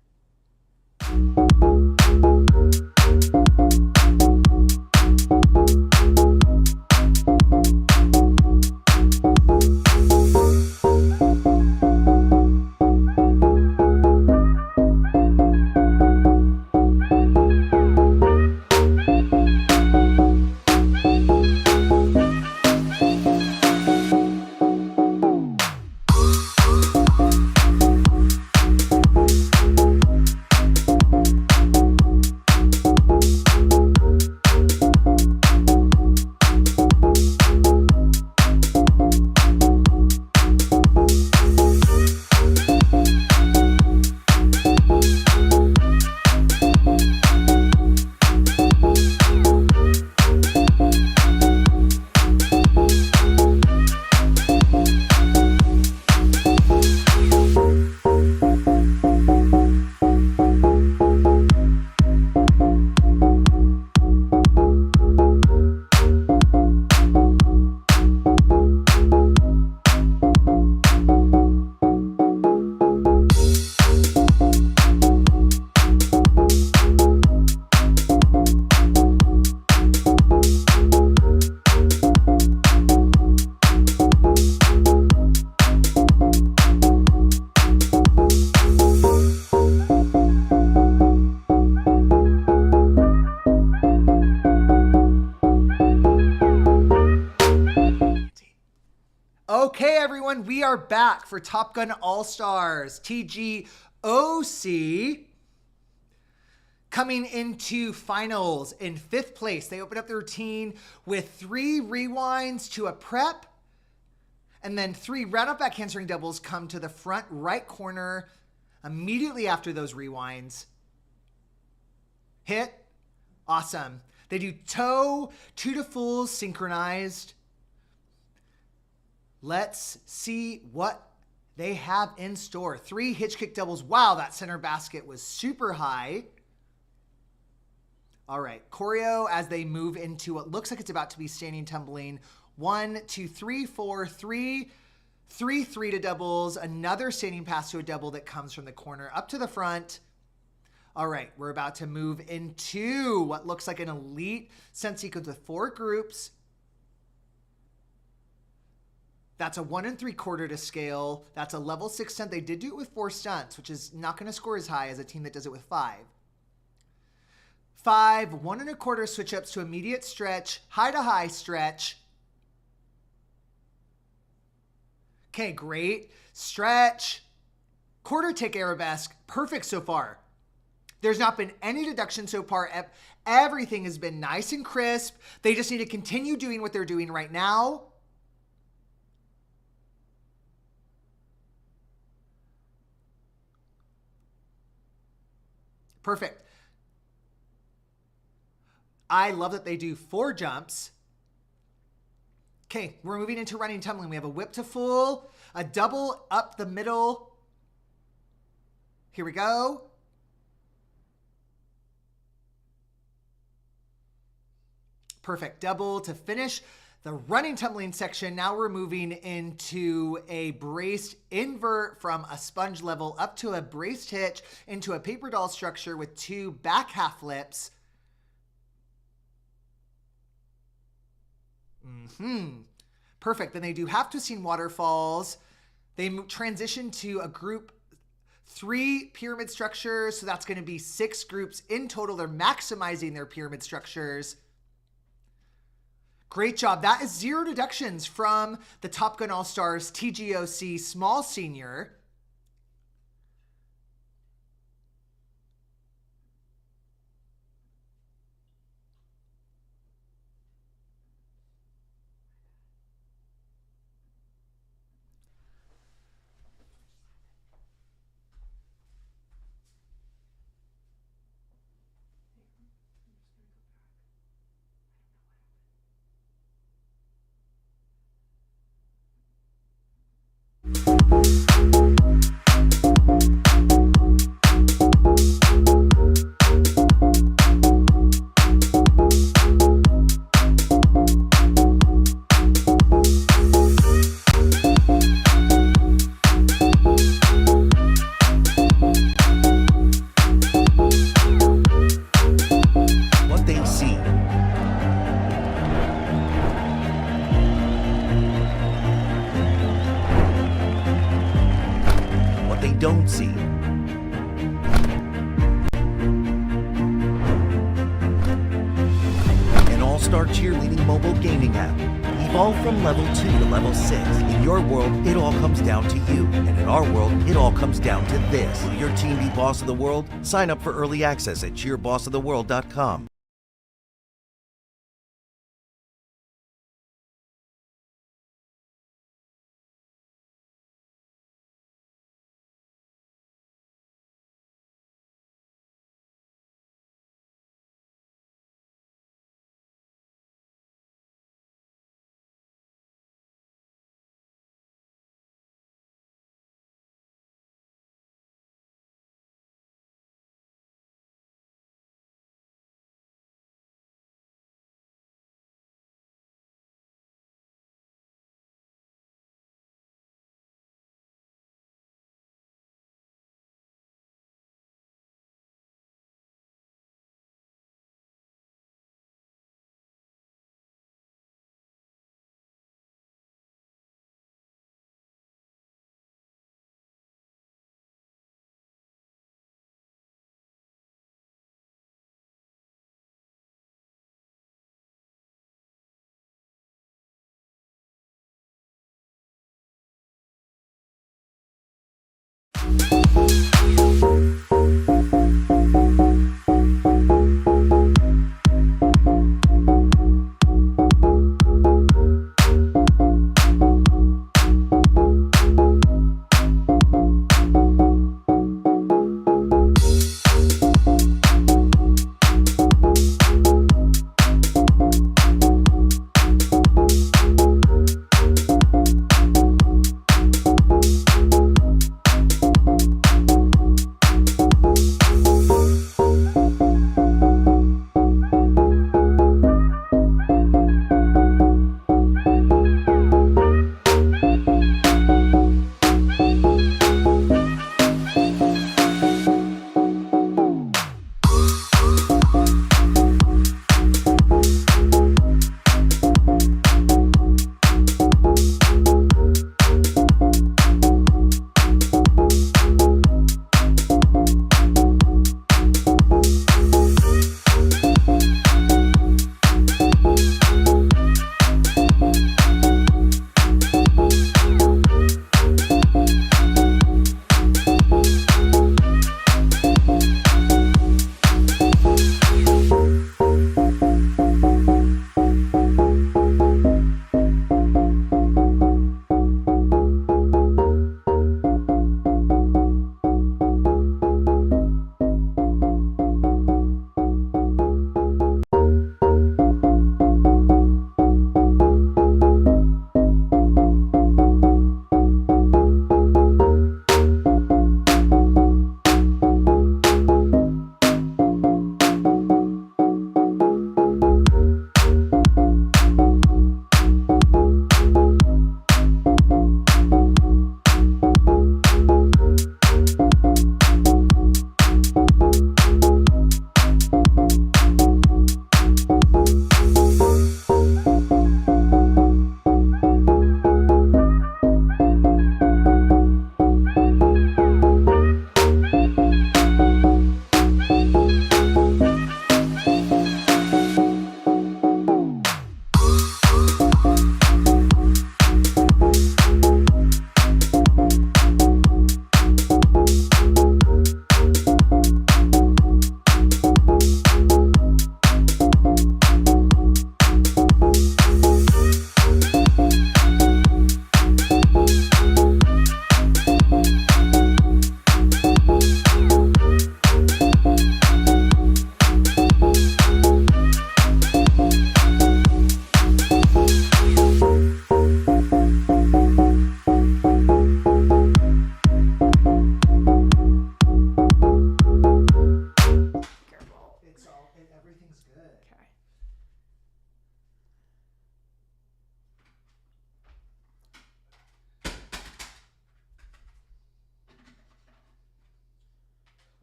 Okay, everyone, we are back for Top Gun All-Stars, TGOC, coming into finals in 5th place. They open up the routine with 3 rewinds to a prep, and then 3 round-up back handspring doubles come to the front right corner immediately after those rewinds. Hit. Awesome. They do toe, 2 to fulls synchronized. Let's see what they have in store. 3 hitch kick doubles. Wow, that center basket was super high. All right, choreo as they move into what looks like it's about to be standing tumbling. 1, 2, 3, 4, 3, 3 to doubles. Another standing pass to a double that comes from the corner up to the front. All right, we're about to move into what looks like an elite stunt sequence with 4 groups. That's a 1 3/4 to scale. That's a level 6 stunt. They did do it with 4 stunts, which is not going to score as high as a team that does it with 5. 5, 1 1/4 switch ups to immediate stretch, high to high stretch. Okay, great. Stretch. Quarter tick arabesque. Perfect so far. There's not been any deduction so far. Everything has been nice and crisp. They just need to continue doing what they're doing right now. Perfect. I love that they do 4 jumps. Okay, we're moving into running tumbling. We have a whip to full, a double up the middle. Here we go. Perfect. Double to finish the running tumbling section. Now we're moving into a braced invert from a sponge level up to a braced hitch into a paper doll structure with 2 back half flips. Perfect. Then they do half twisting waterfalls. They transition to a group 3 pyramid structures. So that's going to be 6 groups in total. They're maximizing their pyramid structures. Great job. That is 0 deductions from the Top Gun All-Stars TGOC Small Senior. Don't see. An all-star cheerleading mobile gaming app. Evolve from level 2 to level 6. In your world, it all comes down to you. And in our world, it all comes down to this. Will your team be boss of the world? Sign up for early access at cheerbossoftheworld.com.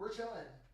We're chilling.